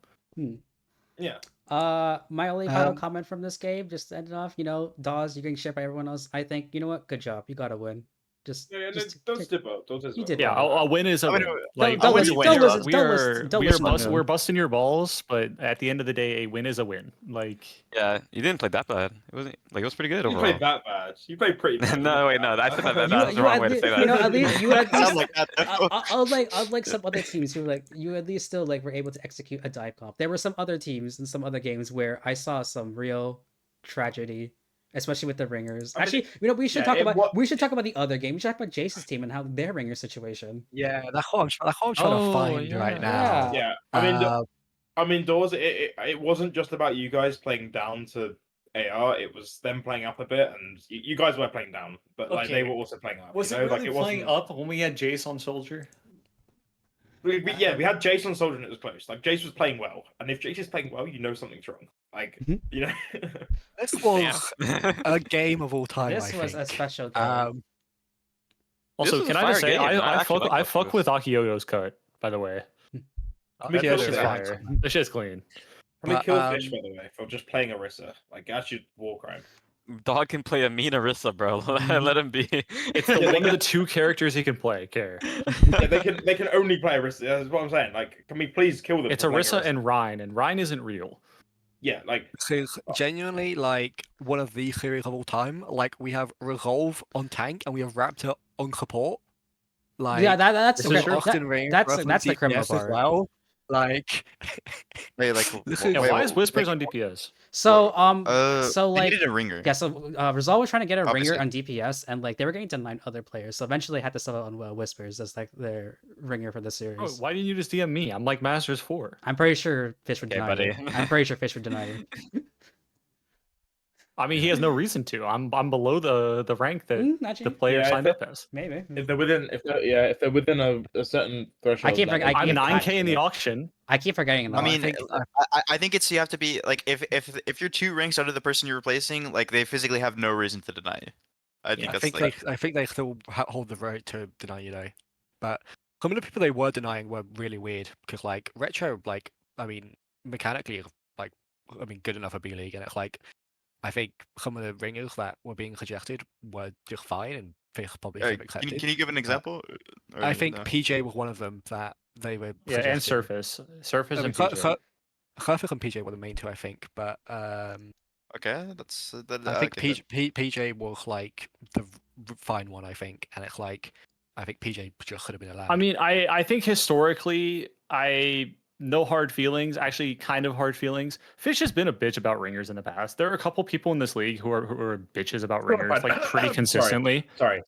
yeah. My only final comment from this game, just to end it off, Dawes, you're getting shit by everyone else. I think, you know what? Good job. You got to win. Don't step up. You did Yeah, well. a win is a win. Like don't listen, we're busting your balls, but at the end of the day, a win is a win. Like, Yeah, you didn't play that bad. It was pretty good You overall. played that bad. You played pretty bad. No, wait, no. I said that was the You wrong at way to least- say that. you know, at least you at Sound least like that. Though. unlike some other teams who like you at least still like were able to execute a dive comp. There were some other teams and some other games where I saw some real tragedy, especially with the ringers. I mean, Actually, we should yeah, talk about the other game. We should talk about Jason's team and how their ringer situation. Yeah, that's what I'm trying to find right now. Yeah, I mean, Doors. It wasn't just about you guys playing down to AR. It was them playing up a bit, and you guys were playing down, but like they Okay. were also playing up. was you it know? really like, it playing wasn't... up when we had Jace on Soldier? we had Jace on Soldier and it was close. Like Jace was playing well, and if Jace is playing well, you know something's wrong. Like you know. This was a game of all time. This I was a think. special game. Also, was a can I just fire say, game. I I actually fuck, like I that fuck this. with Akiyoyo's cut, by the way. Me Yeah, That too. shit's yeah. fire. This shit's clean. Can we But, kill Fish, by the way, for just playing Orisa? Like, that's just war crime. Dog can play a mean Orisa, bro. Let him be. It's the Yeah, one of the 2 characters he can play. Care. Yeah, they can only play Orisa. That's what I'm saying. Like, can we please kill them? It's for playing Orisa and Rhine isn't real. Yeah, like because genuinely, like one of the series of all time. Like we have Resolve on tank and we have Raptor on support. Like Yeah, that's This is okay. true. Austin Ring, that's Ruff on the criminal DPS as part. well. Like Wait, like, This wait, is- Yeah, why wait, is Whispers on DPS? So they like needed a ringer. yeah, so Rizal was trying to get a Obviously. ringer on DPS, and like they were getting denied other players. So eventually, they had to settle on Whispers as like their ringer for the Bro, series. why didn't you just DM me? I'm like Masters 4. I'm pretty sure Fish would Okay, deny buddy. it. I'm pretty sure Fish would deny it. I mean, he has no reason to. I'm below the rank that the Actually, player Yeah, signed if up as. maybe. if they're within a certain threshold. keep like, forgetting- I I'm keep- 9K in the auction. I keep forgetting. I mean, think I think it's you have to be like if you're 2 ranks under the person you're replacing, like they physically have no reason to deny you. I think I that's think like they still hold the right to deny you though. But some of the people they were denying were really weird because like Retro, like I mean mechanically, like I mean good enough for B League, and it's like I think some of the ringers that were being suggested were just fine and they probably should have accepted. can you give an example? Or I think no? PJ was one of them that they were. Yeah, and suggesting. Surface I mean, and PJ. Surface and PJ were the main 2, I think, but Okay, that's that. I think okay, then. PJ was like the fine one, I think, and it's like I think PJ just could have been allowed. I mean, I think historically, no hard feelings, actually kind of hard feelings. Fish has been a bitch about ringers in the past. There are a couple people in this league who are bitches about ringers, like pretty consistently. Sorry.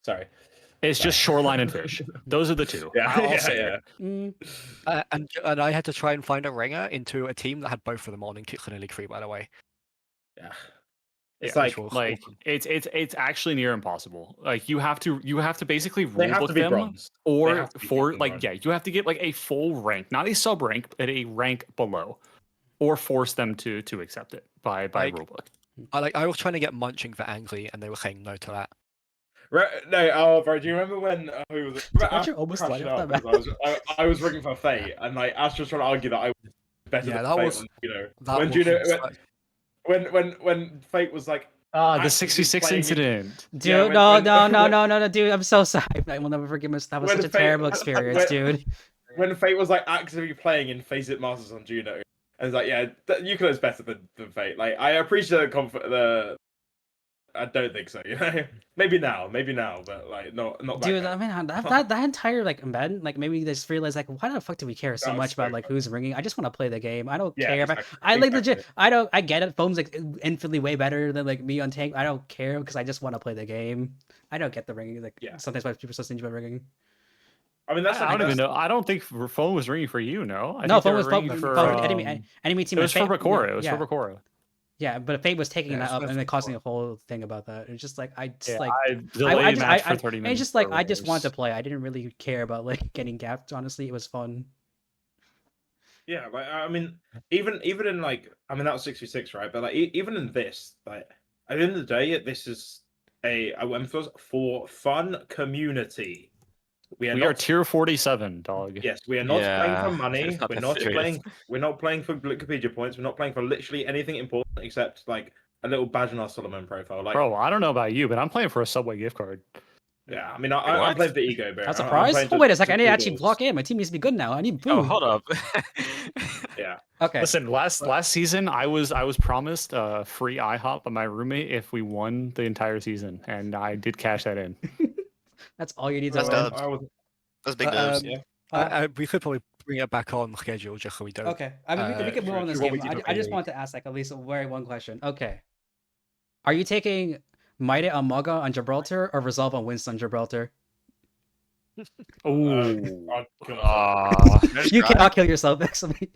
It's just Shoreline and Fish. Those are the 2. Yeah, I'll yeah, say yeah. it. And I had to try and find a ringer into a team that had both of them on in Kitsune League 3, by the way. Yeah. It's Yeah, like which was it's actually near impossible. Like you have to basically they have rulebook to be them, bronze. They or have to be for fucking like bronze. yeah, you have to get like a full rank, not a sub rank, but a rank below, or force them to accept it by Like, rulebook. I was trying to get munching for Angry, and they were saying no to that. No, bro. Do you remember when who was it? Aren't Ash you almost crashed lighting it up up that because I was rigging for Fate, and like Ash was trying to argue that I was better Yeah, than that Fate. was- on, you know, That when was Juno, insane. when Fate was like, Ah, the actively 66 playing it- incident. Dude, Yeah, no, dude. I'm so sorry. I will never forgive myself. That was When such a Fate- terrible experience, dude. when Fate was like actively playing in Face It Masters on Juno, and it's like, yeah, Yukino's better than Fate. Like, I appreciate the I don't think so. You know, maybe now, but like not. Dude, back I then. mean that entire like embed, like maybe they just realized like why the fuck do we care so That was much about so like funny. who's ringing? I just want to play the game. I don't Yeah, care. exactly, I like exactly. legit. I get it. Foam's like infinitely way better than like me on tank. I don't care because I just want to play the game. I don't get the ringing. Like Yeah. sometimes why people are so stingy about ringing. I mean, that's I don't even know. I don't think phone was ringing for you. No, I No, think they Foam were was ringing Foam for for enemy team. It was and for Fate- Bakura. It was yeah, for Bakura. Yeah, but Fate was taking Yeah, that it's up for and then causing a Bakura. whole thing about that. It's just like I just Yeah, like I delayed match for 30 and minutes. it's just like for I just wanted to ringers. play. I didn't really care about like getting gapped. Honestly, it was fun. Yeah, like I mean, even in like I mean that was 66, right? But like even in this, like at the end of the day, this is a emphasis for fun community. We We are not tier 47, dog. yes, we are not playing Yeah, for money. it's not We're that not serious. playing. We're not playing for Wikipedia points. We're not playing for literally anything important except like a little badge on our Solomon profile. Like, Bro, I don't know about you, but I'm playing for a Subway gift card. yeah, I mean, I'm What? playing for the ego, bro. That's a I'm prize. playing Oh to- wait a second, I need to do actually goals. block in. My team needs to be good now. I need food. Oh, hold up. Yeah, Okay. Listen, last season I was promised free IHOP by my roommate if we won the entire season, and I did cash that in. That's all you need to That's win. dubs. I was. That's big But, dubs. Yeah. we could probably bring it back on schedule just so we don't. Okay. I mean, we can move on this what we game. did with I just A-League. want to ask like at least one question. Okay. Are you taking Maide on Maga on Gibraltar or Resolve on Winston on Gibraltar? Ooh. I'll kill myself. You cannot kill yourself, actually.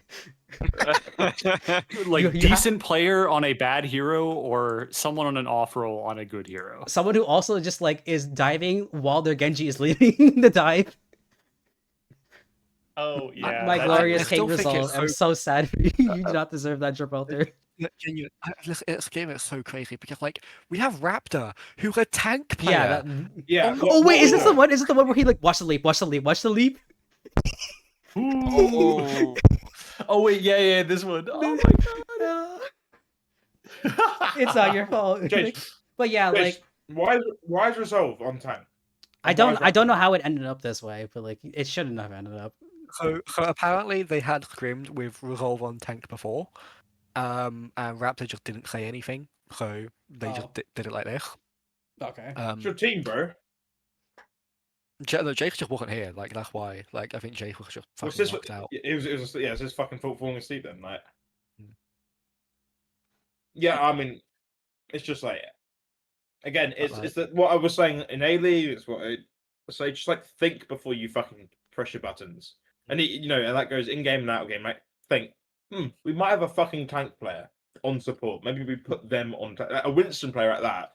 Like You decent player on a bad hero or someone on an off roll on a good hero. Someone who also just like is diving while their Genji is leaving the dive. Oh yeah. My that's glorious I still King think it's result. I'm so sad for you. You do not deserve that Gibraltar. Yeah, genuine. This game is so crazy because like we have Raptor, who's a tank player. Yeah. Yeah. Oh, Oh wait, is this the what- one? Is it the one where he like watch the leap, watch the leap, watch the leap? Ooh. Oh wait, yeah, this one. Oh my Uh, god. it's not your fault. Jake, But yeah, Jake, like why is Resolve on time? I And why is don't know Raptor- how it ended up this way, but like it shouldn't have ended up. So apparently they had scrimmed with Resolve on tank before, and Raptor just didn't say anything, so they Oh. just did it like this. Okay. It's your team, bro. No, Jake just wasn't here. Like that's why. Like I think Jake was just What's fucking this? knocked out. It was yeah, it's his fucking fault falling asleep then, like. Hmm. Yeah, I mean, it's just like, again, But, it's that what I was saying in A League. It's what I say. Just like think before you fucking press your buttons, and and that goes in game and out of game. Like think, we might have a fucking tank player on support. Maybe we put them on a Winston player at that.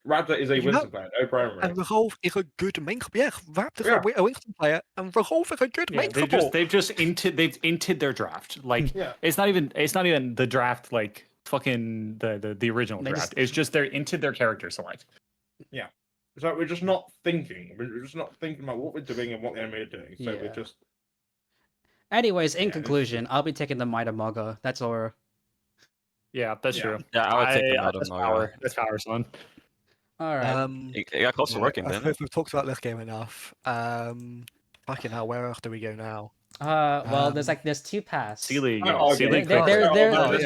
Raptor is a You know- Winston player, no primary. And Resolve is a good main. Yeah, Raptor's Yeah. a Winston player, and Resolve is a good Yeah, main they've support. just inted their draft. Like Yeah. it's not even the draft like fucking the original They draft. just- It's just they're into their character select. It's like we're just not thinking. We're just not thinking about what we're doing and what the enemy are doing. So Yeah. we're just Anyways, in Yeah, it's- conclusion, I'll be taking the Might of Maga. That's Aurora. Yeah, that's Yeah. true. Yeah, I would take the that's Madam power. That's power, son. All right. It got close to working, I didn't suppose it? we've talked about this game enough. Fucking hell, where else do we go now? Well, there's um, two paths. C League. Oh, okay. C League. There- there- There's oh, the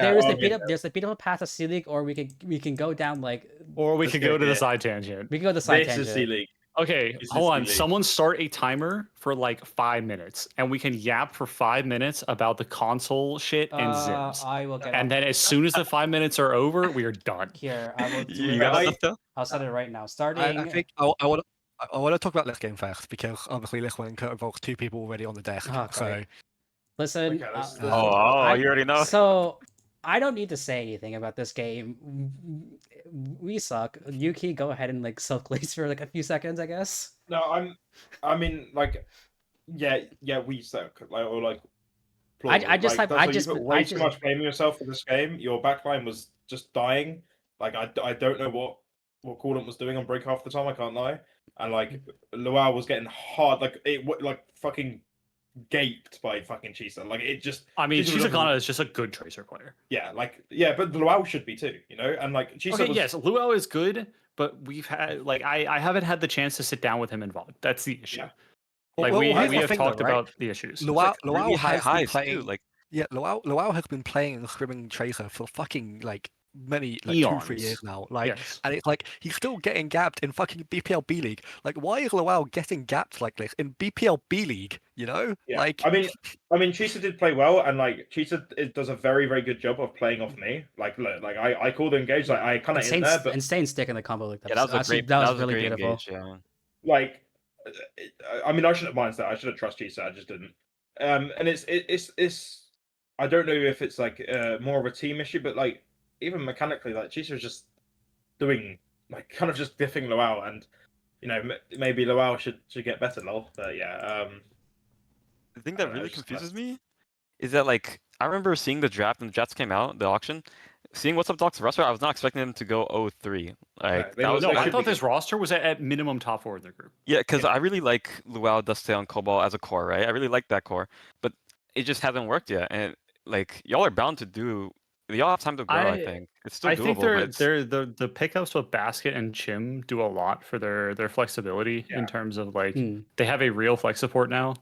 okay. there's the beautiful path of C League, or we can go down like Or we Let's could go go to the get- side tangent. we can go the side this tangent. is C League. Okay, This is hold on. C League. Someone start a timer for like 5 minutes, and we can yap for 5 minutes about the console shit and Zims. I will get And then as soon as the 5 minutes are over, we are done. here. I will do You got I- that stuff? I'll set it right now. Starting. I think I want to talk about this game first because obviously this one involves two people already on the desk. Oh, So great. Listen. Okay, let's- Oh, you already know. So I don't need to say anything about this game. We suck. Yuki, go ahead and like silk lace for like a few seconds, I guess. No, I mean, like, yeah, we suck. Like, or like, I just have- that's I why just- you put I way just- too much blaming yourself for this game. Your backline was just dying. Like, I don't know what Cordon was doing on break half the time. I can't lie. And like, Luau was getting hard. Like like fucking gaped by fucking Chisa. Like it just. I mean, Chisa was Chisakana is just a good tracer player. Yeah, but Luau should be too. And like Chisa Okay, was. yes, Luau is good, but we've had like I haven't had the chance to sit down with him and VOD. That's the issue. Yeah. Like Well, we here's the have thing though, talked right? about the issues. Luau Really high has been highs playing. too. Like Luau has been playing and scrimming Tracer for fucking like many 2-3 years Eons. now. Like, Yes. and it's like he's still getting gapped in fucking BPL B League. Like, why is Luau getting gapped like this in BPL B League? You know, Yeah. like I mean, Chisa did play well, and like Chisa does a very, very good job of playing off me. Like, look, like I called the engage, like I kind of in there, but insane stick in the combo like that. yeah, that was a Actually, great. that was a really great beautiful. engage, yeah. like, I mean, I shouldn't mind that. I should have trusted Chisa. I just didn't. And it's. I don't know if it's like more of a team issue, but like even mechanically, like Chisa is just doing like kind of just diffing Luau, and maybe Luau should get better, lol. But yeah, The thing I that don't know, really it's just confuses me is that like I remember seeing the draft when the drafts came out, the auction, seeing what's up Doc's roster. I was not expecting them to go 0-3. Like they that was look- No, they I should thought be this roster was at minimum top 4 in the group. yeah, because I really like Luau, Dustail, and Cobalt as a core, right? I really like that core, but it just hasn't worked yet. And like y'all are bound to do. Y'all have time to grow. I think it's still I doable. think but it's- they're the pickups with Basket and Chim do a lot for their flexibility Yeah. in terms of like Hmm. they have a real flex support now,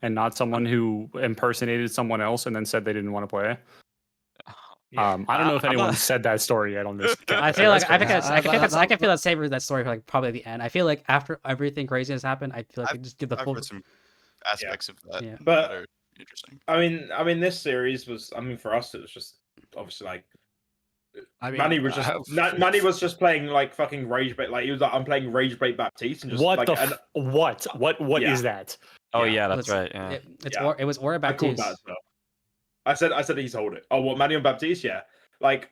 and not someone who impersonated someone else and then said they didn't want to play. yeah. I don't know if I'm anyone not- said that story yet on this. I feel like I crazy. can feel that savor that story for like probably the end. I feel like after everything crazy has happened, I feel like I just give the I've full. heard some aspects of that Yeah. But- that are interesting. I mean, this series was. I mean, for us, it was just obviously like I mean, Manny was just Manny was just playing like fucking rage bait. Like he was like, I'm playing rage bait Baptiste and just What like the and what Yeah. is that? oh yeah, yeah, that's Listen, right. Yeah. It was Aura I called Baptiste. that as well. I said he's hold it. Oh, what Manny and Baptiste? Yeah, like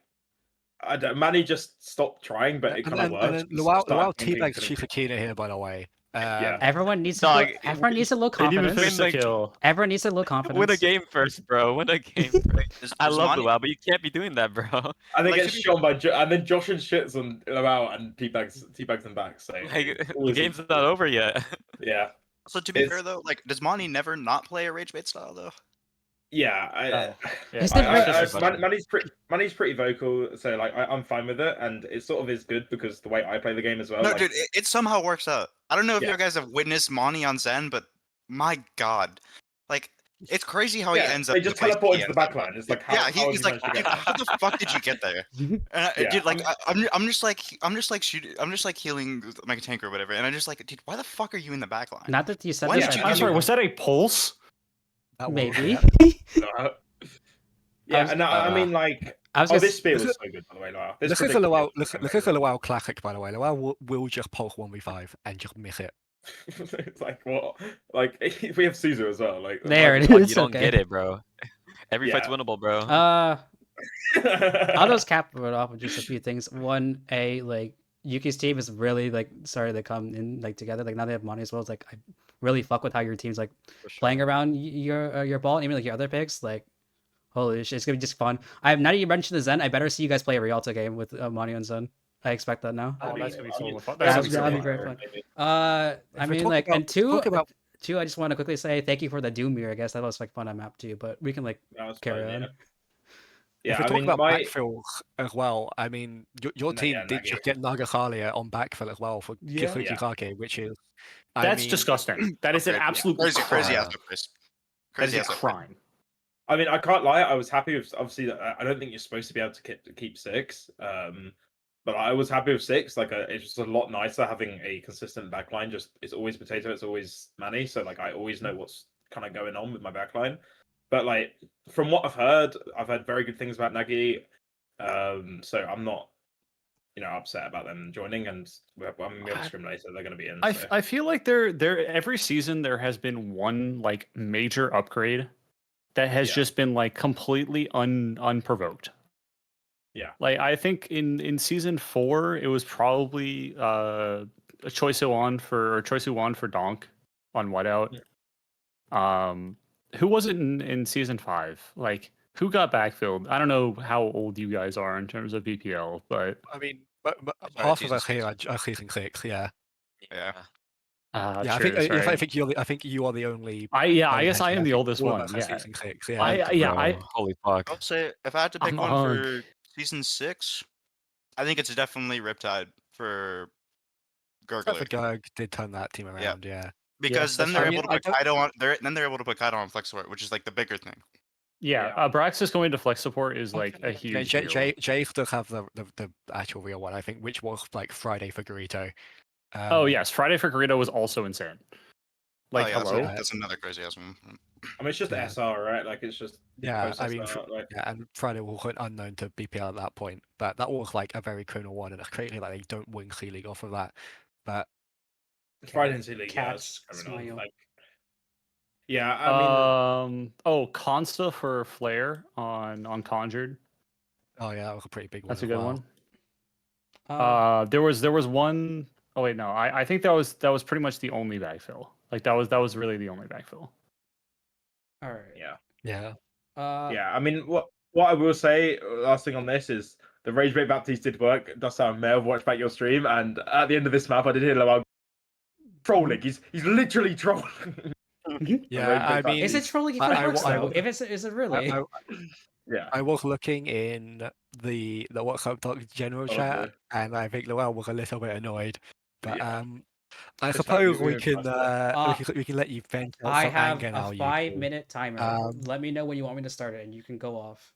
Manny just stopped trying, but it kind of worked. And then Luau teabagged Yukino here, by the way. Yeah. Everyone needs to. Dog, Everyone needs a little They didn't even confidence. finish the Win the- kill. Everyone needs a little confidence. Win a game first, bro. Win a game first. I Does love Monty- Luau, but you can't be doing that, bro. And they Like, get to be- shot by and then Josh and shits on Lau and teabags them back. So Like, it's the always game's not over yet. yeah. So to be It's- fair though, like, does Monty never not play a rage bait style though? Yeah, Oh, yeah. Is it Manny's pretty vocal, so like I'm fine with it, and it sort of is good because the way I play the game as well. No, like, dude, it somehow works out. I don't know if Yeah. you guys have witnessed Monty on Zen, but my god, like, it's crazy how he ends up. They in the just place teleport he into the ends up. backline. It's like Yeah, how he's did you like, manage to get how there? the fuck did you get there? And Yeah, dude, like, I'm just like shooting, I'm just like healing like a tank or whatever, and I'm just like, dude, why the fuck are you in the backline? Not that you said Why this. did you I I'm do sorry, that? was that a pulse? That was- Maybe. yeah. Yeah, and I mean like, I was oh, gonna this s- spear was Look so good by the way. Lau. Look at the Luau, look at the Luau classic, by the way. Luau will just pulse 1v5 and just miss it. It's like what? Like we have Caesar as well. Like There it Oh, is. you don't okay. get it, bro. Every fight's Yeah. winnable, bro. I'll just cap it off with just a few things. One, like Yuki's team is really like starting to come in like together. Like now they have money as well. It's like I really fuck with how your team's like For sure. playing around your ball, and even like your other picks. Like holy shit, it's gonna be just fun. Now that you mentioned the Zen, I better see you guys play a Rialto game with Money and Zen. I expect that now. Oh, that's gonna be so much fun. That'd That's gonna be be very so fun. fun. I If we mean talk like about- and two, talk about- two. I just want to quickly say thank you for the Doom mirror. I guess that was like fun on map too, but we can like That was carry fun, on. yeah. If Yeah, we I talk mean, about my backfill as well, I mean, your No, team yeah, did Nagi. just get Nagahalia on backfill as well for Yeah. Kihukikake, which is, I That's mean, disgusting. That is an Upgrade, yeah. absolute crazy crime. ass upgrade. That is Crazy a ass upgrade. crime. I mean, I can't lie. I was happy with obviously. I don't think you're supposed to be able to keep 6, but I was happy with 6. Like, it's just a lot nicer having a consistent backline. Just it's always potato, it's always Manny. So like, I always know what's kind of going on with my backline. But like, from what I've heard very good things about Nagi. So I'm not, upset about them joining, and we have a scrim later. They're going to be in. So. I feel like there every season there has been one like major upgrade that has Yeah. just been like completely unprovoked. Yeah. Like I think in season 4 it was probably a Choice One for Donk on Whiteout. Who was it in season 5? Like who got backfilled? I don't know how old you guys are in terms of BPL, but I mean, but Sorry, half of season us here are season 6. Yeah, Yeah. yeah. sure, I think you are the only. I guess I am the oldest all of one. us are Yeah. season 6. Yeah, Bro, holy fuck. I'll say if I had to pick I'm one on. for season 6, I think it's definitely Riptide for Gurgler. Gerg did turn that team around. Yeah. Because then that's they're fine. able to put Kaido on. Then they're able to put Kaido on Flex Support, which is like the bigger thing. Yeah, Braxis going to flex support is like a Yeah, huge deal. Jay does have the actual real one, I think, which was like Friday for Garito. Oh yes, Friday for Garito was also insane. Like oh, yeah, hello. that's another crazy ass one. I mean, it's just Yeah. SR, right? Like, it's just Yeah, post I mean, SR, like, yeah, and Friday was unknown to BPL at that point, but that was like a very criminal one, and it's crazy like they don't win C League off of that. But Friday in C League, yeah, Cats it's criminal. smile. Like, yeah, I mean, Consta for Flare on Conjured. oh yeah, that was a pretty big one. That's a as good well. one. There was one oh wait, no, I think that was pretty much the only backfill. Like that was really the only backfill. All right. yeah, Yeah, yeah. I mean, what I will say, last thing on this is the Rage Bait Baptiste did work. Dustail may have watched back your stream, and at the end of this map, I did hear Lowell trolling. He's literally trolling. yeah. I mean, Is it trolling? I- If it's is it really? Yeah, I was looking in the What's Up Doc general chat, Probably. and I think Lowell was a little bit annoyed. But Yeah. I It's suppose fine, we can we we can let you vent out I some have anger now. a you 5-minute timer. Um, Let me know when you want me to start it, and you can go off.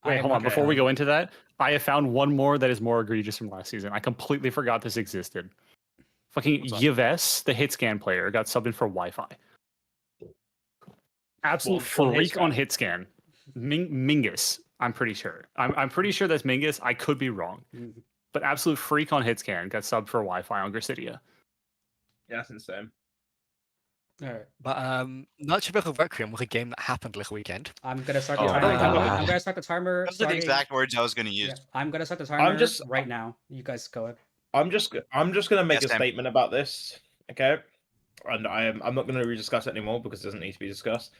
Wait, I hold on. have- Before we go into that, I have found one more that is more egregious from last season. I completely forgot this existed. Fucking What's that? Yves, the hit scan player, got subbed in for Wi-Fi. Absolute Well, on freak on Hitscan. hit scan. Mingus, I'm pretty sure. I'm pretty sure that's Mingus. I could be wrong. Mm. But absolute freak on hit scan got subbed for Wi-Fi on Grasidia. yeah, that's insane. All right. but Nutshell Requiem was a game that happened this weekend. I'm gonna start the Oh timer. my I'm God. gonna start the timer. Those are the starting- exact words I was gonna use. Yeah, I'm gonna start the timer just- right now. You guys go ahead. I'm just gonna make Yes, a Sam. statement about this. Okay, and I'm not going to rediscuss it anymore because it doesn't need to be discussed.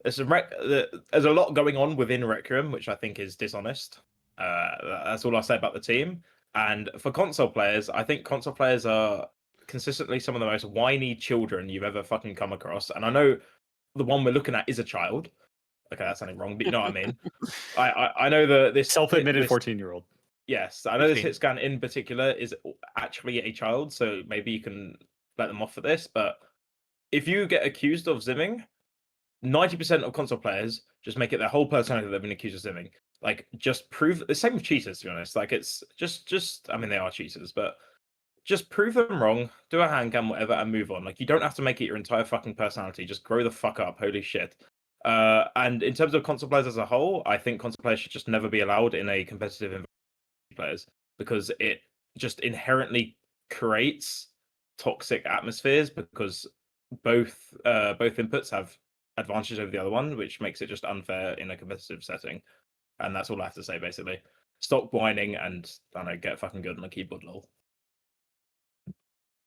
There's a lot going on within Requiem, which I think is dishonest. That's all I'll say about the team. And for console players, I think console players are consistently some of the most whiny children you've ever fucking come across. And I know the one we're looking at is a child. Okay, that's something wrong, but you know what I mean. I know this Self-admitted this 14-year-old. Yes, I know this 15. hit scan in particular is actually a child, so maybe you can let them off for this. But if you get accused of zimming, 90% of console players just make it their whole personality that they've been accused of zimming. Like, just prove the same with cheaters, to be honest. Like, it's just I mean, they are cheaters, but just prove them wrong, do a hand cam, whatever, and move on. Like, you don't have to make it your entire fucking personality. Just grow the fuck up. Holy shit. And in terms of console players as a whole, I think console players should just never be allowed in a competitive environment players because it just inherently creates toxic atmospheres because both inputs have advantages over the other one, which makes it just unfair in a competitive setting. And that's all I have to say basically. Stop whining and I don't know, get fucking good on the keyboard, lol.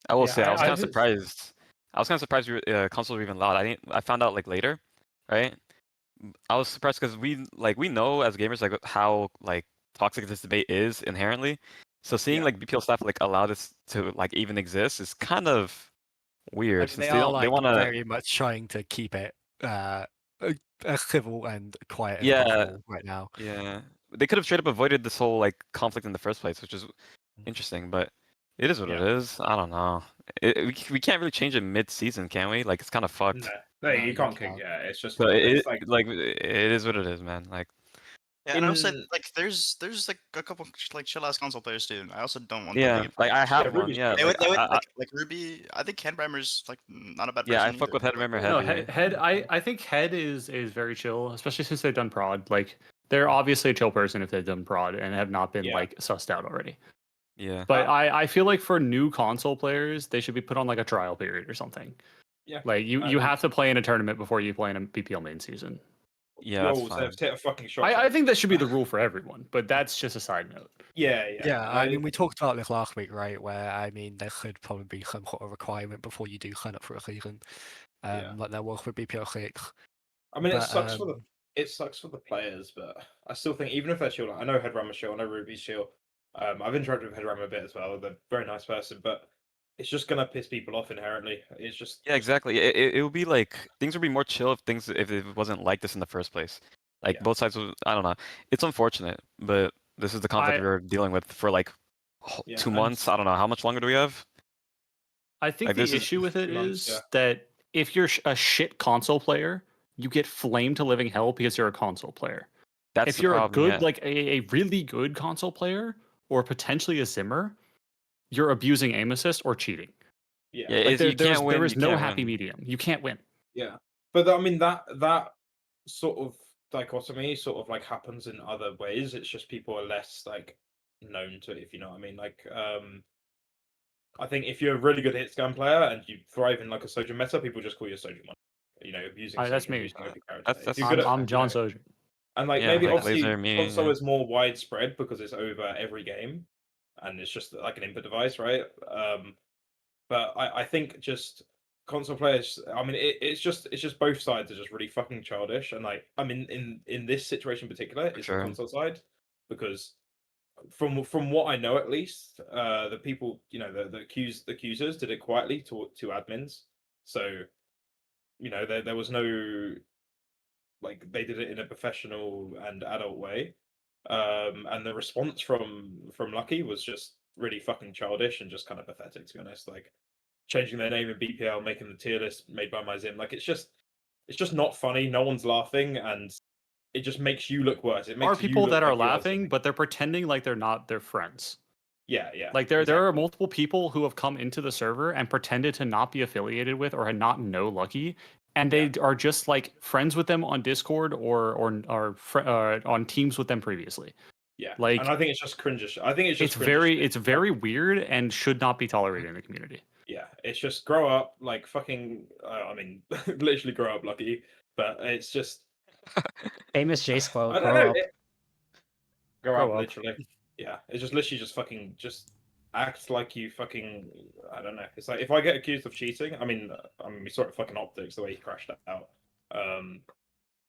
I will Yeah, say I was I kind of just- surprised. I was kind of surprised consoles were even loud. I found out like later, right? I was surprised because we know as gamers like how like toxic this debate is inherently. So seeing Yeah. like BPL staff like allow this to like even exist is kind of I weird mean, since they they are don't like want to. very much trying to keep it civil and quiet as Yeah, possible right now. yeah. They could have straight up avoided this whole like conflict in the first place, which is interesting, but it is what it Yeah. is. I don't know. We can't really change it mid-season, can we? Like it's kind of fucked. No, No, you you can't kick. can't. Yeah, it's just So it's it is what it is, man. Like Yeah, and I also in like there's like a couple like chill ass console players too. I also don't want them to yeah, get. like I have one. Ruby's Yeah, chill. They would I like Ruby. I think Handbreimer's like not a bad yeah, I person fuck either. with but, Headremmer No, heavy. head. I think head is very chill, especially since they've done prod. Like they're obviously a chill person if they've done prod and have not been Yeah. like sussed out already. Yeah. But I feel like for new console players, they should be put on like a trial period or something. Yeah. Like you have to play in a tournament before you play in a BPL main season. Yeah, that's Yo, fine. Zeph, hit a fucking shot. I think that should be the rule for everyone, but that's just a side note. Yeah. Yeah, I mean, we talked about this last week, right? Where I mean, there should probably be some sort of requirement before you do sign up for a season, Yeah. like there was with BPL 6. I mean, But, it sucks for the players, but I still think even if they're chill, like, I know Headrammer's chill, I know Ruby's chill. I've interacted with Headrammer a bit as well. They're a very nice person, but it's just gonna piss people off inherently. It's just Yeah, exactly. It would be like things would be more chill if it wasn't like this in the first place. Like Yeah. both sides would, I don't know. It's unfortunate, but this is the conflict I- we're dealing with for like Yeah, 2 and- months. I don't know how much longer do we have? I think Like, the this is- issue with it 2 months, is yeah. that if you're a shit console player, you get flamed to living hell because you're a console player. That's If the you're a problem. good, Yeah. like a really good console player or potentially a Zimmer, you're abusing aim assist or cheating. Yeah. Yeah, Like you can't win. there is you no can't happy win. medium. You can't win. Yeah. But I mean that sort of dichotomy sort of like happens in other ways. It's just people are less like known to it, if you know what I mean. Like I think if you're a really good hit scan player and you thrive in like a Soju meta, people just call you a Soju one. You know, using That's Soju, me. using OP character. That's- If you're good I'm at, John you know, Soju. and like Yeah, maybe like obviously Laser, me, console yeah. is more widespread because it's over every game, and it's just like an input device, right? But I think just console players. I mean, it's just both sides are just really fucking childish, and like I mean, in this situation in particular, it's sure. the console side because from what I know at least, the people the accusers did it quietly to admins, so you know there was no like they did it in a professional and adult way, and the response from Lucky was just really fucking childish and just kind of pathetic, to be honest. Like changing their name in BPL, making the tier list made by my Zim, like it's just not funny. No one's laughing, and it just makes you look worse. It There are makes you people look that are like you laughing, something. but they're pretending like they're not their friends. Yeah. Like there are exactly. multiple people who have come into the server and pretended to not be affiliated with or had not know Lucky, and they are just like friends with them on Discord or on Teams with them previously. Yeah, Like and I think it's just cringish. I think it's just it's very weird and should not be tolerated in the community. Yeah, it's just grow up, like fucking. I mean, literally grow up, Lucky. But it's just Famous Jace quote, I don't grow know. up. Grow Grow up, up. literally. Yeah, it's just literally just fucking just act like you fucking. I don't know. It's like if I get accused of cheating. I mean, we saw it fucking optics the way he crashed out.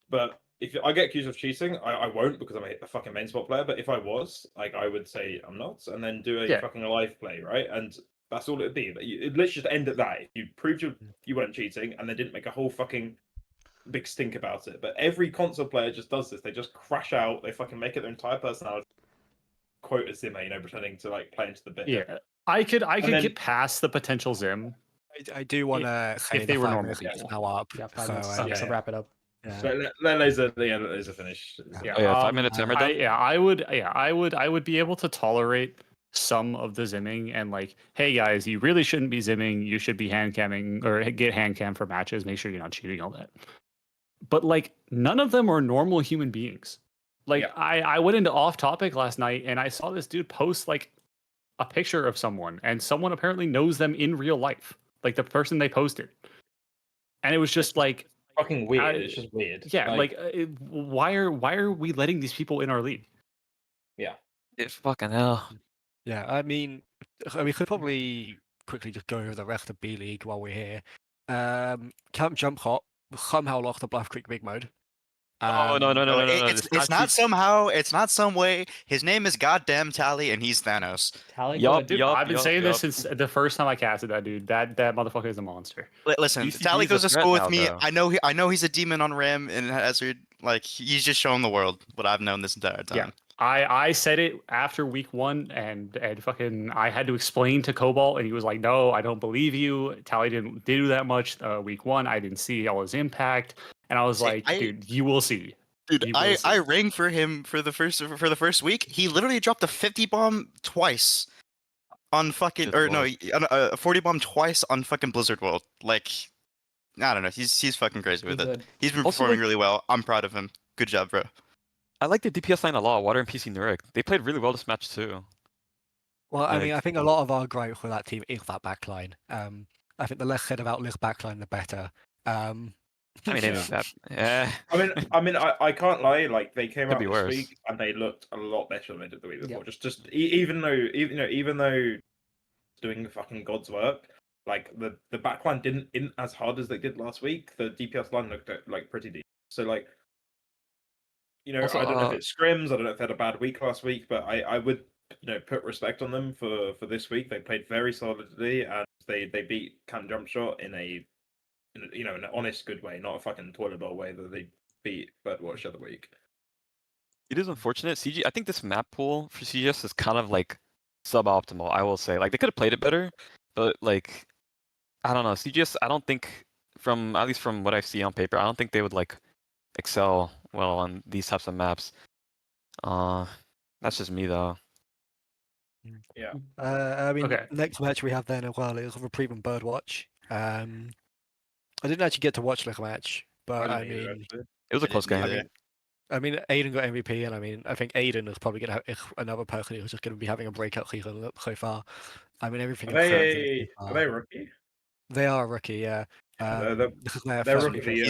But if I get accused of cheating, I won't because I'm a fucking main spot player. But if I was, like, I would say I'm not, and then do a Yeah. fucking live play, right? And that's all it'd be. But it'd literally just end at that. If you proved you weren't cheating, and they didn't make a whole fucking big stink about it. But every console player just does this. They just crash out. They fucking make it their entire personality. Quote a Zimmer, pretending to like play into the bit. Yeah, I could then- get past the potential Zim. I do want to say if they the were 5 normal minutes is people. now up. Yeah, 5 so, minutes. yeah. So wrap it up. Yeah. Let Laser finish. Yeah, Oh, yeah, 5 minute timer done? I would be able to tolerate some of the zimming and like, hey guys, you really shouldn't be zimming. You should be hand camming or get hand cam for matches. Make sure you're not cheating, all that. But like, none of them are normal human beings. Like, Yeah. I went into off topic last night and I saw this dude post like a picture of someone, and someone apparently knows them in real life, like the person they posted, and it was just like Fucking weird. It's just weird. yeah, why are we letting these people in our league? It fucking hell. Yeah, I mean, we could probably quickly just go over the rest of B League while we're here. Camp Jump Hot somehow lost the Bluff Creek Big Mode. Oh, no. It's not somehow. It's not some way. His name is Goddamn Tally, and he's Thanos. Tally, Yup, good. Dude, I've been saying this since the first time I casted that dude. That motherfucker is a monster. Listen, UCB Tally is a goes to threat school with now, me. though. I know he's a demon on Ram, and he's just showing the world what I've known this entire time. Yeah. I said it after week 1, and fucking I had to explain to Cobalt, and he was like, "No, I don't believe you. Tally didn't do that much week 1. I didn't see all his impact." And I was See, like, "Dude, you will see." Dude, You will I see. rang for him for the first week. He literally dropped a 50 bomb twice on fucking Good or no, lord. a 40 bomb twice on fucking Blizzard World. Like, I don't know. He's fucking crazy with it. Good. He's been Also, performing like- really well. I'm proud of him. Good job, bro. I like the DPS line a lot. Water and PC Nurik. They played really well this match too. Well, I mean, Like- I think a lot of our gripe for that team is that backline. I think the less said about this backline, the better. I mean, Yeah. it is that. Yeah. I can't lie. Like they came Could out be this worse. week and they looked a lot better than they did the week before. Yep. Just even though doing the fucking God's work, like the backline didn't as hard as they did last week. The DPS line looked like pretty deep. So like, Also, I don't know if it's scrims. I don't know if they had a bad week last week, but I would put respect on them for this week. They played very solidly and they beat Camp Jump Shot in an honest, good way, not a fucking toilet bowl way that they beat Birdwatch the other week. It is unfortunate. CG. I think this map pool for CGS is kind of like suboptimal. I will say, like they could have played it better, but like I don't know. CGS. I don't think at least from what I see on paper, I don't think they would like excel well on these types of maps. That's just me though. Yeah. I mean, Okay. next match we have then as well is Reprieve and Birdwatch. I didn't actually get to watch the match, but I didn't either, mean, actually. It was a I close didn't game. either. I mean, Aiden got MVP, and I mean, I think Aiden is probably going to have another person who's just going to be having a breakout season so far. I mean, everything. Are they rookie? They are a rookie, yeah. This is their they're first rookie. week. Yeah,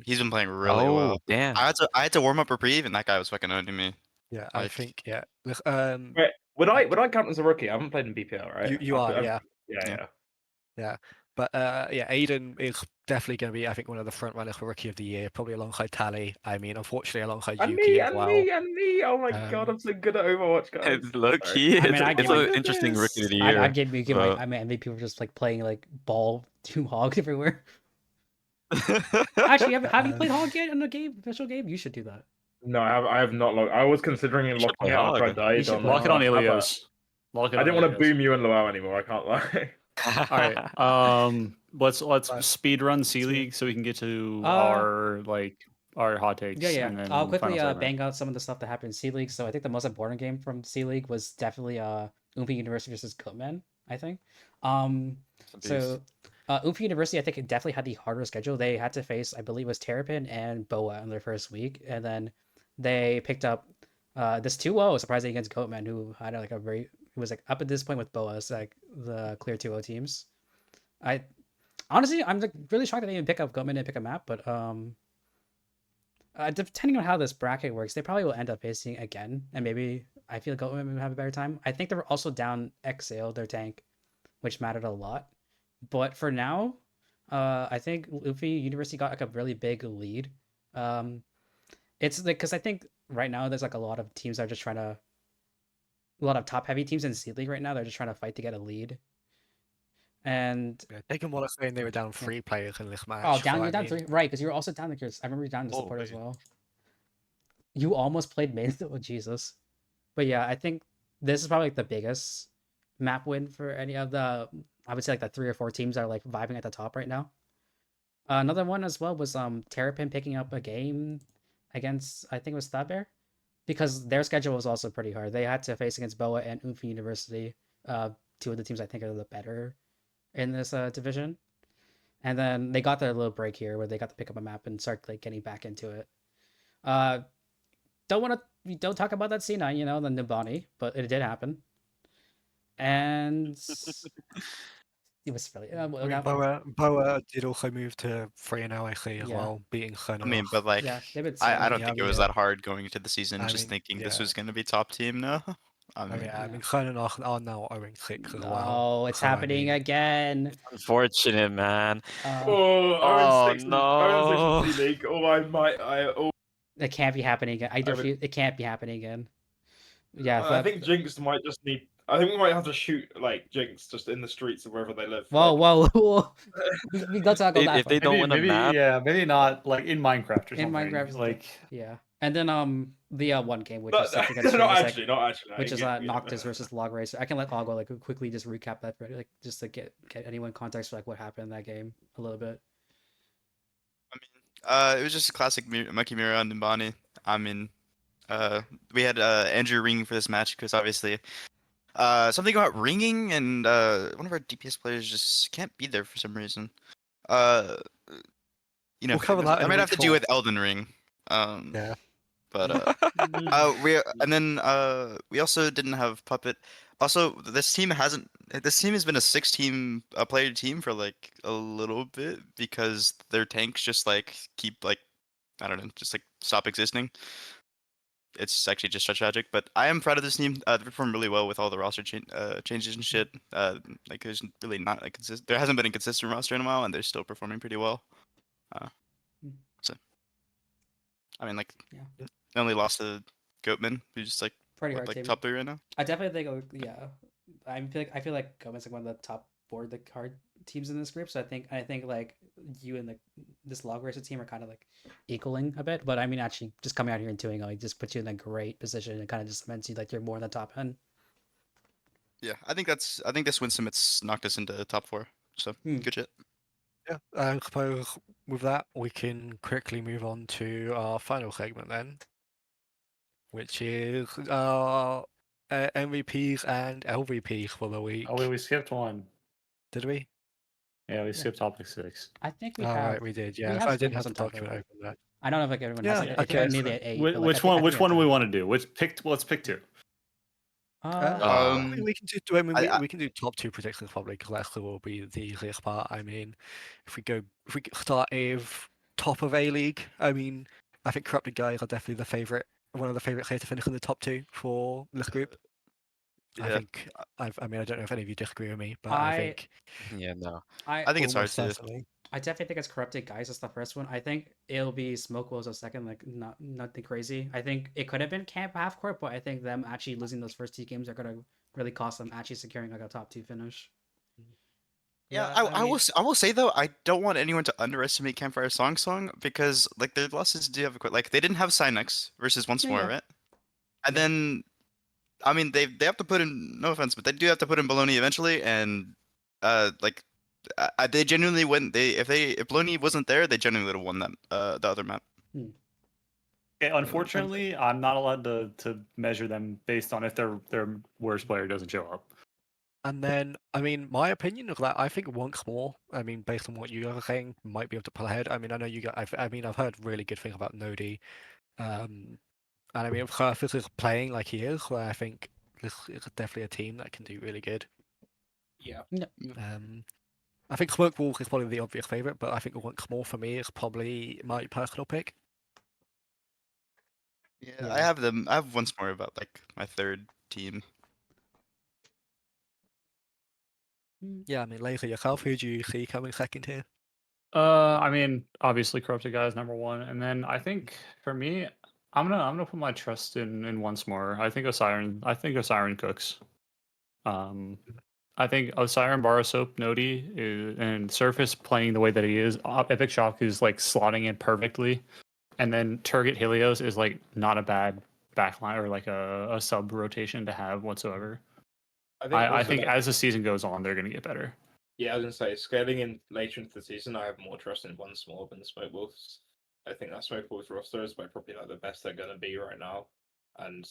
He's been playing really well. Damn. I had to warm up Reprieve, and that guy was fucking owning me. Yeah, I Like- think, yeah. Look, Wait, would I count as a rookie? I haven't played in BPL, right? you are, yeah. Yeah. But yeah, Aiden is definitely going to be, I think, one of the front runners for Rookie of the Year, probably alongside Tally. I mean, unfortunately, alongside And Yuki me, as and well. me, and me. Oh my god, Um, I'm so good at Overwatch, guys. It's low Sorry. key. I mean, I It's give an my- interesting rookie of the I'd year. give my but- MVP for just like playing like ball 2 hogs everywhere. Actually, have you played hog yet in a game, official game? You should do that. No, I have not logged. I was considering should locking play it after I Hog. died. You should Lock it on Papa. Ilios. Lock it I on didn't want to Ilios. boom you and Luau anymore. I can't lie. All right. Let's But- speed run C League so we can get to our hot takes. Yeah. And then I'll quickly final segment. bang out some of the stuff that happened in C League. So I think the most important game from C League was definitely Oompa University versus Goatman, I think. So Oompa University, I think, it definitely had the harder schedule. They had to face, I believe, it was Terrapin and Boa in their first week, and then they picked up this 2-0 surprisingly against Goatman, who had like who was like up at this point with Boa, it's like the clear 2-0 teams. Honestly, I'm like really shocked that they even pick up Goatman and pick a map, but depending on how this bracket works, they probably will end up facing again, and maybe I feel Goatman would have a better time. I think they were also down Exhale, their tank, which mattered a lot. But for now, I think Luffy University got like a really big lead. It's like because I think right now there's like a lot of teams that are just trying to, a lot of top heavy teams in Seed League right now. They're just trying to fight to get a lead. And Yeah, taking what I'm saying, they were down 3 players in this match. oh, so down I you're down mean, 3, right? Because you were also down like I remember you down the support as Holy. well. You almost played main. Oh Jesus! But yeah, I think this is probably like the biggest map win for any of the. I would say like the 3 or 4 teams that are like vibing at the top right now. Another one as well was Terrapin picking up a game against, I think it was Thadbear, because their schedule was also pretty hard. They had to face against Boa and Umfi University, 2 of the teams I think are the better in this division. And then they got their little break here where they got to pick up a map and start like getting back into it. Don't talk about that C9, you know, the Nibani, but it did happen. And it was really I mean, Boa did also move to 3-0 I see as Yeah. well, beating I mean, Khanoch. but like, yeah, they've been I don't Yeah, think I it was mean, that hard going into the season, I just mean, thinking this yeah. was going to be top team. No, I Oh mean, yeah, I Yeah. mean Khanoch are now 0-6 as well. Oh, it's so, I happening mean, again. Unfortunate, man. Oh, Oh, 0-6 in 0-6 no. in C-League. Oh, I might. It can't be happening again. I I refuse. It can't be happening again. Yeah, I think Jinx might just need. I think we might have to shoot like Jinx just in the streets of wherever they live. Whoa, like, whoa. we don't talk about that. If they far. don't win a map, maybe not like in Minecraft or In something. Minecraft, Like yeah. And then the one game which no, was Zephyr against not Travis, actually, not actually. which is Yeah. Noctis versus Log Racer. I can let Agua like quickly just recap that for like just to get anyone context for like what happened in that game a little bit. I mean, it was just a classic Monkey Mirror on Nimbani. I mean, we had Andrew ringing for this match because obviously, something about ringing and one of our DPS players just can't be there for some reason. You know, We'll cover that in might week have to 4. do with Elden Ring. Yeah. But we also didn't have Puppet. Also, this team has been a 6-team player team for like a little bit because their tanks just like keep like, I don't know, just like stop existing. It's actually just so tragic, but I am proud of this team. They performed really well with all the roster changes and shit. Like there's really not like there hasn't been a consistent roster in a while, and they're still performing pretty well. So, I mean, like, Yeah. they only lost to Goatman, who's just like Pretty hard team. top 3 right now. I definitely think yeah. I feel like Gomen's like one of the top 4 the hard teams in this group. So I think like you and this Log Racer team are kind of like equaling a bit. But I mean, actually, just coming out here and 2-0, it just puts you in a great position and kind of just cements you like you're more in the top end. Yeah, I think this win submits knocked us into the top 4. So good shit. Yeah, I suppose with that we can quickly move on to our final segment then, which is our MVPs and LVPs for the week. oh, we skipped one. Did we? Yeah, we skipped topic 6. I think we Oh, have. right, we did. we Yeah, have I didn't have some the time for document it. open there. I don't know if like everyone Yeah, has like I think okay, I'm nearly at 8. but, like, Which I one? think Which we one have do we time. want to do? Let's pick 2. I mean, we can do. I mean, I- we can do top 2 predictions probably because that will be the easiest part. I mean, if we start with top of A League, I mean, I think Corrupted Guys are definitely one of the favorite here to finish in the top 2 for this group. Yeah. I mean, I don't know if any of you disagree with me, but I I think yeah, no. I think it's hard almost to. certainly. I definitely think it's Corrupted Guys as the first one. I think it'll be Smoke Wolves a second, like nothing crazy. I think it could have been Camp Half Court, but I think them actually losing those first 2 games are gonna really cost them actually securing like a top 2 finish. Yeah, I mean, I will say though, I don't want anyone to underestimate Campfire Song because like their losses do have like they didn't have Synex versus Once Yeah, More, yeah. right? And then, I mean they have to put in, no offense, but they do have to put in Baloney eventually, and like they genuinely win. If Baloney wasn't there, they genuinely would have won that the other map. Okay, unfortunately, I'm not allowed to measure them based on if their worst player doesn't show up. And then, I mean, my opinion of that, I think once more, I mean, based on what you guys are saying, might be able to pull ahead. I mean, I know you guys, I've heard really good things about Nodi. And I mean, if Curtis is playing like he is, well, I think this is definitely a team that can do really good. Yeah. I think Smoke Wolf is probably the obvious favourite, but I think once more for me is probably my personal pick. Yeah, Yeah. I have them. I have once more about like my third team. Yeah, I mean, Leger yourself, who do you see coming second here? I mean, obviously, Corrupted Guy is number one, and then I think for me, I'm gonna put my trust in once more. I think Osiren cooks. I think Osiren, Barsoap, Nodi, and Surface playing the way that he is. Epic Shock is like slotting in perfectly, and then Turget Helios is like not a bad backline or like a sub rotation to have whatsoever. I also, think like, as the season goes on, they're gonna get better. yeah, I was gonna say scaling in later into the season, I have more trust in Once More than Smoke Wolves. I think that Smoke Wolves roster is by probably like the best they're gonna be right now, and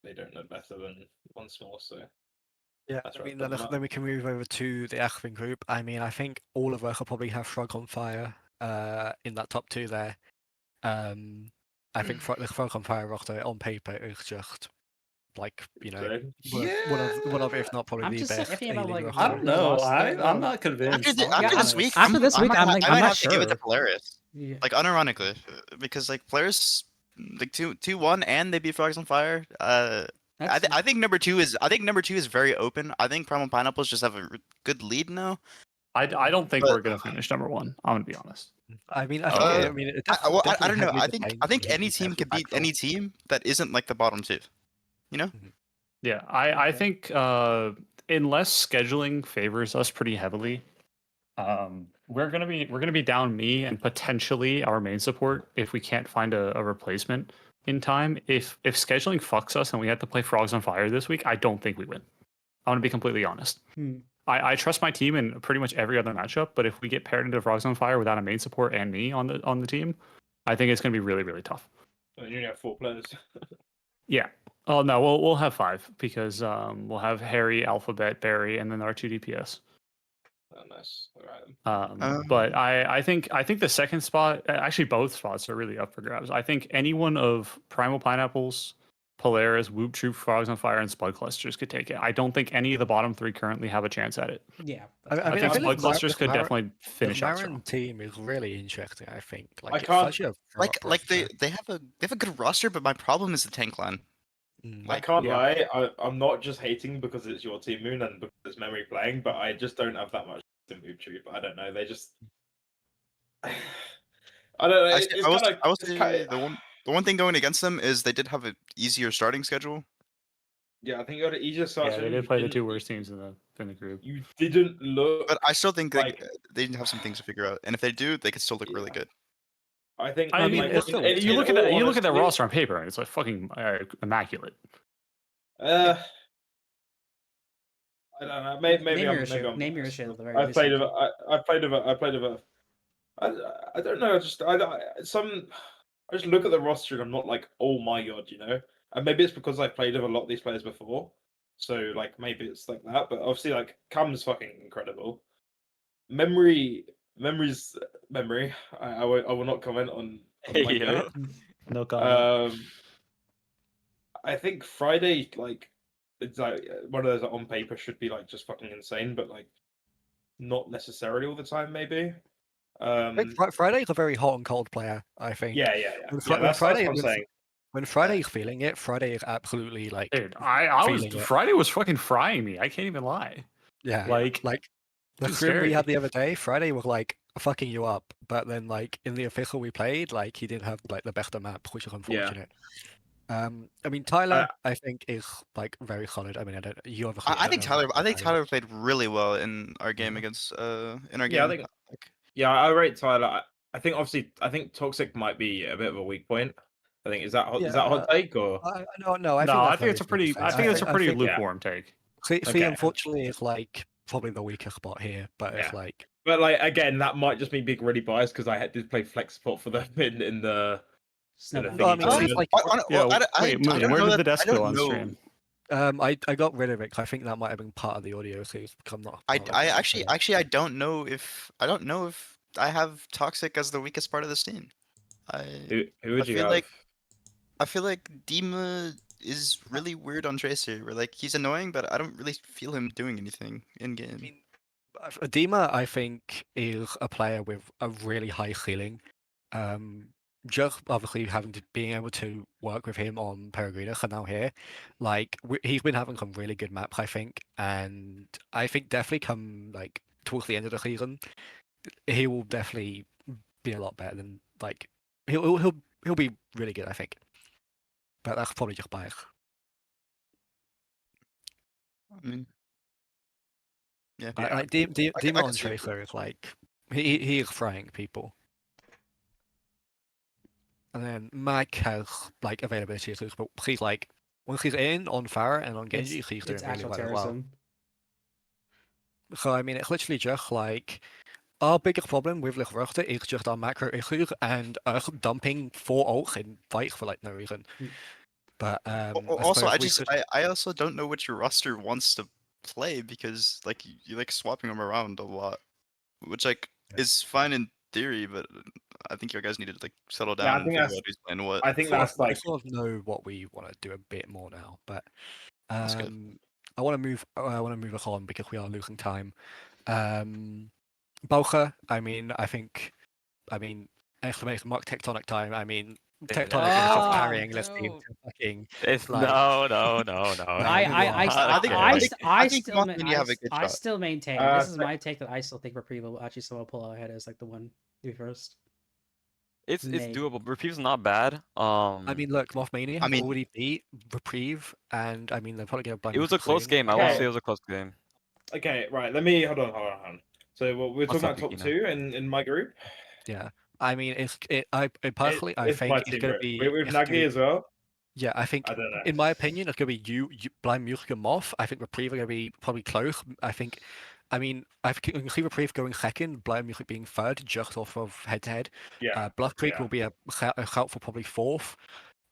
they don't know better than Once More. So Yeah, that's I right. mean, then we can move over to the Achvin group. I mean, I think all of us will probably have Shrug on Fire in that top two there. I think the Shrug on Fire roster on paper is just like, you know, one of if not probably I'm the just best iffy about, A-League like, roster. I don't know. I'm not After, convinced. the, I'll be after this honest. week, After this week, I'm like, I I'm might not have to give it to sure. Polaris. Yeah. Like unironically, because like Polaris, like 2-1, and they beat Frogs on Fire. I think number two is very open. I think Primal Pineapples just have a good lead now. I don't think But- we're gonna finish number one. I'm gonna be honest. I mean, I think Uh, I mean, it I definitely don't know. heavily I think depends on who any beats team every can beat backfill. any team that isn't like the bottom two. You know? Yeah, I think unless scheduling favors us pretty heavily, we're gonna be down me and potentially our main support if we can't find a replacement in time. If scheduling fucks us and we have to play Frogs on Fire this week, I don't think we win. I want to be completely honest. I trust my team in pretty much every other matchup, but if we get paired into Frogs on Fire without a main support and me on the team, I think it's gonna be really, really tough. And you only have 4 players. Yeah. Oh no, we'll have 5 because we'll have Harry, Alphabet, Barry, and then our 2 DPS. Oh, nice. All right. But I think the second spot, actually both spots are really up for grabs. I think anyone of Primal Pineapples, Polaris, Whoop Troop, Frogs on Fire, and Spud Clusters could take it. I don't think any of the bottom 3 currently have a chance at it. Yeah. I think Spud Clusters could definitely finish the out Marin strong. team is really interesting. I think. Like, I it's can't- such a Like roster. they have a good roster, but my problem is the tank line. I can't yeah. lie. I'm not just hating because it's your team, Moon, and because it's Memory playing, but I just don't have that much to move to. I don't know. They just. I don't know. I It's will, kind of. I will say the one thing going against them is they did have an easier starting schedule. Yeah, I think you got an easier start. Yeah, they did play the 2 worst teams in the group. You didn't look. But I still think like, they have some things to figure out, and if they do, they could still look really good. I think. I mean, like, it's still- you look at all that. You look at that honesty- roster on paper, and it's like fucking immaculate. I don't know. Maybe Name your I'm. issue. Maybe I'm Name your biased. issue at the very I least. played with. I played with. I don't know. I just look at the roster and I'm not like, oh my god, you know. And maybe it's because I played with a lot of these players before, so like maybe it's like that. But obviously, like Cam's fucking incredible. Memory's memory. I will not comment on my Yeah. goat. No comment. I think Friday, like, it's like one of those that on paper should be like just fucking insane, but like not necessarily all the time, maybe. I think Friday's a very hot and cold player. I think. Yeah. That's what I'm saying. When Friday's feeling it, Friday is absolutely like. Dude, I was feeling it. Friday was fucking frying me. I can't even lie. Yeah. Like the it's scrim we scary. had the other day, Friday was like fucking you up, but then like in the official we played, like he didn't have like the best map, which is unfortunate. I mean Tyler, I think is like very solid. I mean, you obviously. I think don't know Tyler. I think Tyler. Tyler played really well in our game against in our game. Yeah, I think. Yeah, I rate Tyler. I think obviously, I think Toxic might be a bit of a weak point. I think is that a hot take or? No, I think I that's think it's a very pretty. fair. I think it's a pretty think lukewarm take. See, Okay. unfortunately, it's like probably the weaker spot here, but it's Yeah. like. But like again, that might just be being really biased because I had to play flex support for them in the. No, I mean, it's like. Wait, Moon, where did the desk go on stream? I got rid of it. 'Cause I think that might have been part of the audio, so it's become not. I actually I don't know if I have Toxic as the weakest part of this team. Who would you have? I feel like Dima is really weird on Tracer. Where like he's annoying, but I don't really feel him doing anything in game. I mean, Adema, I think, is a player with a really high ceiling. just obviously being able to work with him on Peregrina and now here, like he's been having some really good maps, I think, and I think definitely come like towards the end of the season, he will definitely be a lot better than like he'll be really good, I think. But that's probably just bias. I mean, yeah. Like I Demon can on see it. Tracer is like he is frying people. And then Mag has like availability issues, but he's like once he's in on Farah and on Genji, he's doing It's really actual well as well. terrorism. So I mean, it's literally just like our biggest problem with Lichwurter is just our macro issues and us dumping 4 ults in fights for like no reason. Mm. But Also, suppose we could. I also don't know what your roster wants to play because like you like swapping them around a lot, which like Yeah. is fine in theory, but I think you guys need to like settle Yeah, I down and think figure that's. out who's playing what. I think I that's like. sort of know what we want to do a bit more now, but That's good. I want to move us on because we are losing time. Balcha, I mean, exclamation mark Techtonic time. I mean, Techtonic is just Oh, carrying this team no. to fucking It's like. no. I think Mothman, you have a good I shot. still maintain. This is my take that I still think Reprieve will actually somehow pull out ahead as like the one to be first. It's Maybe. doable. Reprieve's not bad. I mean, look, Mothmania I have mean- already beat Reprieve, and I mean they're probably gonna. it was a close game. I will say it was a close game. Okay, right. Let me hold on. So we're What's talking up, about top Yukino? 2 in my group. Yeah, I mean, I personally I It's my think it's team gonna group. be. With it's gonna Nagi be- as well. Yeah, I think, I don't know. in my opinion, it's gonna be you Blind Music and Moth. I think Reprieve are gonna be probably close. I mean, I can see Reprieve going second, Blind Music being third, just off of head-to-head. Yeah. Bluff Creek yeah. will be a shout for probably fourth.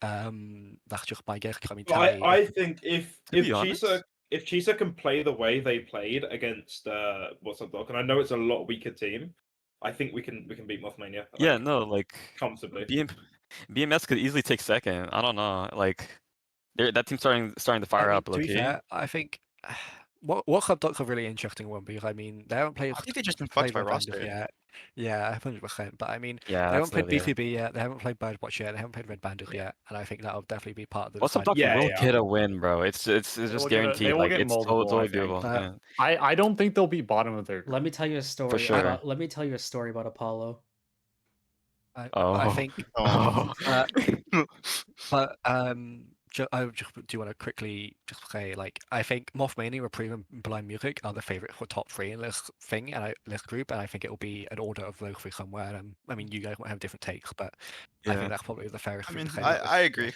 That's just my guess. 'Cause I mean, Well, Tally. I think if be honest- Chisa can play the way they played against what's up, Doc, and I know it's a lot weaker team, I think we can beat Mothmania. Yeah, like, no, like comfortably. BMS could easily take second. I don't know, like that team's starting to fire up. To be fair, I think what Club Doc's a really interesting one because I mean they haven't played. I think they just been played fucked by Red Bandits roster. yet. Yeah, 100%. But I mean, Yeah, they that's haven't played literally it. BCB yet. They haven't played Birdwatch yet. They haven't played Red Bandits yet. And I think that'll definitely be part of the What's up, deciding. Doc? Yeah, will yeah. get a win, bro. It's just will get a- guaranteed. they will Like get it's multiple, totally I think. doable. But- Yeah. I don't think they'll be bottom of their group. Let me tell you a story. sure. Let me tell you a story about Apollo. I Oh. think. Oh. But I just do want to quickly just say, like, I think Mothmania, Reprieve, and Blind Music are the favorite for top 3 in this thing and this group, and I think it will be an order of those 3 somewhere. And I mean, you guys might have different takes, but I Yeah. think that's probably the fairest. I thing mean, to say I about this. agree.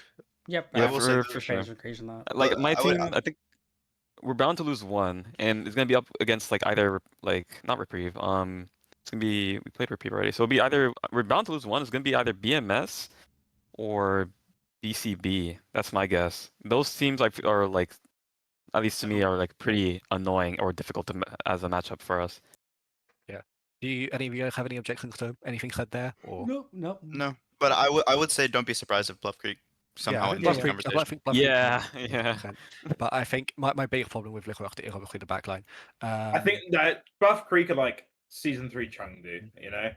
Yep. Yeah, I will say for that- sure. Occasion that. Like But my I would- team, I think we're bound to lose one, and it's gonna be up against like either like not Reprieve. It's gonna be we played Reprieve already, so it'll be either we're bound to lose one. It's gonna be either BMS or BCB. That's my guess. Those teams are like, at least to me, are like pretty annoying or difficult to as a matchup for us. Do any of you guys have any objections to anything said there? Or No. No, but I would say don't be surprised if Bluff Creek somehow I enters think the Bluff conversation. Creek- Bluff Creek Yeah, 100%. But I think my biggest problem with Liquid is obviously the backline. I think that Buff Creek are like season 3 Chengdu, you know?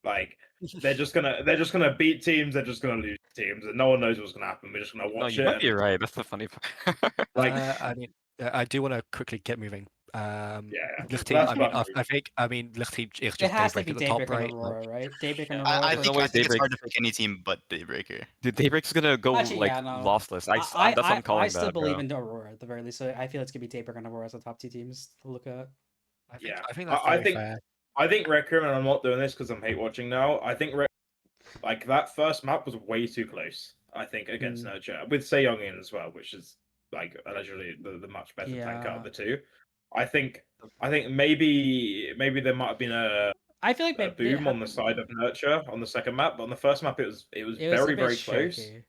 Like they're just gonna beat teams, they're just gonna lose teams, and no one knows what's gonna happen. We're just gonna no, watch you it. might be right. That's the funny part. Like I mean, I do want to quickly get moving. yeah. This team, That's I mean, Buff I think, this team is It just has to Daybreak be at the top, Daybreak right? and Aurora, right? Daybreak and Yeah. Aurora. I for think no way I think it's hard Daybreak- to pick any team but Daybreaker. Dude, Daybreak's gonna go Actually, like yeah, no. lossless. That's what I'm calling I still that, believe bro. in Aurora at the very least. So I feel it's gonna be Daybreak and Aurora as the top 2 teams to look at. Yeah. I think that's I very think- fair. I think Requiem, and I'm not doing this because I'm hate watching now. I think like that first map was way too close. I think against Nurture with Sejong in as well, which is like allegedly the much better tank out of the two. I think maybe there might have been a I feel like boom on the side of Nurture on the second map, but on the first map it was a very bit close. shaky.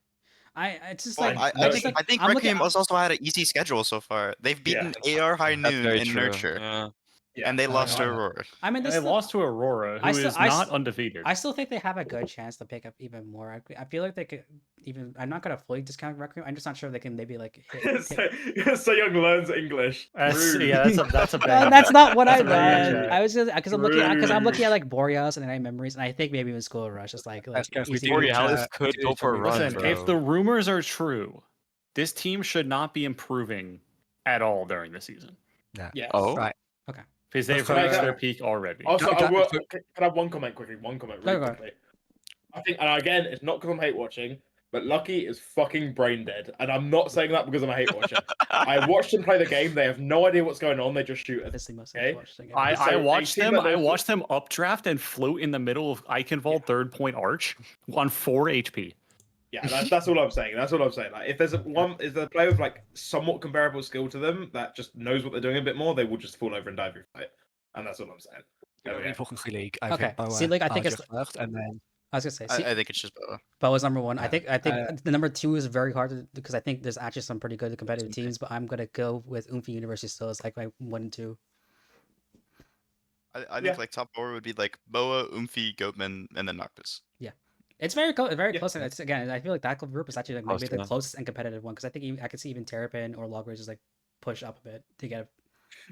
It's just Well, like I think I'm looking- Requiem has also had an easy schedule so far. They've beaten AR High That's Noon very and true. Nurture. Yeah. and they lost to Aurora. I mean, And they they still, lost to Aurora, who I is still- not undefeated. I still think they have a good chance to pick up even more. I feel like they could even. I'm not gonna fully discount Requiem. I'm just not sure if they can maybe like hit. so young learns English. Rude. Yeah, that's a No, bang. that's not what I That's a bang, meant. chat. I was just because I'm looking Rude. at like Boreas and Night Memories, and I think maybe even School Rush is like Yes, we easy. do. Borealis we could do go for a something run, Listen, bro. if the rumors are true, this team should not be improving at all during the season Yes. Oh, Right. because they've Can I reached go- their peak already. Also, Can- I will, can- can I have one comment quickly? One comment really Go, go. quickly. I think, and again, it's not because I'm hate watching, but Lucky is fucking brain dead, and I'm not saying that because I'm a hate watcher. I watched them play the game. They have no idea what's going on. They just shoot. Obviously, most of Okay. the watching. I So, watched they seem them. like I those- watched them updraft and float in the middle of Eichenwald third point arch on 4 HP. Yeah, that's all I'm saying. That's all I'm saying. Like, if there's is there a player with like somewhat comparable skill to them that just knows what they're doing a bit more, they will just fall over and die every fight. And that's all I'm saying. There we go. in Volgende League, I Okay, think Boa see, like, I think are it's- just first, and then I was gonna say, see, I think it's just Boa. Boa's number one. I think Uh, the number two is very hard to, because I think there's actually some pretty good competitive teams, but I'm gonna go with Umfi University still as like my 1 and 2. I think Yeah. like top 4 would be like Boa, Umfi, Goatman, and then Noctis. It's very close. Very Yeah. close. And it's, again, I feel like that group is actually like Close, maybe the yeah. closest and competitive one because I think I could see even Terrapin or Logridge just like push up a bit to get.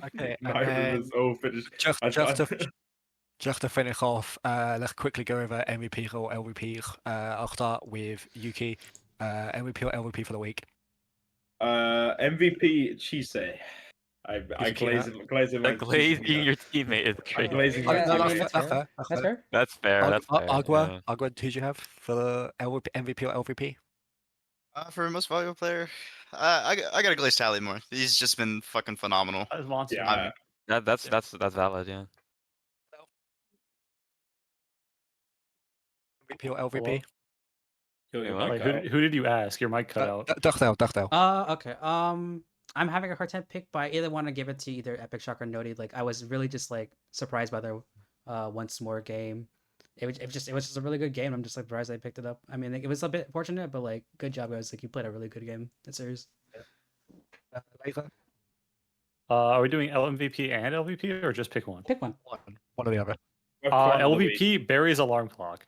okay, No, and then it was all finished. just I- just to just to finish off, let's quickly go over MVP or LVP. I'll start with Yuki. MVP or LVP for the week. MVP Chise. I Yukino. glaze him. the glaze being your teammate is I crazy. glaze Yeah, Oh, no, I that's mean, fair. that's That's fair. fair. That's fair. That's fair. That's fair. Agua, yeah. Agua, who did you have for the MVP or LVP? For most valuable player, I gotta glaze Tally more. He's just been fucking phenomenal. That was monster. Yeah. That's valid. Yeah. MVP or LVP? Your Wait, mic Wait, cut out. who did you ask? Your mic cut out. Dustail. Okay. I'm having a hard time pick, but I either want to give it to either Epic Shock or Noti. Like I was really just like surprised by their once more game. It was just a really good game. I'm just like surprised they picked it up. I mean, like, it was a bit fortunate, but like good job guys. Like you played a really good game. That series. Laser? Are we doing LMVP and LVP or just pick one? Pick one. One or the other. Clown of the week. LVP Barry's alarm clock.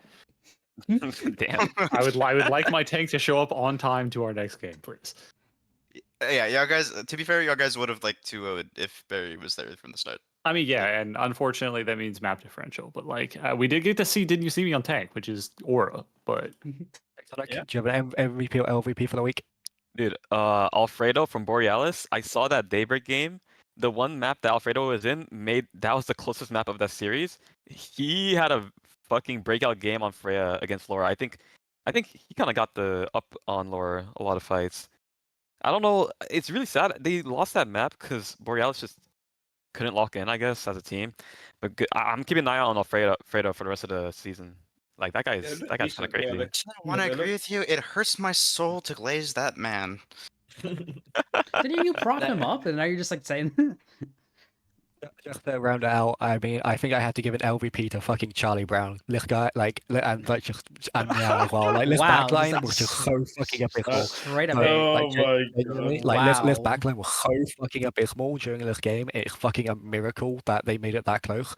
Damn. I would like my tank to show up on time to our next game, please. Yeah, y'all guys. To be fair, y'all guys would have liked 2-0 if Barry was there from the start. I mean, yeah, and unfortunately that means map differential. But like, we did get to see "Didn't You See Me" on tank, which is Aura. But Techtonic, Yeah. do you have an MVP or LVP for the week? Dude, Alfredo from Borealis. I saw that Daybreak game. The one map that Alfredo was in that was the closest map of that series. He had a fucking breakout game on Freya against Laura. I think he kind of got the up on Laura a lot of fights. I don't know. It's really sad they lost that map because Borealis just couldn't lock in, I guess, as a team. But I'm keeping an eye on Alfredo for the rest of the season. Like that guy's kind of decent, yeah, crazy. like- I want to they agree look- with you. It hurts my soul to glaze that man. Didn't you prop him up, and now you're just like saying. Just to round it out, I mean, I think I have to give an LVP to fucking Charlie Brown. This guy, and like just and Meow as well. Like this Wow, just backline like was just so fucking abysmal. Straight up. Like, Oh like, my genuinely, god. like this Wow. backline was so fucking abysmal during this game. It's fucking a miracle that they made it that close.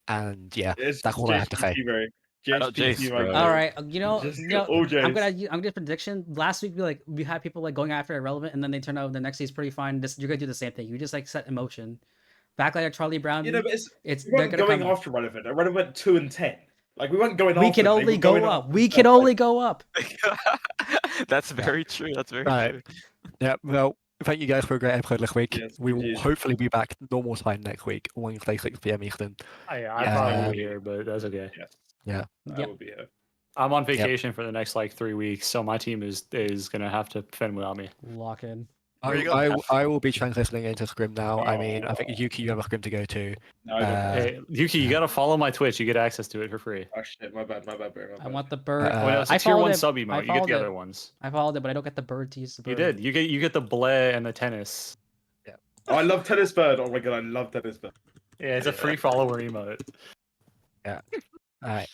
And yeah, It's that's all I have to say. JHPC, bro. Shout out JHPC, Jace, my bro. guy. All right, Just I'm all Jays. gonna do a prediction. Last week, we had people like going after Irrelevant, and then they turned out the next season's pretty fine. You're gonna do the same thing. You just like set emotion. Backline of Charlie Brown. You know, but it's we they're weren't gonna going come. after Relevant. Relevant went 2-10. Like we weren't going We after can them, they only were go going up. after We them. can only go up. That's very true. That's very Right. true. Yeah, well, thank you guys for a great episode this week. Yes, we will indeed. hopefully be back normal time next week, Wednesday 6 p.m. Eastern. I Yeah, probably um, won't be here, but that's okay. I Yep. will be here. I'm on vacation for the next like 3 weeks, so my team is gonna have to fend without me. Lock in. Where you going? I will be transitioning into Scrim now. I mean, I think Oh. Yuki, you have a Scrim to go to. No, I don't. Hey, Yuki, you gotta follow my Twitch. You get access to it for free. Oh shit, my bad, bro. My I bad. want the bird. Oh, no, it's a I tier followed 1 it. sub I emote. You get followed the it. other ones. I followed it, but I don't get the bird to use the bird. You did. You get the bleh and the tennis. Oh, I love Tennis Bird. Oh my god, I love Tennis Bird. Yeah, it's a free follower emote. All right.